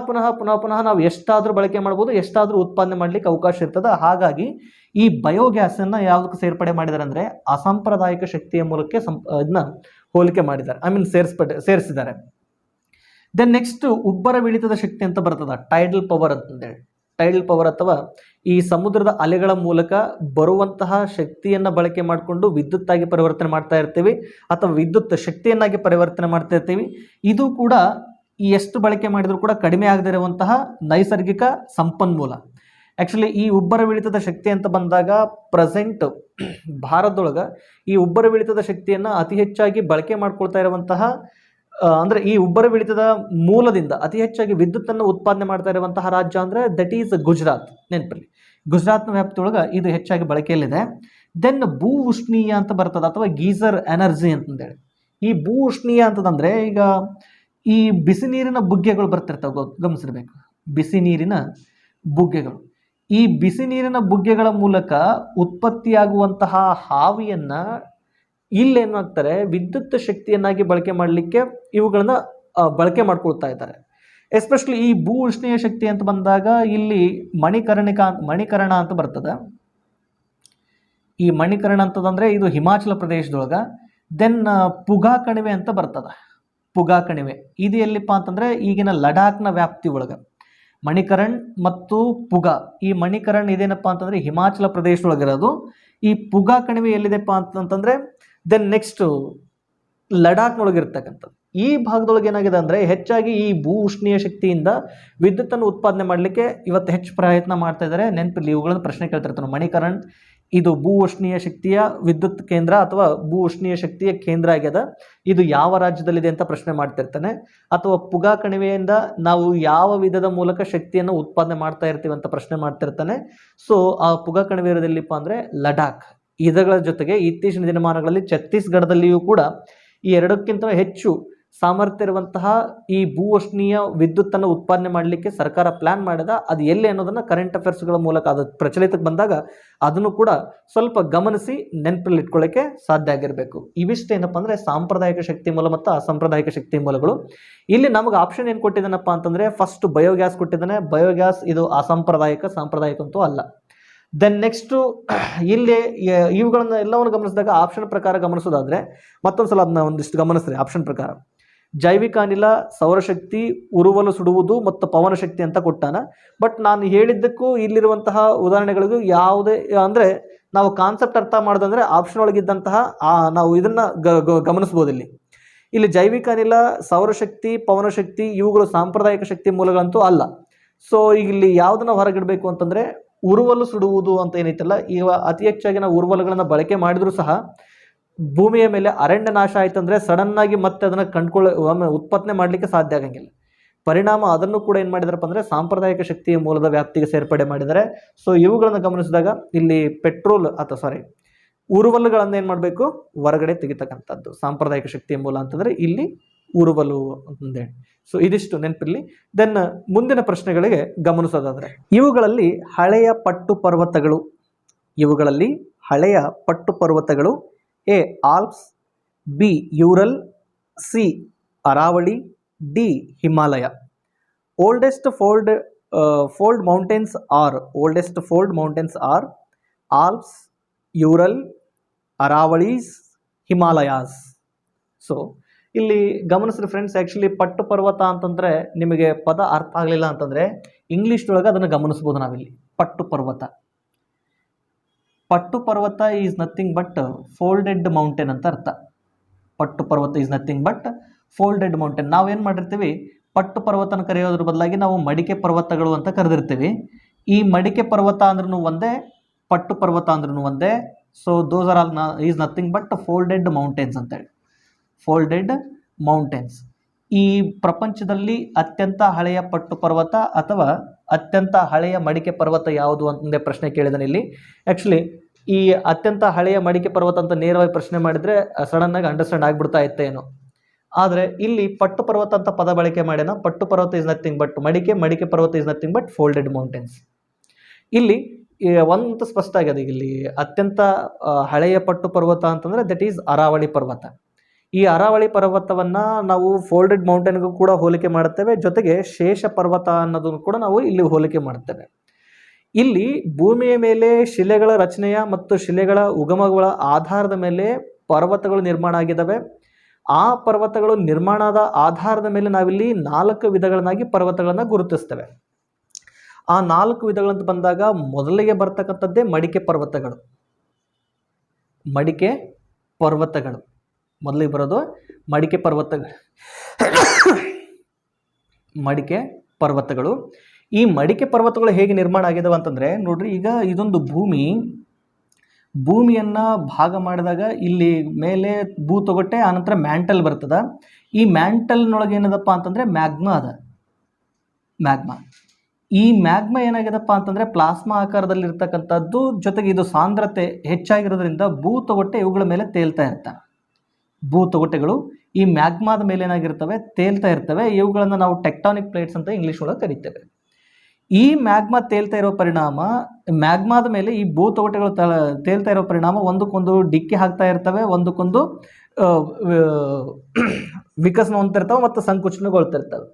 ನಾವು ಎಷ್ಟಾದರೂ ಬಳಕೆ ಮಾಡ್ಬೋದು, ಎಷ್ಟಾದರೂ ಉತ್ಪಾದನೆ ಮಾಡಲಿಕ್ಕೆ ಅವಕಾಶ ಇರ್ತದೆ. ಹಾಗಾಗಿ ಈ ಬಯೋಗ್ಯಾಸನ್ನು ಯಾವುದಕ್ಕೆ ಸೇರ್ಪಡೆ ಮಾಡಿದ್ದಾರೆ ಅಂದರೆ ಅಸಾಂಪ್ರದಾಯಿಕ ಶಕ್ತಿಯ ಮೂಲಕ ಇದನ್ನ ಹೋಲಿಕೆ ಮಾಡಿದ್ದಾರೆ, ಸೇರಿಸಿದ್ದಾರೆ. ದೆನ್ ನೆಕ್ಸ್ಟ್ ಉಬ್ಬರ ವಿಳಿತದ ಶಕ್ತಿ ಅಂತ ಬರ್ತದೆ, ಟೈಡಲ್ ಪವರ್ ಅಂತಂದೇಳಿ. ಟೈಡಲ್ ಪವರ್ ಅಥವಾ ಈ ಸಮುದ್ರದ ಅಲೆಗಳ ಮೂಲಕ ಬರುವಂತಹ ಶಕ್ತಿಯನ್ನು ಬಳಕೆ ಮಾಡಿಕೊಂಡು ವಿದ್ಯುತ್ತಾಗಿ ಪರಿವರ್ತನೆ ಮಾಡ್ತಾ ಇರ್ತೀವಿ, ಅಥವಾ ವಿದ್ಯುತ್ ಶಕ್ತಿಯನ್ನಾಗಿ ಪರಿವರ್ತನೆ ಮಾಡ್ತಾ ಇರ್ತೀವಿ. ಇದು ಕೂಡ ಈ ಎಷ್ಟು ಬಳಕೆ ಮಾಡಿದರೂ ಕೂಡ ಕಡಿಮೆ ಆಗದೇ ಇರುವಂತಹ ನೈಸರ್ಗಿಕ ಸಂಪನ್ಮೂಲ. ಆ್ಯಕ್ಚುಲಿ ಈ ಉಬ್ಬರ ವಿಳಿತದ ಶಕ್ತಿ ಅಂತ ಬಂದಾಗ ಪ್ರೆಸೆಂಟ್ ಭಾರತದೊಳಗೆ ಈ ಉಬ್ಬರ ವಿಳಿತದ ಶಕ್ತಿಯನ್ನು ಅತಿ ಹೆಚ್ಚಾಗಿ ಬಳಕೆ ಮಾಡ್ಕೊಳ್ತಾ ಇರುವಂತಹ ಅಂದರೆ ಈ ಉಬ್ಬರ ವಿಳಿತದ ಮೂಲದಿಂದ ಅತಿ ಹೆಚ್ಚಾಗಿ ವಿದ್ಯುತ್ತನ್ನು ಉತ್ಪಾದನೆ ಮಾಡ್ತಾ ಇರುವಂತಹ ರಾಜ್ಯ ಅಂದರೆ ದಟ್ ಈಸ್ ಗುಜರಾತ್. ನೆನಪಲ್ಲಿ, ಗುಜರಾತ್ನ ವ್ಯಾಪ್ತಿಯೊಳಗೆ ಇದು ಹೆಚ್ಚಾಗಿ ಬಳಕೆಯಲ್ಲಿದೆ. ದೆನ್ ಭೂ ಉಷ್ಣೀಯ ಅಂತ ಬರ್ತದೆ, ಅಥವಾ ಗೀಸರ್ ಎನರ್ಜಿ ಅಂತಂದೇಳಿ. ಈ ಭೂ ಉಷ್ಣೀಯ ಅಂತಂದರೆ ಈಗ ಈ ಬಿಸಿ ನೀರಿನ ಬುಗ್ಗೆಗಳು ಬರ್ತಿರ್ತಾವೆ, ಗಮನಿಸಿರ್ಬೇಕು. ಬಿಸಿ ನೀರಿನ ಬುಗ್ಗೆಗಳು, ಈ ಬಿಸಿ ನೀರಿನ ಬುಗ್ಗೆಗಳ ಮೂಲಕ ಉತ್ಪತ್ತಿಯಾಗುವಂತಹ ಹಾವಿಯನ್ನು ಇಲ್ಲೇನು ಮಾಡ್ತಾರೆ, ವಿದ್ಯುತ್ ಶಕ್ತಿಯನ್ನಾಗಿ ಬಳಕೆ ಮಾಡಲಿಕ್ಕೆ ಇವುಗಳನ್ನ ಬಳಕೆ ಮಾಡ್ಕೊಳ್ತಾ ಇದ್ದಾರೆ. ಎಸ್ಪೆಷಲಿ ಈ ಭೂ ಉಷ್ಣೀಯ ಶಕ್ತಿ ಅಂತ ಬಂದಾಗ ಇಲ್ಲಿ ಮಣಿಕರಣ ಅಂತ ಬರ್ತದೆ. ಈ ಮಣಿಕರಣ ಅಂತದಂದರೆ ಇದು ಹಿಮಾಚಲ ಪ್ರದೇಶದೊಳಗೆ. ದೆನ್ ಪುಗಾ ಕಣಿವೆ ಅಂತ ಬರ್ತದೆ. ಪುಗಾ ಕಣಿವೆ ಇದು ಎಲ್ಲಿಪ್ಪ ಅಂತಂದರೆ ಈಗಿನ ಲಡಾಖ್ನ ವ್ಯಾಪ್ತಿ ಒಳಗೆ. ಮಣಿಕರಣ್ ಮತ್ತು ಪುಗಾ, ಈ ಮಣಿಕರಣ್ ಇದೇನಪ್ಪ ಅಂತಂದರೆ ಹಿಮಾಚಲ ಪ್ರದೇಶದೊಳಗಿರೋದು. ಈ ಪುಗಾ ಕಣಿವೆ ಎಲ್ಲಿದೆಪ್ಪ ಅಂತಂತಂದರೆ ದೆನ್ ನೆಕ್ಸ್ಟು ಲಡಾಖ್ನೊಳಗಿರ್ತಕ್ಕಂಥದ್ದು. ಈ ಭಾಗದೊಳಗೆ ಏನಾಗಿದೆ ಅಂದರೆ ಹೆಚ್ಚಾಗಿ ಈ ಭೂ ಉಷ್ಣೀಯ ಶಕ್ತಿಯಿಂದ ವಿದ್ಯುತ್ತನ್ನು ಉತ್ಪಾದನೆ ಮಾಡಲಿಕ್ಕೆ ಇವತ್ತು ಹೆಚ್ಚು ಪ್ರಯತ್ನ ಮಾಡ್ತಾ ಇದ್ದಾರೆ. ನೆನಪಿರಲಿ, ಇವುಗಳನ್ನು ಪ್ರಶ್ನೆ ಕೇಳ್ತಿರ್ತಾನೆ. ಮಣಿಕರಣ್ ಇದು ಭೂ ಉಷ್ಣೀಯ ಶಕ್ತಿಯ ವಿದ್ಯುತ್ ಕೇಂದ್ರ ಅಥವಾ ಭೂ ಉಷ್ಣೀಯ ಶಕ್ತಿಯ ಕೇಂದ್ರ ಆಗ್ಯದ, ಇದು ಯಾವ ರಾಜ್ಯದಲ್ಲಿದೆ ಅಂತ ಪ್ರಶ್ನೆ ಮಾಡ್ತಿರ್ತಾನೆ. ಅಥವಾ ಪುಗಾ ಕಣಿವೆಯಿಂದ ನಾವು ಯಾವ ವಿಧದ ಮೂಲಕ ಶಕ್ತಿಯನ್ನು ಉತ್ಪಾದನೆ ಮಾಡ್ತಾ ಇರ್ತೀವಿ ಅಂತ ಪ್ರಶ್ನೆ ಮಾಡ್ತಿರ್ತಾನೆ. ಸೊ ಆ ಪುಗಾ ಕಣಿವೆ ಇರೋದೆಲ್ಲಿಪ್ಪ ಅಂದರೆ ಲಡಾಖ್. ಇದರ ಜೊತೆಗೆ ಇತ್ತೀಚಿನ ದಿನಮಾನಗಳಲ್ಲಿ ಛತ್ತೀಸ್ಗಢದಲ್ಲಿಯೂ ಕೂಡ ಈ ಎರಡಕ್ಕಿಂತ ಹೆಚ್ಚು ಸಾಮರ್ಥ್ಯ ಇರುವಂತಹ ಈ ಭೂ ಉಷ್ಣೀಯ ವಿದ್ಯುತ್ತನ್ನು ಉತ್ಪಾದನೆ ಮಾಡಲಿಕ್ಕೆ ಸರ್ಕಾರ ಪ್ಲಾನ್ ಮಾಡಿದ. ಅದು ಎಲ್ಲಿ ಅನ್ನೋದನ್ನು ಕರೆಂಟ್ ಅಫೇರ್ಸ್ಗಳ ಮೂಲಕ ಅದು ಪ್ರಚಲಿತಕ್ಕೆ ಬಂದಾಗ ಅದನ್ನು ಕೂಡ ಸ್ವಲ್ಪ ಗಮನಿಸಿ ನೆನಪಲ್ಲಿ ಇಟ್ಕೊಳ್ಳೋಕ್ಕೆ ಸಾಧ್ಯ ಆಗಿರಬೇಕು. ಇವಿಷ್ಟೇನಪ್ಪ ಅಂದರೆ ಸಾಂಪ್ರದಾಯಿಕ ಶಕ್ತಿ ಮೂಲ ಮತ್ತು ಅಸಾಂಪ್ರದಾಯಿಕ ಶಕ್ತಿ ಮೂಲಗಳು. ಇಲ್ಲಿ ನಮಗೆ ಆಪ್ಷನ್ ಏನು ಕೊಟ್ಟಿದ್ದಾನಪ್ಪ ಅಂತಂದರೆ ಫಸ್ಟ್ ಬಯೋಗ್ಯಾಸ್ ಕೊಟ್ಟಿದ್ದಾನೆ. ಬಯೋಗ್ಯಾಸ್ ಇದು ಅಸಾಂಪ್ರದಾಯಿಕ, ಸಾಂಪ್ರದಾಯಿಕ ಅಂತೂ ಅಲ್ಲ. ದೆನ್ ನೆಕ್ಸ್ಟು ಇಲ್ಲಿ ಇವುಗಳನ್ನ ಎಲ್ಲವನ್ನು ಗಮನಿಸಿದಾಗ ಆಪ್ಷನ್ ಪ್ರಕಾರ ಗಮನಿಸೋದಾದರೆ ಮತ್ತೊಂದು ಸಲ ಅದನ್ನ ಒಂದಿಷ್ಟು ಗಮನಿಸ್ರಿ. ಆಪ್ಷನ್ ಪ್ರಕಾರ ಜೈವಿಕ ಅನಿಲ, ಸೌರಶಕ್ತಿ, ಉರುವಲು ಸುಡುವುದು ಮತ್ತು ಪವನ ಶಕ್ತಿ ಅಂತ ಕೊಟ್ಟಾನ. ಬಟ್ ನಾನು ಹೇಳಿದ್ದಕ್ಕೂ ಇಲ್ಲಿರುವಂತಹ ಉದಾಹರಣೆಗಳಿಗೂ ಯಾವುದೇ ಅಂದರೆ ನಾವು ಕಾನ್ಸೆಪ್ಟ್ ಅರ್ಥ ಮಾಡೋದಂದರೆ ಆಪ್ಷನ್ ಒಳಗಿದ್ದಂತಹ ನಾವು ಇದನ್ನು ಗಮನಿಸ್ಬೋದು. ಇಲ್ಲಿ ಜೈವಿಕ ಅನಿಲ, ಸೌರಶಕ್ತಿ, ಪವನಶಕ್ತಿ ಇವುಗಳು ಸಾಂಪ್ರದಾಯಿಕ ಶಕ್ತಿ ಮೂಲಗಳಂತೂ ಅಲ್ಲ. ಸೊ ಈಗ ಇಲ್ಲಿ ಯಾವುದನ್ನು ಹೊರಗಿಡಬೇಕು ಅಂತಂದರೆ ಉರುವಲು ಸುಡುವುದು ಅಂತ ಏನೈತಲ್ಲ, ಈಗ ಅತಿ ಹೆಚ್ಚಾಗಿ ನಾವು ಉರುವಲುಗಳನ್ನು ಬಳಕೆ ಮಾಡಿದರೂ ಸಹ ಭೂಮಿಯ ಮೇಲೆ ಅರಣ್ಯ ನಾಶ ಆಯ್ತು ಅಂದರೆ ಸಡನ್ನಾಗಿ ಮತ್ತೆ ಅದನ್ನು ಉತ್ಪಾದನೆ ಮಾಡಲಿಕ್ಕೆ ಸಾಧ್ಯ ಆಗಂಗಿಲ್ಲ. ಪರಿಣಾಮ ಅದನ್ನು ಕೂಡ ಏನು ಮಾಡಿದಾರಪ್ಪ ಅಂದರೆ ಸಾಂಪ್ರದಾಯಿಕ ಶಕ್ತಿಯ ಮೂಲದ ವ್ಯಾಪ್ತಿಗೆ ಸೇರ್ಪಡೆ ಮಾಡಿದ್ದಾರೆ. ಸೊ ಇವುಗಳನ್ನು ಗಮನಿಸಿದಾಗ ಇಲ್ಲಿ ಪೆಟ್ರೋಲ್ ಅಥವಾ ಉರುವಲುಗಳನ್ನು ಏನು ಮಾಡಬೇಕು, ಹೊರಗಡೆ ತೆಗಿತಕ್ಕಂಥದ್ದು ಸಾಂಪ್ರದಾಯಿಕ ಶಕ್ತಿಯ ಮೂಲ ಅಂತಂದರೆ ಇಲ್ಲಿ ಉರುವಲು ಅಂತಂದೇಳಿ. ಸೊ ಇದಿಷ್ಟು ನೆನಪಿರಲಿ. ದೆನ್ ಮುಂದಿನ ಪ್ರಶ್ನೆಗಳಿಗೆ ಗಮನಿಸೋದಾದರೆ ಇವುಗಳಲ್ಲಿ ಹಳೆಯ ಪಟ್ಟು ಪರ್ವತಗಳು A Alps, B Ural, C Aravali, D Himalaya. Oldest fold mountains are Alps, Ural, Aravallis, Himalayas. So ಇಲ್ಲಿ ಗಮನಿಸ್ರಿ ಫ್ರೆಂಡ್ಸ್, ಆ್ಯಕ್ಚುಲಿ ಪಟ್ಟು ಪರ್ವತ ಅಂತಂದರೆ ನಿಮಗೆ ಪದ ಅರ್ಥ ಆಗಲಿಲ್ಲ ಅಂತಂದರೆ ಇಂಗ್ಲೀಷ್ನೊಳಗೆ ಅದನ್ನು ಗಮನಿಸ್ಬೋದು ನಾವಿಲ್ಲಿ. ಪಟ್ಟು ಪರ್ವತ is nothing but folded mountain ಅಂತ ಅರ್ಥ. ಪಟ್ಟು ಪರ್ವತ is nothing but folded mountain. ನಾವೇನು ಮಾಡಿರ್ತೀವಿ, ಪಟ್ಟು ಪರ್ವತನ ಕರೆಯೋದ್ರ ಬದಲಾಗಿ ನಾವು ಮಡಿಕೆ ಪರ್ವತಗಳು ಅಂತ ಕರೆದಿರ್ತೀವಿ. ಈ ಮಡಿಕೆ ಪರ್ವತ ಅಂದ್ರೂ ಒಂದೇ, ಪಟ್ಟು ಪರ್ವತ ಅಂದ್ರೂ ಒಂದೇ. So those are all is nothing but folded mountains ಅಂತೇಳಿ. Folded mountains. ಈ ಪ್ರಪಂಚದಲ್ಲಿ ಅತ್ಯಂತ ಹಳೆಯ ಪಟ್ಟು ಪರ್ವತ ಅಥವಾ ಅತ್ಯಂತ ಹಳೆಯ ಮಡಿಕೆ ಪರ್ವತ ಯಾವುದು ಅಂತಂದೇ ಪ್ರಶ್ನೆ ಕೇಳಿದಾನೆ ಇಲ್ಲಿ. ಆ್ಯಕ್ಚುಲಿ ಈ ಅತ್ಯಂತ ಹಳೆಯ ಮಡಿಕೆ ಪರ್ವತ ಅಂತ ನೇರವಾಗಿ ಪ್ರಶ್ನೆ ಮಾಡಿದರೆ ಸಡನ್ನಾಗಿ ಅಂಡರ್ಸ್ಟ್ಯಾಂಡ್ ಆಗಿಬಿಡ್ತಾ ಇತ್ತೇನೋ. ಆದರೆ ಇಲ್ಲಿ ಪಟ್ಟು ಪರ್ವತ ಅಂತ ಪದ ಬಳಕೆ ಮಾಡ್ಯಾನ. ಪಟ್ಟು ಪರ್ವತ ಇಸ್ ನಥಿಂಗ್ ಬಟ್ ಮಡಿಕೆ ಪರ್ವತ is nothing but folded mountains. ಇಲ್ಲಿ ಒಂದು ಸ್ಪಷ್ಟ ಆಗಿದೆ. ಇಲ್ಲಿ ಅತ್ಯಂತ ಹಳೆಯ ಪಟ್ಟು ಪರ್ವತ ಅಂತಂದರೆ ದಟ್ ಈಸ್ ಅರಾವಳಿ ಪರ್ವತ. ಈ ಅರಾವಳಿ ಪರ್ವತವನ್ನು ನಾವು ಫೋಲ್ಡೆಡ್ ಮೌಂಟೇನ್ಗೂ ಕೂಡ ಹೋಲಿಕೆ ಮಾಡುತ್ತೇವೆ. ಜೊತೆಗೆ ಶೇಷ ಪರ್ವತ ಅನ್ನೋದನ್ನು ಕೂಡ ನಾವು ಇಲ್ಲಿ ಹೋಲಿಕೆ ಮಾಡುತ್ತೇವೆ. ಇಲ್ಲಿ ಭೂಮಿಯ ಮೇಲೆ ಶಿಲೆಗಳ ರಚನೆಯ ಮತ್ತು ಶಿಲೆಗಳ ಉಗಮಗಳ ಆಧಾರದ ಮೇಲೆ ಪರ್ವತಗಳು ನಿರ್ಮಾಣ ಆಗಿದ್ದಾವೆ. ಆ ಪರ್ವತಗಳು ನಿರ್ಮಾಣದ ಆಧಾರದ ಮೇಲೆ ನಾವಿಲ್ಲಿ 4 ವಿಧಗಳನ್ನಾಗಿ ಪರ್ವತಗಳನ್ನು ಗುರುತಿಸ್ತೇವೆ. ಆ 4 ವಿಧಗಳಂತ ಬಂದಾಗ ಮೊದಲಿಗೆ ಬರ್ತಕ್ಕಂಥದ್ದೇ ಮಡಿಕೆ ಪರ್ವತಗಳು. ಮೊದಲಿಗೆ ಬರೋದು ಮಡಿಕೆ ಪರ್ವತಗಳು. ಈ ಮಡಿಕೆ ಪರ್ವತಗಳು ಹೇಗೆ ನಿರ್ಮಾಣ ಆಗಿದಾವೆ ಅಂತಂದರೆ ನೋಡ್ರಿ, ಈಗ ಇದೊಂದು ಭೂಮಿಯನ್ನು ಭಾಗ ಮಾಡಿದಾಗ ಇಲ್ಲಿ ಮೇಲೆ ಭೂತೊಗಟೆ, ಆನಂತರ ಮ್ಯಾಂಟಲ್ ಬರ್ತದೆ. ಈ ಮ್ಯಾಂಟಲ್ನೊಳಗೆ ಏನದಪ್ಪ ಅಂತಂದರೆ ಮ್ಯಾಗ್ಮಾ. ಈ ಮ್ಯಾಗ್ಮಾ ಏನಾಗಿದೆಪ್ಪ ಅಂತಂದರೆ ಪ್ಲಾಸ್ಮಾ ಆಕಾರದಲ್ಲಿರ್ತಕ್ಕಂಥದ್ದು. ಜೊತೆಗೆ ಇದು ಸಾಂದ್ರತೆ ಹೆಚ್ಚಾಗಿರೋದ್ರಿಂದ ಭೂತೊಗಟೆ ಇವುಗಳ ಮೇಲೆ ತೇಲ್ತಾ ಇರ್ತವೆ. ಭೂತೊಗಟೆಗಳು ಈ ಮ್ಯಾಗ್ಮಾದ ಮೇಲೆ ಏನಾಗಿರ್ತವೆ, ತೇಲ್ತಾ ಇರ್ತವೆ. ಇವುಗಳನ್ನು ನಾವು ಟೆಕ್ಟಾನಿಕ್ ಪ್ಲೇಟ್ಸ್ ಅಂತ ಇಂಗ್ಲೀಷ್ ಒಳಗೆ ಕರಿತೇವೆ. ಈ ಮ್ಯಾಗ್ಮಾ ತೇಲ್ತಾ ಇರೋ ಪರಿಣಾಮ, ಮ್ಯಾಗ್ಮಾದ ಮೇಲೆ ಈ ಭೂತೊಗಟೆಗಳು ತೇಲ್ತಾ ಇರೋ ಪರಿಣಾಮ ಒಂದಕ್ಕೊಂದು ಡಿಕ್ಕಿ ಹಾಕ್ತಾ ಇರ್ತವೆ, ಒಂದಕ್ಕೊಂದು ವಿಕಸನ ಹೊಂದಿರ್ತವೆ ಮತ್ತು ಸಂಕುಚನಗೊಳ್ತಿರ್ತವೆ.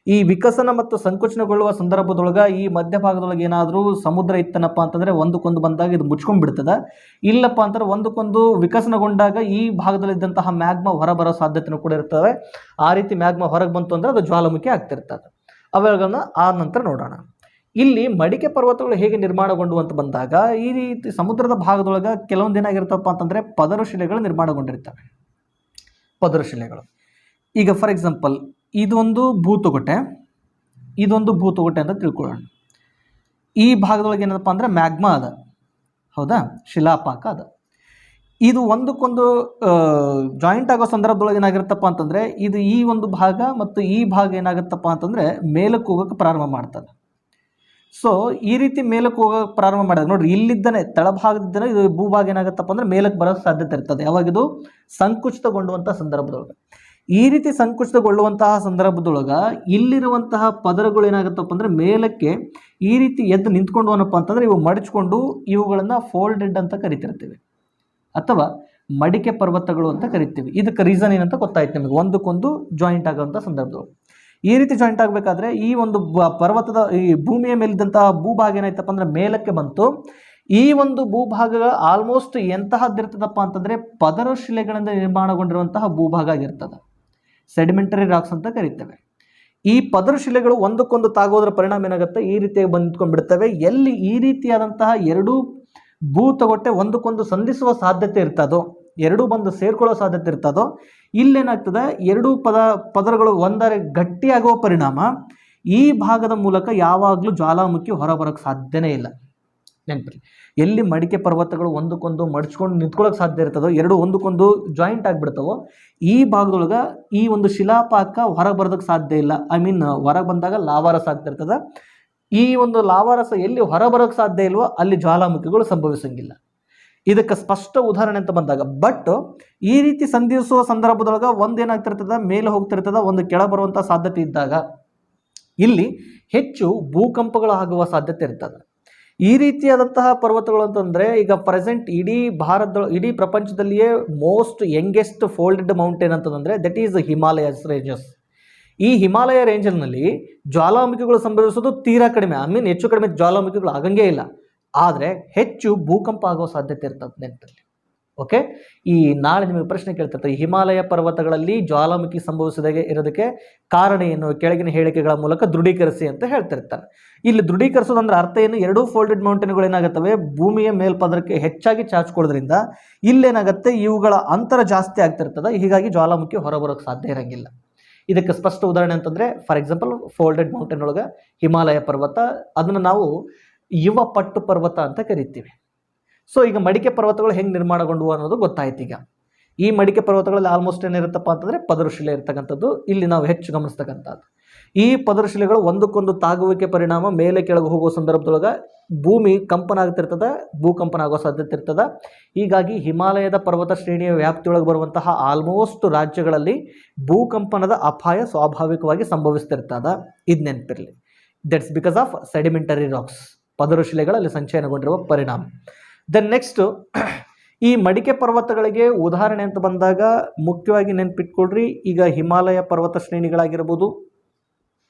ಈ ವಿಕಸನ ಮತ್ತು ಸಂಕುಚನಗೊಳ್ಳುವ ಸಂದರ್ಭದೊಳಗೆ ಈ ಮಧ್ಯಭಾಗದೊಳಗೆ ಏನಾದರೂ ಸಮುದ್ರ ಇತ್ತನಪ್ಪ ಅಂತಂದರೆ ಒಂದಕ್ಕೊಂದು ಬಂದಾಗ ಇದು ಮುಚ್ಕೊಂಡ್ಬಿಡ್ತದೆ. ಇಲ್ಲಪ್ಪ ಅಂತಂದ್ರೆ ಒಂದಕ್ಕೊಂದು ವಿಕಸನಗೊಂಡಾಗ ಈ ಭಾಗದಲ್ಲಿದ್ದಂತಹ ಮ್ಯಾಗ್ಮಾ ಹೊರಬರೋ ಸಾಧ್ಯತೆಯೂ ಕೂಡ ಇರ್ತವೆ. ಆ ರೀತಿ ಮ್ಯಾಗ್ಮಾ ಹೊರಗೆ ಬಂತು ಅಂದರೆ ಅದು ಜ್ವಾಲಾಮುಖಿ ಆಗ್ತಿರ್ತದೆ. ಅವುಗಳನ್ನ ಆ ನಂತರ ನೋಡೋಣ. ಇಲ್ಲಿ ಮಡಿಕೆ ಪರ್ವತಗಳು ಹೇಗೆ ನಿರ್ಮಾಣಗೊಂಡು ಅಂತ ಬಂದಾಗ ಈ ರೀತಿ ಸಮುದ್ರದ ಭಾಗದೊಳಗೆ ಕೆಲವೊಂದು ಏನಾಗಿರ್ತಪ್ಪ ಅಂತಂದರೆ ಪದರು ಶಿಲೆಗಳು ನಿರ್ಮಾಣಗೊಂಡಿರ್ತವೆ. ಪದರಶಿಲೆಗಳು. ಈಗ ಫಾರ್ ಎಕ್ಸಾಂಪಲ್ ಇದೊಂದು ಭೂತೊಗಟೆ ಅಂತ ತಿಳ್ಕೊಳ್ಳೋಣ. ಈ ಭಾಗದೊಳಗೆ ಏನಪ್ಪ ಅಂದರೆ ಮ್ಯಾಗ್ಮಾ ಅದ, ಹೌದಾ, ಶಿಲಾಪಾಕ ಅದ. ಇದು ಒಂದಕ್ಕೊಂದು ಜಾಯಿಂಟ್ ಆಗೋ ಸಂದರ್ಭದೊಳಗೆ ಏನಾಗಿರುತ್ತಪ್ಪ ಅಂತಂದರೆ ಇದು ಈ ಒಂದು ಭಾಗ ಮತ್ತು ಈ ಭಾಗ ಏನಾಗುತ್ತಪ್ಪ ಅಂತಂದರೆ ಮೇಲಕ್ಕೆ ಹೋಗೋಕ್ಕೆ ಪ್ರಾರಂಭ ಮಾಡ್ತದೆ. ಸೊ ಈ ರೀತಿ ಮೇಲಕ್ಕೆ ಹೋಗೋಕ್ಕೆ ಪ್ರಾರಂಭ ಮಾಡಿದಾಗ ನೋಡ್ರಿ, ಇಲ್ಲಿದ್ದಾನೆ ತಳಭಾಗದಿದ್ದಾನೆ ಇದು ಭೂಭಾಗ ಏನಾಗುತ್ತಪ್ಪ ಅಂದರೆ ಮೇಲಕ್ಕೆ ಬರೋಕ್ಕೆ ಸಾಧ್ಯತೆ ಇರ್ತದೆ. ಯಾವಾಗಿದು ಸಂಕುಚಿತಗೊಳ್ಳುವಂಥ ಸಂದರ್ಭದೊಳಗೆ. ಈ ರೀತಿ ಸಂಕುಚಿತಗೊಳ್ಳುವಂತಹ ಸಂದರ್ಭದೊಳಗೆ ಇಲ್ಲಿರುವಂತಹ ಪದರಗಳು ಏನಾಗುತ್ತಪ್ಪ ಅಂದರೆ ಮೇಲಕ್ಕೆ ಈ ರೀತಿ ಎದ್ದು ನಿಂತ್ಕೊಂಡು ಏನಪ್ಪ ಅಂತಂದರೆ ಇವು ಮಡಚ್ಕೊಂಡು ಇವುಗಳನ್ನು ಫೋಲ್ಡೆಡ್ ಅಂತ ಕರಿತಿರ್ತೀವಿ ಅಥವಾ ಮಡಿಕೆ ಪರ್ವತಗಳು ಅಂತ ಕರಿತೀವಿ. ಇದಕ್ಕೆ ರೀಸನ್ ಏನಂತ ಗೊತ್ತಾಯ್ತು ನಿಮಗೆ, ಒಂದಕ್ಕೊಂದು ಜಾಯಿಂಟ್ ಆಗುವಂಥ ಸಂದರ್ಭದೊಳಗೆ. ಈ ರೀತಿ ಜಾಯಿಂಟ್ ಆಗಬೇಕಾದ್ರೆ ಈ ಒಂದು ಪರ್ವತದ ಈ ಭೂಮಿಯ ಮೇಲಿದ್ದಂತಹ ಭೂಭಾಗ ಏನಾಯ್ತಪ್ಪ ಅಂದರೆ ಮೇಲಕ್ಕೆ ಬಂತು. ಈ ಒಂದು ಭೂಭಾಗ ಆಲ್ಮೋಸ್ಟ್ ಎಂತಹದ್ದಿರ್ತದಪ್ಪ ಅಂತಂದರೆ ಪದರ ಶಿಲೆಗಳಿಂದ ನಿರ್ಮಾಣಗೊಂಡಿರುವಂತಹ ಭೂಭಾಗ ಆಗಿರ್ತದೆ. ಸೆಡಿಮೆಂಟರಿ ರಾಕ್ಸ್ ಅಂತ ಕರಿತೇವೆ. ಈ ಪದರ ಶಿಲೆಗಳು ಒಂದಕ್ಕೊಂದು ತಾಗೋದ್ರ ಪರಿಣಾಮ ಏನಾಗುತ್ತೆ, ಈ ರೀತಿಯಾಗಿ ಬಂದ್ಕೊಂಡು ಬಿಡ್ತವೆ. ಎಲ್ಲಿ ಈ ರೀತಿಯಾದಂತಹ ಎರಡೂ ಭೂತೊಗಟೆ ಒಂದಕ್ಕೊಂದು ಸಂಧಿಸುವ ಸಾಧ್ಯತೆ ಇರ್ತದೋ, ಎರಡೂ ಬಂದು ಸೇರ್ಕೊಳ್ಳೋ ಸಾಧ್ಯತೆ ಇರ್ತದೋ, ಇಲ್ಲೇನಾಗ್ತದೆ ಎರಡೂ ಪದರಗಳು ಒಂದರೆ ಗಟ್ಟಿಯಾಗುವ ಪರಿಣಾಮ ಈ ಭಾಗದ ಮೂಲಕ ಯಾವಾಗಲೂ ಜ್ವಾಲಾಮುಖಿ ಹೊರಬರೋಕ್ಕೆ ಸಾಧ್ಯನೇ ಇಲ್ಲ. ನೆನಪಿರಿ, ಎಲ್ಲಿ ಮಡಿಕೆ ಪರ್ವತಗಳು ಒಂದಕ್ಕೊಂದು ಮಡ್ಚ್ಕೊಂಡು ನಿಂತ್ಕೊಳ್ಳೋಕೆ ಸಾಧ್ಯ ಇರ್ತದೋ, ಎರಡು ಒಂದಕ್ಕೊಂದು ಜಾಯಿಂಟ್ ಆಗಿಬಿಡ್ತಾವೋ, ಈ ಭಾಗದೊಳಗೆ ಈ ಒಂದು ಶಿಲಾಪಾಕ ಹೊರಗೆ ಬರೋದಕ್ಕೆ ಸಾಧ್ಯ ಇಲ್ಲ. ಹೊರಗೆ ಬಂದಾಗ ಲಾವಾರಸ ಆಗ್ತಿರ್ತದೆ. ಈ ಒಂದು ಲಾವಾರಸ ಎಲ್ಲಿ ಹೊರಬರೋಕ್ಕೆ ಸಾಧ್ಯ ಇಲ್ವೋ ಅಲ್ಲಿ ಜ್ವಾಲಾಮುಖಿಗಳು ಸಂಭವಿಸಂಗಿಲ್ಲ. ಇದಕ್ಕೆ ಸ್ಪಷ್ಟ ಉದಾಹರಣೆ ಅಂತ ಬಂದಾಗ, ಬಟ್ ಈ ರೀತಿ ಸಂಧಿಸುವ ಸಂದರ್ಭದೊಳಗೆ ಒಂದೇನಾಗ್ತಿರ್ತದೆ, ಮೇಲೆ ಹೋಗ್ತಿರ್ತದೆ, ಒಂದು ಕೆಳ ಬರುವಂಥ ಸಾಧ್ಯತೆ ಇದ್ದಾಗ ಇಲ್ಲಿ ಹೆಚ್ಚು ಭೂಕಂಪಗಳು ಆಗುವ ಸಾಧ್ಯತೆ ಇರ್ತದೆ. ಈ ರೀತಿಯಾದಂತಹ ಪರ್ವತಗಳು ಅಂತಂದರೆ ಈಗ ಪ್ರೆಸೆಂಟ್ ಇಡೀ ಪ್ರಪಂಚದಲ್ಲಿಯೇ ಮೋಸ್ಟ್ ಯಂಗೆಸ್ಟ್ ಫೋಲ್ಡೆಡ್ ಮೌಂಟೇನ್ ಅಂತಂದರೆ ದಟ್ ಈಸ್ ಹಿಮಾಲಯಸ್ ರೇಂಜಸ್. ಈ ಹಿಮಾಲಯ ರೇಂಜಲ್ಲಿ ಜ್ವಾಲಾಮುಖಿಗಳು ಸಂಭವಿಸೋದು ತೀರಾ ಕಡಿಮೆ. ಹೆಚ್ಚು ಕಡಿಮೆ ಜ್ವಾಲಾಮುಖಿಗಳು ಆಗಂಗೇ ಇಲ್ಲ, ಆದರೆ ಹೆಚ್ಚು ಭೂಕಂಪ ಆಗೋ ಸಾಧ್ಯತೆ ಇರ್ತದೆ ನೆನಪಲ್ಲಿ. ಓಕೆ, ಈ ನಾಳೆ ನಿಮಗೆ ಪ್ರಶ್ನೆ ಕೇಳ್ತಿರ್ತಾರೆ, ಈ ಹಿಮಾಲಯ ಪರ್ವತಗಳಲ್ಲಿ ಜ್ವಾಲಾಮುಖಿ ಸಂಭವಿಸದಾಗೆ ಇರೋದಕ್ಕೆ ಕಾರಣ ಏನು, ಕೆಳಗಿನ ಹೇಳಿಕೆಗಳ ಮೂಲಕ ದೃಢೀಕರಿಸಿ ಅಂತ ಹೇಳ್ತಿರ್ತಾರೆ. ಇಲ್ಲಿ ದೃಢೀಕರಿಸೋದಂದ್ರೆ ಅರ್ಥ ಏನು, ಎರಡೂ ಫೋಲ್ಡೆಡ್ ಮೌಂಟೇನ್ಗಳು ಏನಾಗುತ್ತವೆ ಭೂಮಿಯ ಮೇಲ್ಪದರಕ್ಕೆ ಹೆಚ್ಚಾಗಿ ಚಾಚ್ಕೊಳ್ಳೋದ್ರಿಂದ ಇಲ್ಲೇನಾಗುತ್ತೆ ಇವುಗಳ ಅಂತರ ಜಾಸ್ತಿ ಆಗ್ತಿರ್ತದೆ. ಹೀಗಾಗಿ ಜ್ವಾಲಾಮುಖಿ ಹೊರಬರೋಕ್ಕೆ ಸಾಧ್ಯ ಇರೋಂಗಿಲ್ಲ. ಇದಕ್ಕೆ ಸ್ಪಷ್ಟ ಉದಾಹರಣೆ ಅಂತಂದರೆ ಫಾರ್ ಎಕ್ಸಾಂಪಲ್ ಫೋಲ್ಡೆಡ್ ಮೌಂಟೇನ್ ಒಳಗೆ ಹಿಮಾಲಯ ಪರ್ವತ, ಅದನ್ನು ನಾವು ಯುವ ಪಟ್ಟು ಪರ್ವತ ಅಂತ ಕರಿತೀವಿ. ಸೊ ಈಗ ಮಡಿಕೆ ಪರ್ವತಗಳು ಹೆಂಗೆ ನಿರ್ಮಾಣಗೊಂಡವು ಅನ್ನೋದು ಗೊತ್ತಾಯ್ತು. ಈಗ ಈ ಮಡಿಕೆ ಪರ್ವತಗಳಲ್ಲಿ ಆಲ್ಮೋಸ್ಟ್ ಏನಿರುತ್ತಪ್ಪ ಅಂತಂದರೆ ಪದರಶಿಲೆ ಇರ್ತಕ್ಕಂಥದ್ದು ಇಲ್ಲಿ ನಾವು ಹೆಚ್ಚು ಗಮನಿಸ್ತಕ್ಕಂಥದ್ದು. ಈ ಪದರಶಿಲೆಗಳು ಒಂದಕ್ಕೊಂದು ತಾಗುವಿಕೆ ಪರಿಣಾಮ ಮೇಲೆ ಕೆಳಗೆ ಹೋಗುವ ಸಂದರ್ಭದೊಳಗೆ ಭೂಮಿ ಕಂಪನ ಆಗ್ತಿರ್ತದೆ, ಭೂಕಂಪನ ಆಗೋ ಸಾಧ್ಯತೆ ಇರ್ತದೆ. ಹೀಗಾಗಿ ಹಿಮಾಲಯದ ಪರ್ವತ ಶ್ರೇಣಿಯ ವ್ಯಾಪ್ತಿಯೊಳಗೆ ಬರುವಂತಹ ಆಲ್ಮೋಸ್ಟ್ ರಾಜ್ಯಗಳಲ್ಲಿ ಭೂಕಂಪನದ ಅಪಾಯ ಸ್ವಾಭಾವಿಕವಾಗಿ ಸಂಭವಿಸ್ತಿರ್ತದೆ. ಇದು ನೆನಪಿರಲಿ. That's because of sedimentary rocks, ಪದರಶಿಲೆಗಳಲ್ಲಿ ಸಂಚಯನಗೊಂಡಿರುವ ಪರಿಣಾಮ. ದೆನ್ ನೆಕ್ಸ್ಟು ಈ ಮಡಿಕೆ ಪರ್ವತಗಳಿಗೆ ಉದಾಹರಣೆ ಅಂತ ಬಂದಾಗ ಮುಖ್ಯವಾಗಿ ನೆನಪಿಟ್ಕೊಳ್ರಿ. ಈಗ ಹಿಮಾಲಯ ಪರ್ವತ ಶ್ರೇಣಿಗಳಾಗಿರ್ಬೋದು,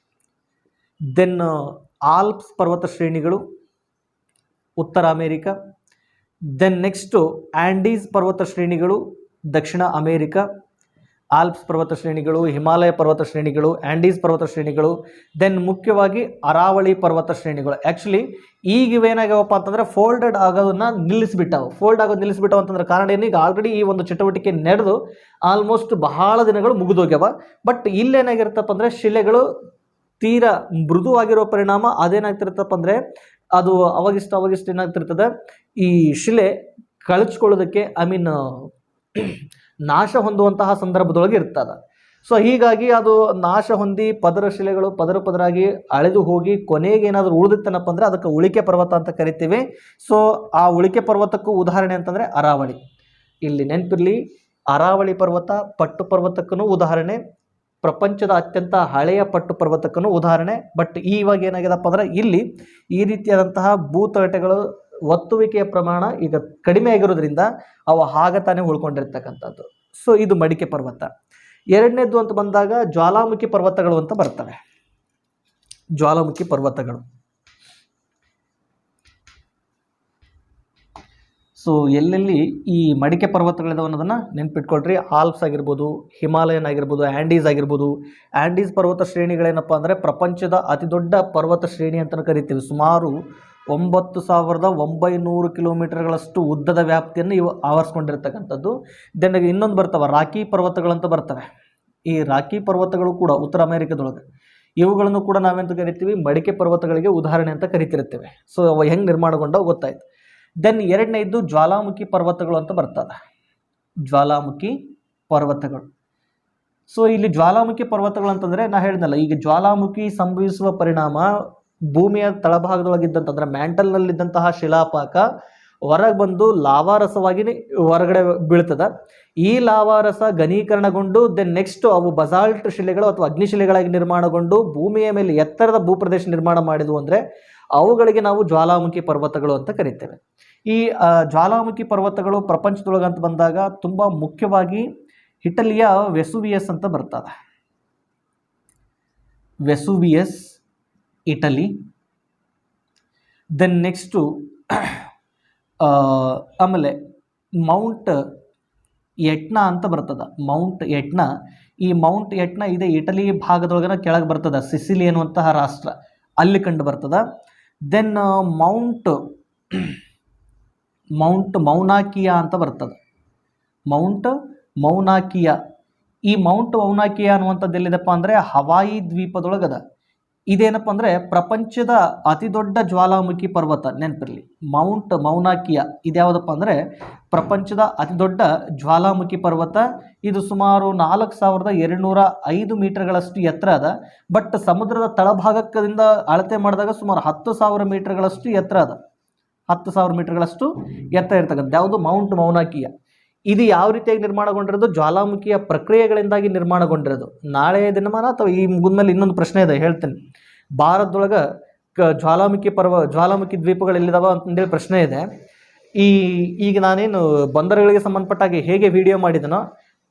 ದೆನ್ ಆಲ್ಪ್ಸ್ ಪರ್ವತ ಶ್ರೇಣಿಗಳು ಉತ್ತರ ಅಮೇರಿಕಾ, ದೆನ್ ನೆಕ್ಸ್ಟು ಆ್ಯಂಡೀಸ್ ಪರ್ವತ ಶ್ರೇಣಿಗಳು ದಕ್ಷಿಣ ಅಮೇರಿಕಾ, ಆಲ್ಪ್ಸ್ ಪರ್ವತ ಶ್ರೇಣಿಗಳು, ಹಿಮಾಲಯ ಪರ್ವತ ಶ್ರೇಣಿಗಳು, ಆ್ಯಂಡೀಸ್ ಪರ್ವತ ಶ್ರೇಣಿಗಳು, ದೆನ್ ಮುಖ್ಯವಾಗಿ ಅರಾವಳಿ ಪರ್ವತ ಶ್ರೇಣಿಗಳು. ಆ್ಯಕ್ಚುಲಿ ಈಗ ಇವೇನಾಗ್ಯಾವಪ್ಪ ಅಂತಂದರೆ ಫೋಲ್ಡೆಡ್ ಆಗೋದನ್ನು ನಿಲ್ಲಿಸ್ಬಿಟ್ಟಾವು. ಫೋಲ್ಡ್ ಆಗೋದು ನಿಲ್ಲಿಸ್ಬಿಟ್ಟಾವ ಅಂತಂದ್ರೆ ಕಾರಣ ಏನು, ಈಗ ಆಲ್ರೆಡಿ ಈ ಒಂದು ಚಟುವಟಿಕೆ ನಡೆದು ಆಲ್ಮೋಸ್ಟ್ ಬಹಳ ದಿನಗಳು ಮುಗಿದೋಗ್ಯಾವ. ಬಟ್ ಇಲ್ಲೇನಾಗಿರುತ್ತಪ್ಪ ಅಂದರೆ ಶಿಲೆಗಳು ತೀರಾ ಮೃದುವಾಗಿರೋ ಪರಿಣಾಮ ಅದೇನಾಗ್ತಿರುತ್ತಪ್ಪ ಅಂದರೆ ಅದು ಅವಾಗಿಷ್ಟು ಏನಾಗ್ತಿರ್ತದೆ, ಈ ಶಿಲೆ ಕಳಚ್ಕೊಳ್ಳೋದಕ್ಕೆ ನಾಶ ಹೊಂದುವಂತಹ ಸಂದರ್ಭದೊಳಗೆ ಇರ್ತದೆ. ಸೊ ಹೀಗಾಗಿ ಅದು ನಾಶ ಹೊಂದಿ ಪದರ ಶಿಲೆಗಳು ಪದರಾಗಿ ಅಳೆದು ಹೋಗಿ ಕೊನೆಗೆ ಏನಾದರೂ ಉಳಿದಿತ್ತನಪ್ಪ ಅಂದರೆ ಅದಕ್ಕೆ ಉಳಿಕೆ ಪರ್ವತ ಅಂತ ಕರಿತೀವಿ. ಸೊ ಆ ಉಳಿಕೆ ಪರ್ವತಕ್ಕೂ ಉದಾಹರಣೆ ಅಂತಂದರೆ ಅರಾವಳಿ. ಇಲ್ಲಿ ನೆನಪಿರಲಿ, ಅರಾವಳಿ ಪರ್ವತ ಪಟ್ಟು ಪರ್ವತಕ್ಕೂ ಉದಾಹರಣೆ, ಪ್ರಪಂಚದ ಅತ್ಯಂತ ಹಳೆಯ ಪಟ್ಟು ಪರ್ವತಕ್ಕೂ ಉದಾಹರಣೆ. ಬಟ್ ಇವಾಗ ಏನಾಗಿದೆಪ್ಪ ಅಂದರೆ ಇಲ್ಲಿ ಈ ರೀತಿಯಾದಂತಹ ಭೂತಗಟೆಗಳು ಒತ್ತುವಿಕೆಯ ಪ್ರಮಾಣ ಈಗ ಕಡಿಮೆ ಆಗಿರೋದ್ರಿಂದ ಅವು ತಾನೇ ಉಳ್ಕೊಂಡಿರ್ತಕ್ಕಂಥದ್ದು. ಸೊ ಇದು ಮಡಿಕೆ ಪರ್ವತ. ಎರಡನೇದು ಅಂತ ಬಂದಾಗ ಜ್ವಾಲಾಮುಖಿ ಪರ್ವತಗಳು ಅಂತ ಬರ್ತವೆ. ಜ್ವಾಲಾಮುಖಿ ಪರ್ವತಗಳು ಸೊ ಎಲ್ಲೆಲ್ಲಿ ಈ ಮಡಿಕೆ ಪರ್ವತಗಳಿದಾವೆ ಅನ್ನೋದನ್ನು ನೆನ್ಪಿಟ್ಕೊಳ್ರಿ. ಆಲ್ಪ್ಸ್ ಆಗಿರ್ಬೋದು, ಹಿಮಾಲಯನ್ ಆಗಿರ್ಬೋದು, ಆ್ಯಂಡೀಸ್ ಆಗಿರ್ಬೋದು. ಆ್ಯಂಡೀಸ್ ಪರ್ವತ ಶ್ರೇಣಿಗಳೇನಪ್ಪ ಅಂದರೆ ಪ್ರಪಂಚದ ಅತಿ ದೊಡ್ಡ ಪರ್ವತ ಶ್ರೇಣಿ ಅಂತ ಕರಿತೀವಿ. ಸುಮಾರು 9,900 ಕಿಲೋಮೀಟರ್ಗಳಷ್ಟು ಉದ್ದದ ವ್ಯಾಪ್ತಿಯನ್ನು ಇವು ಆವರಿಸ್ಕೊಂಡಿರ್ತಕ್ಕಂಥದ್ದು. ದೆನ್ ಇನ್ನೊಂದು ಬರ್ತವೆ ರಾಕಿ ಪರ್ವತಗಳಂತ ಬರ್ತವೆ. ಈ ರಾಕಿ ಪರ್ವತಗಳು ಕೂಡ ಉತ್ತರ ಅಮೆರಿಕದೊಳಗೆ, ಇವುಗಳನ್ನು ಕೂಡ ನಾವೆಂತ ಕರಿತೀವಿ, ಮಡಿಕೆ ಪರ್ವತಗಳಿಗೆ ಉದಾಹರಣೆ ಅಂತ ಕರಿತಿರ್ತೇವೆ. ಸೊ ಅವು ಹೆಂಗೆ ನಿರ್ಮಾಣಗೊಂಡವು ಗೊತ್ತಾಯ್ತು. ದೆನ್ ಎರಡನೇದು ಜ್ವಾಲಾಮುಖಿ ಪರ್ವತಗಳು ಅಂತ ಬರ್ತದೆ. ಜ್ವಾಲಾಮುಖಿ ಪರ್ವತಗಳು. ಸೊ ಇಲ್ಲಿ ಜ್ವಾಲಾಮುಖಿ ಪರ್ವತಗಳು ಅಂತಂದರೆ ನಾ ಹೇಳಿದ್ನಲ್ಲ, ಈಗ ಜ್ವಾಲಾಮುಖಿ ಸಂಭವಿಸುವ ಪರಿಣಾಮ ಭೂಮಿಯ ತಳಭಾಗದೊಳಗಿದ್ದಂತಂದ್ರೆ ಮ್ಯಾಂಟಲ್ನಲ್ಲಿದ್ದಂತಹ ಶಿಲಾಪಾಕ ಹೊರಗೆ ಬಂದು ಲಾವಾರಸವಾಗಿ ಹೊರಗಡೆ ಬೀಳ್ತದೆ. ಈ ಲಾವಾರಸ ಘನೀಕರಣಗೊಂಡು ದೆನ್ ನೆಕ್ಸ್ಟ್ ಅವು ಬಸಾಲ್ಟ್ ಶಿಲೆಗಳು ಅಥವಾ ಅಗ್ನಿಶಿಲೆಗಳಾಗಿ ನಿರ್ಮಾಣಗೊಂಡು ಭೂಮಿಯ ಮೇಲೆ ಎತ್ತರದ ಭೂಪ್ರದೇಶ ನಿರ್ಮಾಣ ಮಾಡಿದ್ವು ಅಂದರೆ ಅವುಗಳಿಗೆ ನಾವು ಜ್ವಾಲಾಮುಖಿ ಪರ್ವತಗಳು ಅಂತ ಕರಿತೇವೆ. ಈ ಜ್ವಾಲಾಮುಖಿ ಪರ್ವತಗಳು ಪ್ರಪಂಚದೊಳಗೆ ಅಂತ ಬಂದಾಗ ತುಂಬ ಮುಖ್ಯವಾಗಿ ಇಟಲಿಯ ವೆಸುವಿಯಸ್ ಅಂತ ಬರ್ತದೆ. ವೆಸುವಿಯಸ್ ಇಟಲಿ. ದೆನ್ ನೆಕ್ಸ್ಟು ಆಮೇಲೆ ಮೌಂಟ್ ಎಟ್ನಾ ಅಂತ ಬರ್ತದೆ. ಮೌಂಟ್ ಎಟ್ನಾ, ಈ ಮೌಂಟ್ ಎಟ್ನಾ ಇದೆ ಇಟಲಿ ಭಾಗದೊಳಗನ ಕೆಳಗೆ ಬರ್ತದೆ, ಸಿಸಿಲಿ ಅನ್ನುವಂತಹ ರಾಷ್ಟ್ರ, ಅಲ್ಲಿ ಕಂಡು ಬರ್ತದೆ. ದೆನ್ ಮೌಂಟ್ ಮೌನಾಕಿಯಾ ಅಂತ ಬರ್ತದೆ. ಮೌಂಟ್ ಮೌನಾಕಿಯಾ. ಈ ಮೌಂಟ್ ಮೌನಾಕಿಯಾ ಅನ್ನುವಂಥದ್ದು ಎಲ್ಲಿದಪ್ಪ ಅಂದರೆ ಹವಾಯಿ ದ್ವೀಪದೊಳಗದ. ಇದೇನಪ್ಪ ಅಂದರೆ ಪ್ರಪಂಚದ ಅತಿ ದೊಡ್ಡ ಜ್ವಾಲಾಮುಖಿ ಪರ್ವತ, ನೆನಪಿರಲಿ. ಮೌಂಟ್ ಮೌನಾಕಿಯಾ ಇದ್ಯಾವುದಪ್ಪ ಅಂದರೆ ಪ್ರಪಂಚದ ಅತಿ ದೊಡ್ಡ ಜ್ವಾಲಾಮುಖಿ ಪರ್ವತ. ಇದು ಸುಮಾರು 4,205 ಮೀಟರ್ಗಳಷ್ಟು ಎತ್ತರ ಅದ. ಬಟ್ ಸಮುದ್ರದ ತಳಭಾಗದಿಂದ ಅಳತೆ ಮಾಡಿದಾಗ ಸುಮಾರು 10,000 ಮೀಟರ್ಗಳಷ್ಟು ಎತ್ತರ ಅದ. 10,000 ಮೀಟರ್ಗಳಷ್ಟು ಎತ್ತರ ಇರ್ತಕ್ಕಂಥ ಯಾವುದು ಮೌಂಟ್ ಮೌನಾಕಿಯಾ. ಇದು ಯಾವ ರೀತಿಯಾಗಿ ನಿರ್ಮಾಣಗೊಂಡಿರೋದು? ಜ್ವಾಲಾಮುಖಿಯ ಪ್ರಕ್ರಿಯೆಗಳಿಂದಾಗಿ ನಿರ್ಮಾಣಗೊಂಡಿರೋದು. ನಾಳೆ ದಿನಮಾನ ಅಥವಾ ಈ ಮುಗಿದ್ಮೇಲೆ ಇನ್ನೊಂದು ಪ್ರಶ್ನೆ ಇದೆ, ಹೇಳ್ತೇನೆ. ಭಾರತದೊಳಗೆ ಜ್ವಾಲಾಮುಖಿ ದ್ವೀಪಗಳು ಎಲ್ಲಿದಾವ ಅಂತಂದೇಳಿ ಪ್ರಶ್ನೆ ಇದೆ. ಈಗ ನಾನೇನು ಬಂದರುಗಳಿಗೆ ಸಂಬಂಧಪಟ್ಟಾಗಿ ಹೇಗೆ ವಿಡಿಯೋ ಮಾಡಿದನೋ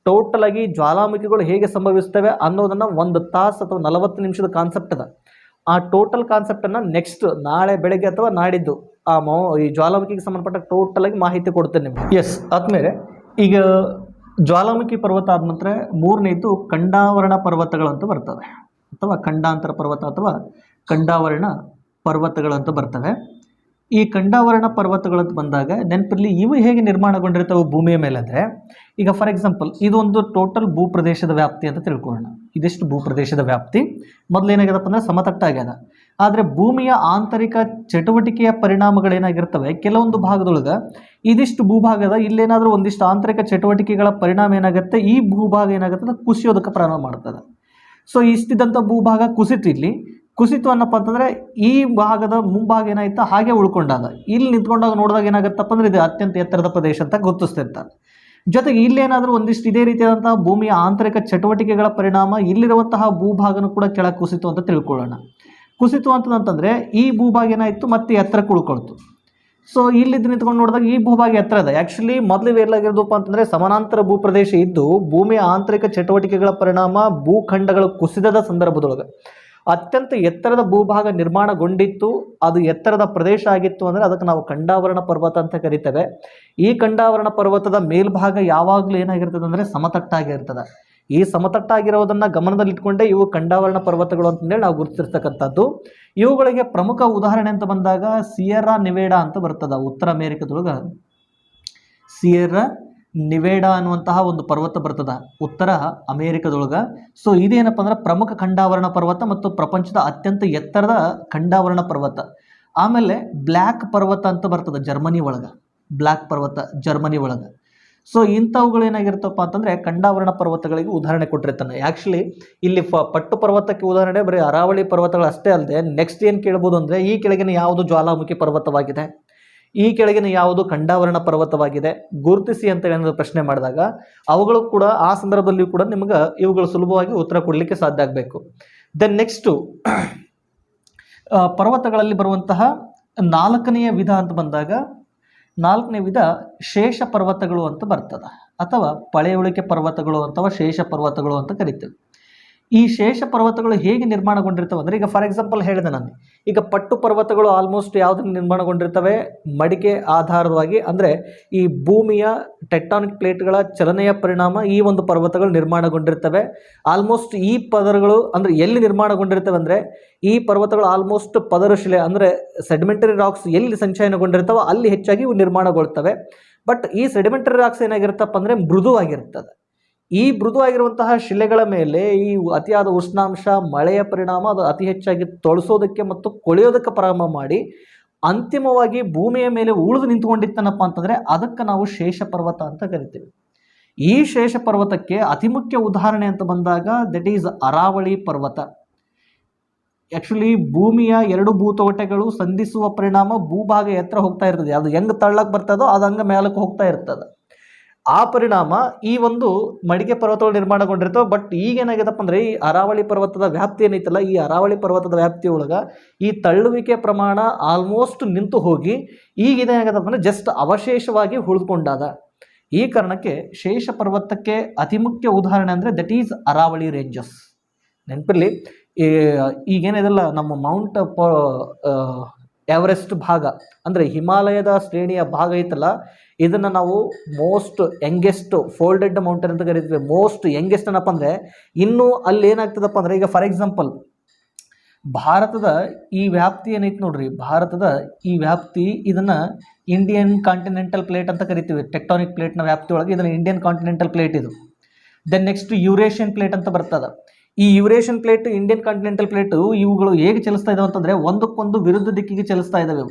ಟೋಟಲ್ ಆಗಿ ಜ್ವಾಲಾಮುಖಿಗಳು ಹೇಗೆ ಸಂಭವಿಸ್ತವೆ ಅನ್ನೋದನ್ನು 1 ತಾಸು ಅಥವಾ 40 ನಿಮಿಷದ ಕಾನ್ಸೆಪ್ಟ್ ಅದ. ಆ ಟೋಟಲ್ ಕಾನ್ಸೆಪ್ಟನ್ನು ನೆಕ್ಸ್ಟ್ ನಾಳೆ ಬೆಳಗ್ಗೆ ಅಥವಾ ನಾಡಿದ್ದು ಈ ಜ್ವಾಲಾಮುಖಿಗೆ ಸಂಬಂಧಪಟ್ಟ ಟೋಟಲ್ ಆಗಿ ಮಾಹಿತಿ ಕೊಡ್ತೇನೆ ನಿಮಗೆ. ಎಸ್, ಆದ್ಮೇಲೆ ಈಗ ಜ್ವಾಲಾಮುಖಿ ಪರ್ವತ ಆದ ನಂತರ ಮೂರನೇದು ಖಂಡಾವರಣ ಪರ್ವತಗಳು ಅಂತ ಬರ್ತವೆ, ಅಥವಾ ಖಂಡಾಂತರ ಪರ್ವತ ಅಥವಾ ಖಂಡಾವರಣ ಪರ್ವತಗಳು ಅಂತ ಬರ್ತವೆ. ಈ ಖಂಡಾವರಣ ಪರ್ವತಗಳು ಅಂತ ಬಂದಾಗ ನೆನಪಿರಲಿ, ಇವು ಹೇಗೆ ನಿರ್ಮಾಣಗೊಂಡಿರ್ತವೆ ಭೂಮಿಯ ಮೇಲೆ ಅಂದರೆ, ಈಗ ಫಾರ್ ಎಕ್ಸಾಂಪಲ್ ಇದೊಂದು ಟೋಟಲ್ ಭೂಪ್ರದೇಶದ ವ್ಯಾಪ್ತಿ ಅಂತ ತಿಳ್ಕೊಳ್ಳೋಣ. ಇದಿಷ್ಟು ಭೂಪ್ರದೇಶದ ವ್ಯಾಪ್ತಿ. ಮೊದಲು ಏನಾಗ್ಯದಪ್ಪ ಅಂದರೆ ಸಮತಟ್ಟಾಗ್ಯದ. ಆದರೆ ಭೂಮಿಯ ಆಂತರಿಕ ಚಟುವಟಿಕೆಯ ಪರಿಣಾಮಗಳೇನಾಗಿರ್ತವೆ, ಕೆಲವೊಂದು ಭಾಗದೊಳಗೆ ಇದಿಷ್ಟು ಭೂಭಾಗದ ಇಲ್ಲೇನಾದರೂ ಒಂದಿಷ್ಟು ಆಂತರಿಕ ಚಟುವಟಿಕೆಗಳ ಪರಿಣಾಮ ಏನಾಗುತ್ತೆ, ಈ ಭೂಭಾಗ ಏನಾಗುತ್ತೆ ಕುಸಿಯೋದಕ್ಕೆ ಪ್ರಾರಂಭ ಮಾಡ್ತದೆ. ಸೊ ಇಷ್ಟಿದ್ದಂಥ ಭೂಭಾಗ ಕುಸಿತು. ಇಲ್ಲಿ ಕುಸಿತು ಅನ್ನಪ್ಪ ಅಂತಂದರೆ ಈ ಭಾಗದ ಮುಂಭಾಗ ಏನಾಯ್ತು ಹಾಗೆ ಉಳ್ಕೊಂಡಾಗ, ಇಲ್ಲಿ ನಿಂತ್ಕೊಂಡಾಗ ನೋಡಿದಾಗ ಏನಾಗುತ್ತಪ್ಪ ಅಂದರೆ ಇದು ಅತ್ಯಂತ ಎತ್ತರದ ಪ್ರದೇಶ ಅಂತ ಗುರುತಿಸ್ತಿರ್ತಾರೆ. ಜೊತೆಗೆ ಇಲ್ಲೇನಾದರೂ ಒಂದಿಷ್ಟು ಇದೇ ರೀತಿಯಾದಂತಹ ಭೂಮಿಯ ಆಂತರಿಕ ಚಟುವಟಿಕೆಗಳ ಪರಿಣಾಮ ಇಲ್ಲಿರುವಂತಹ ಭೂಭಾಗನೂ ಕೂಡ ಕೆಳಗೆ ಕುಸಿತು ಅಂತ ತಿಳ್ಕೊಳ್ಳೋಣ. ಕುಸಿತು ಅಂತಂದರೆ ಈ ಭೂಭಾಗ ಏನಾಯಿತು ಮತ್ತೆ ಎತ್ತರಕ್ಕೆ ಉಳ್ಕೊಳ್ತು. ಸೊ ಇಲ್ಲಿದ್ದು ನಿಂತ್ಕೊಂಡು ನೋಡಿದಾಗ ಈ ಭೂಭಾಗ ಎತ್ತರ ಇದೆ. ಆ್ಯಕ್ಚುಲಿ ಮೊದಲು ಎಲ್ಲಾಗಿರೋದಪ್ಪ ಅಂತಂದರೆ ಸಮಾನಾಂತರ ಭೂಪ್ರದೇಶ ಇದ್ದು ಭೂಮಿಯ ಆಂತರಿಕ ಚಟುವಟಿಕೆಗಳ ಪರಿಣಾಮ ಭೂಖಂಡಗಳು ಕುಸಿದದ ಸಂದರ್ಭದೊಳಗೆ ಅತ್ಯಂತ ಎತ್ತರದ ಭೂಭಾಗ ನಿರ್ಮಾಣಗೊಂಡಿತ್ತು. ಅದು ಎತ್ತರದ ಪ್ರದೇಶ ಆಗಿತ್ತು ಅಂದರೆ ಅದಕ್ಕೆ ನಾವು ಖಂಡಾವರಣ ಪರ್ವತ ಅಂತ ಕರಿತೇವೆ. ಈ ಖಂಡಾವರಣ ಪರ್ವತದ ಮೇಲ್ಭಾಗ ಯಾವಾಗಲೂ ಏನಾಗಿರ್ತದೆ ಅಂದರೆ ಸಮತಟ್ಟಾಗಿರ್ತದೆ. ಈ ಸಮತಟ್ಟಾಗಿರೋದನ್ನು ಗಮನದಲ್ಲಿಟ್ಕೊಂಡೇ ಇವು ಖಂಡಾವರಣ ಪರ್ವತಗಳು ಅಂತಂದೇಳಿ ನಾವು ಗುರುತಿರ್ತಕ್ಕಂಥದ್ದು. ಇವುಗಳಿಗೆ ಪ್ರಮುಖ ಉದಾಹರಣೆ ಅಂತ ಬಂದಾಗ ಸಿಯೆರಾ ನಿವೇಡಾ ಅಂತ ಬರ್ತದೆ. ಉತ್ತರ ಅಮೇರಿಕದೊಳಗೆ ಸಿಯೆರಾ ನಿವೇಡಾ ಅನ್ನುವಂತಹ ಒಂದು ಪರ್ವತ ಬರ್ತದ ಉತ್ತರ ಅಮೇರಿಕದೊಳಗೆ. ಸೊ ಇದೇನಪ್ಪ ಅಂದ್ರೆ ಪ್ರಮುಖ ಖಂಡಾವರಣ ಪರ್ವತ ಮತ್ತು ಪ್ರಪಂಚದ ಅತ್ಯಂತ ಎತ್ತರದ ಖಂಡಾವರಣ ಪರ್ವತ. ಆಮೇಲೆ ಬ್ಲ್ಯಾಕ್ ಪರ್ವತ ಅಂತ ಬರ್ತದೆ ಜರ್ಮನಿ ಒಳಗೆ, ಬ್ಲ್ಯಾಕ್ ಪರ್ವತ ಜರ್ಮನಿ ಒಳಗೆ. ಸೊ ಇಂಥವುಗಳು ಏನಾಗಿರ್ತಪ್ಪ ಅಂತಂದರೆ ಖಂಡಾವರಣ ಪರ್ವತಗಳಿಗೆ ಉದಾಹರಣೆ ಕೊಟ್ಟಿರ್ತಾನೆ. ಆ್ಯಕ್ಚುಲಿ ಇಲ್ಲಿ ಪಟ್ಟು ಪರ್ವತಕ್ಕೆ ಉದಾಹರಣೆ ಬರೀ ಅರಾವಳಿ ಪರ್ವತಗಳು ಅಷ್ಟೇ ಅಲ್ಲದೆ ನೆಕ್ಸ್ಟ್ ಏನು ಕೇಳ್ಬೋದು ಅಂದರೆ ಈ ಕೆಳಗಿನ ಯಾವುದು ಜ್ವಾಲಾಮುಖಿ ಪರ್ವತವಾಗಿದೆ, ಈ ಕೆಳಗಿನ ಯಾವುದು ಖಂಡಾವರಣ ಪರ್ವತವಾಗಿದೆ, ಗುರುತಿಸಿ ಅಂತ ಏನಾದರೂ ಪ್ರಶ್ನೆ ಮಾಡಿದಾಗ ಅವುಗಳು ಕೂಡ ಆ ಸಂದರ್ಭದಲ್ಲಿಯೂ ಕೂಡ ನಿಮ್ಗೆ ಇವುಗಳು ಸುಲಭವಾಗಿ ಉತ್ತರ ಕೊಡಲಿಕ್ಕೆ ಸಾಧ್ಯ ಆಗಬೇಕು. ದೆನ್ ನೆಕ್ಸ್ಟು ಪರ್ವತಗಳಲ್ಲಿ ಬರುವಂತಹ 4ನೆಯ ವಿಧ ಅಂತ ಬಂದಾಗ 4ನೇ ವಿಧ ಶೇಷ ಪರ್ವತಗಳು ಅಂತ ಬರ್ತದೆ, ಅಥವಾ ಪಳೆಯುಳಿಕೆ ಪರ್ವತಗಳು ಅಥವಾ ಶೇಷ ಪರ್ವತಗಳು ಅಂತ ಕರಿತೇವೆ. ಈ ಶೇಷ ಪರ್ವತಗಳು ಹೇಗೆ ನಿರ್ಮಾಣಗೊಂಡಿರ್ತವೆ ಅಂದರೆ, ಈಗ ಫಾರ್ ಎಕ್ಸಾಂಪಲ್ ಹೇಳಿದೆ ನಾನು, ಈಗ ಪಟ್ಟು ಪರ್ವತಗಳು ಆಲ್ಮೋಸ್ಟ್ ಯಾವುದನ್ನು ನಿರ್ಮಾಣಗೊಂಡಿರ್ತವೆ, ಮಡಿಕೆ ಆಧಾರವಾಗಿ, ಅಂದರೆ ಈ ಭೂಮಿಯ ಟೆಕ್ಟಾನಿಕ್ ಪ್ಲೇಟ್ಗಳ ಚಲನೆಯ ಪರಿಣಾಮ ಈ ಒಂದು ಪರ್ವತಗಳು ನಿರ್ಮಾಣಗೊಂಡಿರ್ತವೆ. ಆಲ್ಮೋಸ್ಟ್ ಈ ಪದರಗಳು ಅಂದರೆ ಎಲ್ಲಿ ನಿರ್ಮಾಣಗೊಂಡಿರ್ತವೆ ಅಂದರೆ, ಈ ಪರ್ವತಗಳು ಆಲ್ಮೋಸ್ಟ್ ಪದರ ಶಿಲೆ ಅಂದರೆ ಸೆಡಿಮೆಂಟರಿ ರಾಕ್ಸ್ ಎಲ್ಲಿ ಸಂಚಯನಗೊಂಡಿರ್ತವೆ ಅಲ್ಲಿ ಹೆಚ್ಚಾಗಿ ಇವು ನಿರ್ಮಾಣಗೊಳ್ತವೆ. ಬಟ್ ಈ ಸೆಡಿಮೆಂಟರಿ ರಾಕ್ಸ್ ಏನಾಗಿರುತ್ತಪ್ಪ ಅಂದರೆ ಮೃದುವಾಗಿರ್ತದೆ. ಈ ಮೃದುವಾಗಿರುವಂತಹ ಶಿಲೆಗಳ ಮೇಲೆ ಈ ಅತಿಯಾದ ಉಷ್ಣಾಂಶ, ಮಳೆಯ ಪರಿಣಾಮ ಅದು ಅತಿ ಹೆಚ್ಚಾಗಿ ತೊಳಸೋದಕ್ಕೆ ಮತ್ತು ಕೊಳೆಯೋದಕ್ಕೆ ಪ್ರಾರಂಭ ಮಾಡಿ ಅಂತಿಮವಾಗಿ ಭೂಮಿಯ ಮೇಲೆ ಉಳಿದು ನಿಂತ್ಕೊಂಡಿತ್ತನಪ್ಪ ಅಂತಂದರೆ ಅದಕ್ಕೆ ನಾವು ಶೇಷ ಪರ್ವತ ಅಂತ ಕರಿತೀವಿ. ಈ ಶೇಷ ಪರ್ವತಕ್ಕೆ ಅತಿ ಮುಖ್ಯ ಉದಾಹರಣೆ ಅಂತ ಬಂದಾಗ ದಟ್ ಈಸ್ ಅರಾವಳಿ ಪರ್ವತ. ಆ್ಯಕ್ಚುಲಿ ಭೂಮಿಯ ಎರಡು ಭೂತೋಟಗಳು ಸಂಧಿಸುವ ಪರಿಣಾಮ ಭೂಭಾಗ ಎತ್ತರ ಹೋಗ್ತಾ ಇರ್ತದೆ. ಅದು ಹೆಂಗೆ ತಳ್ಳಕ್ಕೆ ಬರ್ತದೋ ಅದು ಹಂಗೆ ಮೇಲಕ್ಕೆ ಹೋಗ್ತಾ ಇರ್ತದೆ. ಆ ಪರಿಣಾಮ ಈ ಒಂದು ಮಡಿಕೆ ಪರ್ವತಗಳು ನಿರ್ಮಾಣಗೊಂಡಿರ್ತವೆ. ಬಟ್ ಈಗೇನಾಗಿದೆಪ್ಪ ಅಂದರೆ, ಈ ಅರಾವಳಿ ಪರ್ವತದ ವ್ಯಾಪ್ತಿ ಏನೈತಲ್ಲ, ಈ ಅರಾವಳಿ ಪರ್ವತದ ವ್ಯಾಪ್ತಿಯೊಳಗೆ ಈ ತಳ್ಳುವಿಕೆ ಪ್ರಮಾಣ ಆಲ್ಮೋಸ್ಟ್ ನಿಂತು ಹೋಗಿ ಈಗ ಇದೇನಾಗದಪ್ಪ ಅಂದರೆ ಜಸ್ಟ್ ಅವಶೇಷವಾಗಿ ಉಳಿದುಕೊಂಡಾದ. ಈ ಕಾರಣಕ್ಕೆ ಶೇಷ ಪರ್ವತಕ್ಕೆ ಅತಿ ಮುಖ್ಯ ಉದಾಹರಣೆ ಅಂದರೆ ದಟ್ ಈಸ್ ಅರಾವಳಿ ರೇಂಜಸ್. ನೆನಪಿರಲಿ, ಈಗೇನಿದೆಲ್ಲ ನಮ್ಮ ಮೌಂಟ್ ಎವರೆಸ್ಟ್ ಭಾಗ ಅಂದರೆ ಹಿಮಾಲಯದ ಶ್ರೇಣಿಯ ಭಾಗ ಐತಲ್ಲ, ಇದನ್ನು ನಾವು ಮೋಸ್ಟ್ ಯಂಗೆಸ್ಟ್ ಫೋಲ್ಡೆಡ್ ಮೌಂಟೇನ್ ಅಂತ ಕರಿತೀವಿ. ಮೋಸ್ಟ್ ಯಂಗೆಸ್ಟ್ ಏನಪ್ಪ ಅಂದರೆ, ಇನ್ನೂ ಅಲ್ಲಿ ಏನಾಗ್ತದಪ್ಪ ಅಂದರೆ, ಈಗ ಫಾರ್ ಎಕ್ಸಾಂಪಲ್ ಭಾರತದ ಈ ವ್ಯಾಪ್ತಿ ಏನೈತೆ ನೋಡ್ರಿ, ಭಾರತದ ಈ ವ್ಯಾಪ್ತಿ ಇದನ್ನು ಇಂಡಿಯನ್ ಕಾಂಟಿನೆಂಟಲ್ ಪ್ಲೇಟ್ ಅಂತ ಕರಿತೀವಿ. ಟೆಕ್ಟಾನಿಕ್ ಪ್ಲೇಟ್ನ ವ್ಯಾಪ್ತಿ ಒಳಗೆ ಇದನ್ನು ಇಂಡಿಯನ್ ಕಾಂಟಿನೆಂಟಲ್ ಪ್ಲೇಟ್ ಇದು. ದೆನ್ ನೆಕ್ಸ್ಟ್ ಯುರೇಷಿಯನ್ ಪ್ಲೇಟ್ ಅಂತ ಬರ್ತದೆ. ಈ Eurasian plate, Indian continental plate ಇವುಗಳು ಹೇಗೆ ಚಲಿಸ್ತಾ ಇದಾವೆ ಅಂತಂದರೆ ಒಂದಕ್ಕೊಂದು ವಿರುದ್ಧ ದಿಕ್ಕಿಗೆ ಚಲಿಸ್ತಾ ಇದ್ದಾವೆ.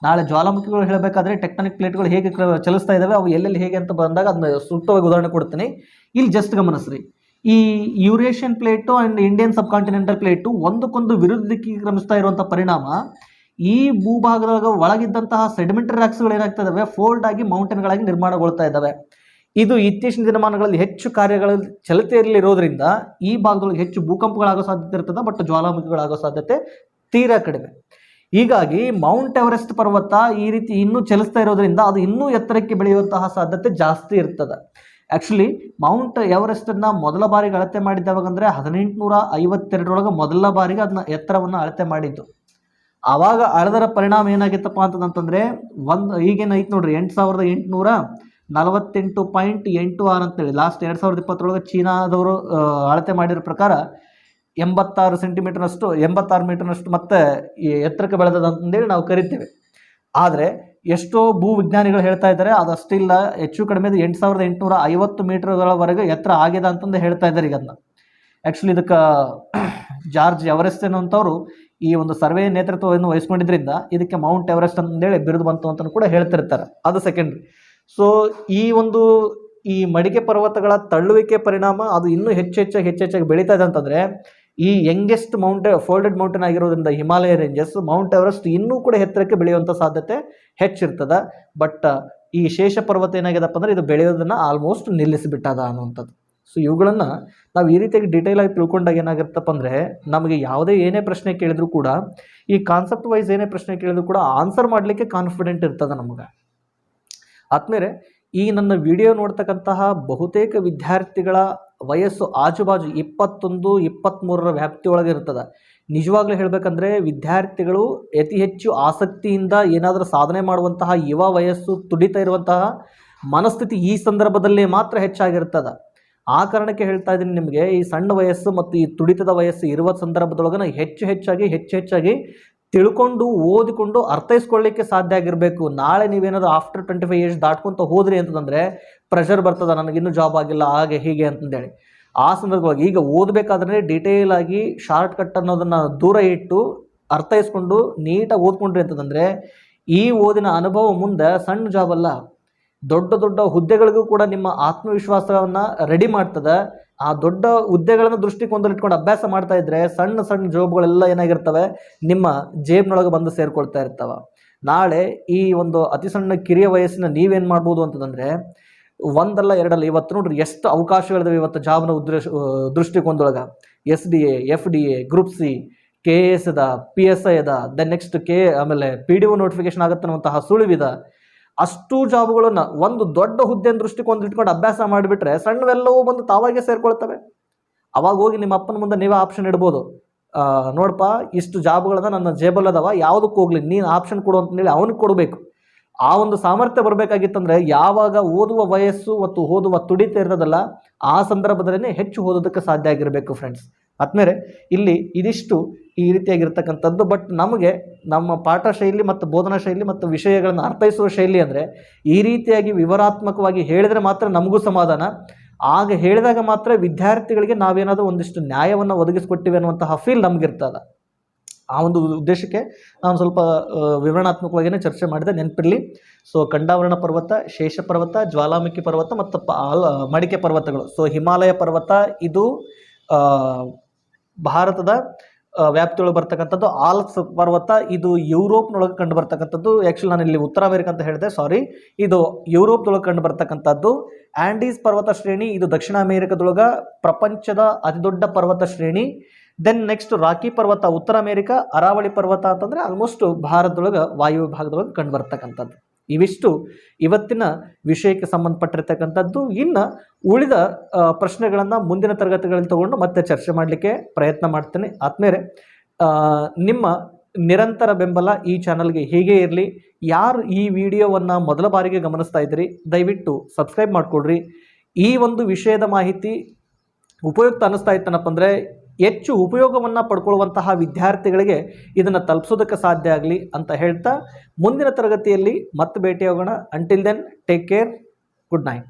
ನಾಳೆ ಜ್ವಾಲಾಮುಖಿಗಳು ಹೇಳಬೇಕಾದ್ರೆ ಟೆಕ್ಟಾನಿಕ್ ಪ್ಲೇಟ್ಗಳು ಹೇಗೆ ಚಲಿಸ್ತಾ ಇದ್ದಾವೆ, ಅವು ಎಲ್ಲೆಲ್ಲಿ ಹೇಗೆ ಅಂತ ಬಂದಾಗ ಅದನ್ನ ಸೂಕ್ತವಾಗಿ ಉದಾಹರಣೆ ಕೊಡ್ತೀನಿ. ಇಲ್ಲಿ ಜಸ್ಟ್ ಗಮನಿಸ್ರಿ, ಈ Eurasian plate and Indian sub continental plate ಒಂದಕ್ಕೊಂದು ವಿರುದ್ಧ ದಿಕ್ಕಿಗೆ ಕ್ರಮಿಸ್ತಾ ಇರುವಂಥ ಪರಿಣಾಮ ಈ ಭೂಭಾಗದೊಳಗೆ ಒಳಗಿದ್ದಂತಹ ಸೆಡಿಮೆಂಟರಿ ರಾಕ್ಸ್ಗಳು ಏನಾಗ್ತಾ ಇದ್ದಾವೆ, ಫೋಲ್ಡ್ ಆಗಿ ಮೌಂಟೇನ್ಗಳಾಗಿ ನಿರ್ಮಾಣಗೊಳ್ತಾ ಇದ್ದಾವೆ. ಇದು ಇತ್ತೀಚಿನ ದಿನಮಾನಗಳಲ್ಲಿ ಹೆಚ್ಚು ಕಾರ್ಯಗಳಲ್ಲಿ ಚಲತೆಯಲ್ಲಿರೋದ್ರಿಂದ ಈ ಭಾಗದೊಳಗೆ ಹೆಚ್ಚು ಭೂಕಂಪಗಳಾಗೋ ಸಾಧ್ಯತೆ ಇರ್ತದೆ. ಬಟ್ ಜ್ವಾಲಾಮುಖಿಗಳಾಗೋ ಸಾಧ್ಯತೆ ತೀರಾ ಕಡಿಮೆ. ಹೀಗಾಗಿ ಮೌಂಟ್ ಎವರೆಸ್ಟ್ ಪರ್ವತ ಈ ರೀತಿ ಇನ್ನೂ ಚಲಿಸ್ತಾ ಇರೋದ್ರಿಂದ ಅದು ಇನ್ನೂ ಎತ್ತರಕ್ಕೆ ಬೆಳೆಯುವಂತಹ ಸಾಧ್ಯತೆ ಜಾಸ್ತಿ ಇರ್ತದೆ. ಆ್ಯಕ್ಚುಲಿ ಮೌಂಟ್ ಎವರೆಸ್ಟನ್ನು ಮೊದಲ ಬಾರಿಗೆ ಅಳತೆ ಮಾಡಿದ್ದಾವಾಗಂದರೆ 1852 ಮೊದಲ ಬಾರಿಗೆ ಅದನ್ನ ಎತ್ತರವನ್ನು ಅಳತೆ ಮಾಡಿದ್ದು. ಆವಾಗ ಅಳದರ ಪರಿಣಾಮ ಏನಾಗಿತ್ತಪ್ಪ ಅಂತಂತಂದರೆ, ಈಗೇನೈತೆ ನೋಡ್ರಿ 8848.86 ಅಂತೇಳಿ ಲಾಸ್ಟ್ 2020 ಚೀನಾದವರು ಅಳತೆ ಮಾಡಿರೋ ಪ್ರಕಾರ 86 ಸೆಂಟಿಮೀಟರ್ನಷ್ಟು 86 ಮೀಟರ್ನಷ್ಟು ಮತ್ತೆ ಎತ್ತರಕ್ಕೆ ಬೆಳೆದದ ಅಂತಂದೇಳಿ ನಾವು ಕರಿತೀವಿ. ಆದರೆ ಎಷ್ಟೋ ಭೂ ವಿಜ್ಞಾನಿಗಳು ಹೇಳ್ತಾ ಇದ್ದಾರೆ ಅದಷ್ಟಿಲ್ಲ, ಹೆಚ್ಚು ಕಡಿಮೆ 8850 ಮೀಟರ್ಗಳವರೆಗೆ ಎತ್ತರ ಆಗಿದೆ ಅಂತಂದು ಹೇಳ್ತಾ ಇದ್ದಾರೆ. ಈಗ ಅದನ್ನ ಆ್ಯಕ್ಚುಲಿ ಇದಕ್ಕೆ ಜಾರ್ಜ್ ಎವರೆಸ್ಟ್ ಅನ್ನುವಂಥವ್ರು ಈ ಒಂದು ಸರ್ವೆ ನೇತೃತ್ವವನ್ನು ವಹಿಸ್ಕೊಂಡಿದ್ರಿಂದ ಇದಕ್ಕೆ ಮೌಂಟ್ ಎವರೆಸ್ಟ್ ಅಂತಂದೇಳಿ ಬಿರುದು ಬಂತು ಅಂತ ಕೂಡ ಹೇಳ್ತಿರ್ತಾರೆ. ಅದು ಸೆಕೆಂಡ್ರಿ. ಸೊ ಈ ಮಡಿಕೆ ಪರ್ವತಗಳ ತಳ್ಳುವಿಕೆ ಪರಿಣಾಮ ಅದು ಇನ್ನೂ ಹೆಚ್ಚೆಚ್ಚಾಗಿ ಬೆಳೀತಾ ಇದೆ ಅಂತಂದರೆ, ಈ ಯಂಗೆಸ್ಟ್ ಫೋಲ್ಡೆಡ್ ಮೌಂಟೇನ್ ಆಗಿರೋದ್ರಿಂದ ಹಿಮಾಲಯ ರೇಂಜಸ್, ಮೌಂಟ್ ಎವರೆಸ್ಟ್ ಇನ್ನೂ ಕೂಡ ಎತ್ತರಕ್ಕೆ ಬೆಳೆಯುವಂಥ ಸಾಧ್ಯತೆ ಹೆಚ್ಚಿರ್ತದೆ. ಬಟ್ ಈ ಶೇಷ ಪರ್ವತ ಏನಾಗಿದೆಪ್ಪ ಅಂದರೆ ಇದು ಬೆಳೆಯೋದನ್ನು ಆಲ್ಮೋಸ್ಟ್ ನಿಲ್ಲಿಸಿಬಿಟ್ಟದ ಅನ್ನುವಂಥದ್ದು. ಸೊ ಇವುಗಳನ್ನು ನಾವು ಈ ರೀತಿಯಾಗಿ ಡೀಟೇಲ್ ಆಗಿ ತಿಳ್ಕೊಂಡಾಗ ಏನಾಗಿರ್ತಪ್ಪ ಅಂದರೆ, ನಮಗೆ ಏನೇ ಪ್ರಶ್ನೆ ಕೇಳಿದ್ರು ಕೂಡ, ಈ ಕಾನ್ಸೆಪ್ಟ್ ವೈಸ್ ಏನೇ ಪ್ರಶ್ನೆ ಕೇಳಿದ್ರು ಕೂಡ ಆನ್ಸರ್ ಮಾಡಲಿಕ್ಕೆ ಕಾನ್ಫಿಡೆಂಟ್ ಇರ್ತದೆ ನಮಗೆ. ಆದ್ಮೇಲೆ ಈ ನನ್ನ ವಿಡಿಯೋ ನೋಡ್ತಕ್ಕಂತಹ ಬಹುತೇಕ ವಿದ್ಯಾರ್ಥಿಗಳ ವಯಸ್ಸು ಆಜುಬಾಜು 21-23 ವ್ಯಾಪ್ತಿಯೊಳಗೆ ಇರ್ತದೆ. ನಿಜವಾಗ್ಲೂ ಹೇಳಬೇಕಂದ್ರೆ ವಿದ್ಯಾರ್ಥಿಗಳು ಅತಿ ಹೆಚ್ಚು ಆಸಕ್ತಿಯಿಂದ ಏನಾದರೂ ಸಾಧನೆ ಮಾಡುವಂತಹ ಯುವ ವಯಸ್ಸು, ತುಡಿತಾ ಇರುವಂತಹ ಮನಸ್ಥಿತಿ ಈ ಸಂದರ್ಭದಲ್ಲಿ ಮಾತ್ರ ಹೆಚ್ಚಾಗಿರ್ತದೆ. ಆ ಕಾರಣಕ್ಕೆ ಹೇಳ್ತಾ ಇದ್ದೀನಿ ನಿಮಗೆ, ಈ ಸಣ್ಣ ವಯಸ್ಸು ಮತ್ತು ಈ ತುಡಿತದ ವಯಸ್ಸು ಇರುವ ಸಂದರ್ಭದೊಳಗೆ ಹೆಚ್ಚಾಗಿ ತಿಳ್ಕೊಂಡು ಓದಿಕೊಂಡು ಅರ್ಥೈಸ್ಕೊಳ್ಳಿಕ್ಕೆ ಸಾಧ್ಯ ಆಗಿರಬೇಕು. ನಾಳೆ ನೀವೇನಾದರೂ ಆಫ್ಟರ್ 25 ಇಯರ್ಸ್ ದಾಟ್ಕೊಂತ ಹೋದ್ರಿ ಅಂತಂದರೆ ಪ್ರೆಷರ್ ಬರ್ತದೆ, ನನಗಿನ್ನೂ ಜಾಬ್ ಆಗಿಲ್ಲ ಹಾಗೆ ಹೀಗೆ ಅಂತಂದೇಳಿ. ಆ ಸಂದರ್ಭವಾಗಿ ಈಗ ಓದಬೇಕಾದ್ರೆ ಡೀಟೇಲ್ ಆಗಿ ಶಾರ್ಟ್ ಕಟ್ ಅನ್ನೋದನ್ನು ದೂರ ಇಟ್ಟು ಅರ್ಥೈಸ್ಕೊಂಡು ನೀಟಾಗಿ ಓದ್ಕೊಂಡ್ರಿ ಅಂತಂದರೆ ಈ ಓದಿನ ಅನುಭವ ಮುಂದೆ ಸಣ್ಣ ಜಾಬ್ ಅಲ್ಲ, ದೊಡ್ಡ ಹುದ್ದೆಗಳಿಗೂ ಕೂಡ ನಿಮ್ಮ ಆತ್ಮವಿಶ್ವಾಸವನ್ನು ರೆಡಿ ಮಾಡ್ತದೆ. ಆ ದೊಡ್ಡ ಹುದ್ದೆಗಳನ್ನು ದೃಷ್ಟಿಕೋನದಲ್ಲಿ ಇಟ್ಕೊಂಡು ಅಭ್ಯಾಸ ಮಾಡ್ತಾ ಇದ್ದರೆ ಸಣ್ಣ ಜಾಬ್ಗಳೆಲ್ಲ ಏನಾಗಿರ್ತವೆ, ನಿಮ್ಮ ಜೇಬ್ನೊಳಗೆ ಬಂದು ಸೇರ್ಕೊಳ್ತಾ ಇರ್ತವೆ. ನಾಳೆ ಈ ಒಂದು ಅತಿ ಸಣ್ಣ ಕಿರಿಯ ವಯಸ್ಸಿನ ನೀವೇನು ಮಾಡ್ಬೋದು ಅಂತಂದರೆ, ಒಂದಲ್ಲ ಎರಡಲ್ಲ, ಇವತ್ತು ನೋಡ್ರಿ ಎಷ್ಟು ಅವಕಾಶಗಳಿದಾವೆ ಇವತ್ತು ಜಾಬ್ನ ದೃಷ್ಟಿಕೋನದೊಳಗೆ. SDA, FDA, group C, KS ಅದ, PSI ಅದ, ದೆನ್ ನೆಕ್ಸ್ಟ್ ಆಮೇಲೆ PDO ನೋಟಿಫಿಕೇಶನ್ ಆಗುತ್ತೆ ಅನ್ನುವಂತಹ ಸುಳಿವಿದ. ಅಷ್ಟು ಜಾಬ್ಗಳನ್ನು ಒಂದು ದೊಡ್ಡ ಹುದ್ದೆಯನ್ನು ದೃಷ್ಟಿಕೋನ ಇಟ್ಕೊಂಡು ಅಭ್ಯಾಸ ಮಾಡಿಬಿಟ್ರೆ ಸಣ್ಣವೆಲ್ಲವೂ ಬಂದು ತಾವಾಗೇ ಸೇರ್ಕೊಳ್ತವೆ. ಅವಾಗ ಹೋಗಿ ನಿಮ್ಮ ಅಪ್ಪನ ಮುಂದೆ ನೀವೇ ಆಪ್ಷನ್ ಇಡ್ಬೋದು, ನೋಡಪ್ಪ ಇಷ್ಟು ಜಾಬ್ಗಳದ ನನ್ನ ಜೇಬಲ್ ಅದಾವ, ಯಾವುದಕ್ಕೆ ಹೋಗ್ಲಿ ನೀನು ಆಪ್ಷನ್ ಕೊಡು ಅಂತೇಳಿ ಅವನಿಗೆ ಕೊಡಬೇಕು. ಆ ಒಂದು ಸಾಮರ್ಥ್ಯ ಬರಬೇಕಾಗಿತ್ತಂದ್ರೆ ಯಾವಾಗ ಓದುವ ವಯಸ್ಸು ಮತ್ತು ಓದುವ ತುಡಿತ ಇರ್ತದಲ್ಲ ಆ ಸಂದರ್ಭದಲ್ಲೇ ಹೆಚ್ಚು ಓದೋದಕ್ಕೆ ಸಾಧ್ಯ ಆಗಿರಬೇಕು ಫ್ರೆಂಡ್ಸ್. ಆದ್ಮೇಲೆ ಇಲ್ಲಿ ಇದಿಷ್ಟು ಈ ರೀತಿಯಾಗಿರ್ತಕ್ಕಂಥದ್ದು. ಬಟ್ ನಮಗೆ ನಮ್ಮ ಪಾಠ ಶೈಲಿ ಮತ್ತು ಬೋಧನಾ ಶೈಲಿ ಮತ್ತು ವಿಷಯಗಳನ್ನು ಅರ್ಥೈಸುವ ಶೈಲಿ ಅಂದರೆ ಈ ರೀತಿಯಾಗಿ ವಿವರಾತ್ಮಕವಾಗಿ ಹೇಳಿದರೆ ಮಾತ್ರ ನಮಗೂ ಸಮಾಧಾನ. ಆಗ ಹೇಳಿದಾಗ ಮಾತ್ರ ವಿದ್ಯಾರ್ಥಿಗಳಿಗೆ ನಾವೇನಾದರೂ ಒಂದಿಷ್ಟು ನ್ಯಾಯವನ್ನು ಒದಗಿಸ್ಕೊಟ್ಟಿವೆ ಅನ್ನುವಂತಹ ಫೀಲ್ ನಮಗಿರ್ತದೆ. ಆ ಒಂದು ಉದ್ದೇಶಕ್ಕೆ ನಾನು ಸ್ವಲ್ಪ ವಿವರಣಾತ್ಮಕವಾಗಿಯೇ ಚರ್ಚೆ ಮಾಡಿದೆ, ನೆನಪಿರಲಿ. ಸೊ ಖಂಡಾವರಣ ಪರ್ವತ, ಶೇಷ ಪರ್ವತ, ಜ್ವಾಲಾಮುಖಿ ಪರ್ವತ ಮತ್ತು ಮಡಿಕೆ ಪರ್ವತಗಳು. ಸೊ ಹಿಮಾಲಯ ಪರ್ವತ ಇದು ಭಾರತದ ವ್ಯಾಪ್ತಿಯೊಳಗೆ ಬರ್ತಕ್ಕಂಥದ್ದು. ಆಲ್ಪ್ಸ್ ಪರ್ವತ ಇದು ಯುರೋಪ್ನೊಳಗೆ ಕಂಡು ಬರ್ತಕ್ಕಂಥದ್ದು. ಆ್ಯಕ್ಚುಲಿ ನಾನು ಇಲ್ಲಿ ಉತ್ತರ ಅಮೆರಿಕ ಅಂತ ಹೇಳಿದೆ, ಸಾರಿ, ಇದು ಯುರೋಪ್ದೊಳಗೆ ಕಂಡು ಬರ್ತಕ್ಕಂಥದ್ದು. ಆ್ಯಂಡೀಸ್ ಪರ್ವತ ಶ್ರೇಣಿ ಇದು ದಕ್ಷಿಣ ಅಮೇರಿಕದೊಳಗೆ ಪ್ರಪಂಚದ ಅತಿದೊಡ್ಡ ಪರ್ವತ ಶ್ರೇಣಿ. ದೆನ್ ನೆಕ್ಸ್ಟ್ ರಾಕಿ ಪರ್ವತ ಉತ್ತರ ಅಮೇರಿಕ, ಅರಾವಳಿ ಪರ್ವತ ಅಂತಂದರೆ ಆಲ್ಮೋಸ್ಟ್ ಭಾರತದೊಳಗೆ ವಾಯು ವಿಭಾಗದೊಳಗೆ ಕಂಡು ಬರ್ತಕ್ಕಂಥದ್ದು. ಇವಿಷ್ಟು ಇವತ್ತಿನ ವಿಷಯಕ್ಕೆ ಸಂಬಂಧಪಟ್ಟಿರ್ತಕ್ಕಂಥದ್ದು. ಇನ್ನು ಉಳಿದ ಪ್ರಶ್ನೆಗಳನ್ನು ಮುಂದಿನ ತರಗತಿಗಳಲ್ಲಿ ತಗೊಂಡು ಮತ್ತೆ ಚರ್ಚೆ ಮಾಡಲಿಕ್ಕೆ ಪ್ರಯತ್ನ ಮಾಡ್ತೇನೆ. ಆದ್ಮೇಲೆ ನಿಮ್ಮ ನಿರಂತರ ಬೆಂಬಲ ಈ ಚಾನಲ್ಗೆ ಹೀಗೆ ಇರಲಿ. ಯಾರು ಈ ವಿಡಿಯೋವನ್ನು ಮೊದಲ ಬಾರಿಗೆ ಗಮನಿಸ್ತಾ ಇದ್ದೀರಿ ದಯವಿಟ್ಟು ಸಬ್ಸ್ಕ್ರೈಬ್ ಮಾಡಿಕೊಡ್ರಿ. ಈ ಒಂದು ವಿಷಯದ ಮಾಹಿತಿ ಉಪಯುಕ್ತ ಅನ್ನಿಸ್ತಾ ಇತ್ತನಪ್ಪ ಅಂದರೆ ಹೆಚ್ಚು ಉಪಯೋಗವನ್ನು ಪಡ್ಕೊಳ್ಳುವಂತಹ ವಿದ್ಯಾರ್ಥಿಗಳಿಗೆ ಇದನ್ನು ತಲುಪಿಸೋದಕ್ಕೆ ಸಾಧ್ಯ ಆಗಲಿ ಅಂತ ಹೇಳ್ತಾ ಮುಂದಿನ ತರಗತಿಯಲ್ಲಿ ಮತ್ತೆ ಭೇಟಿಯಾಗೋಣ. Until then take care, good night.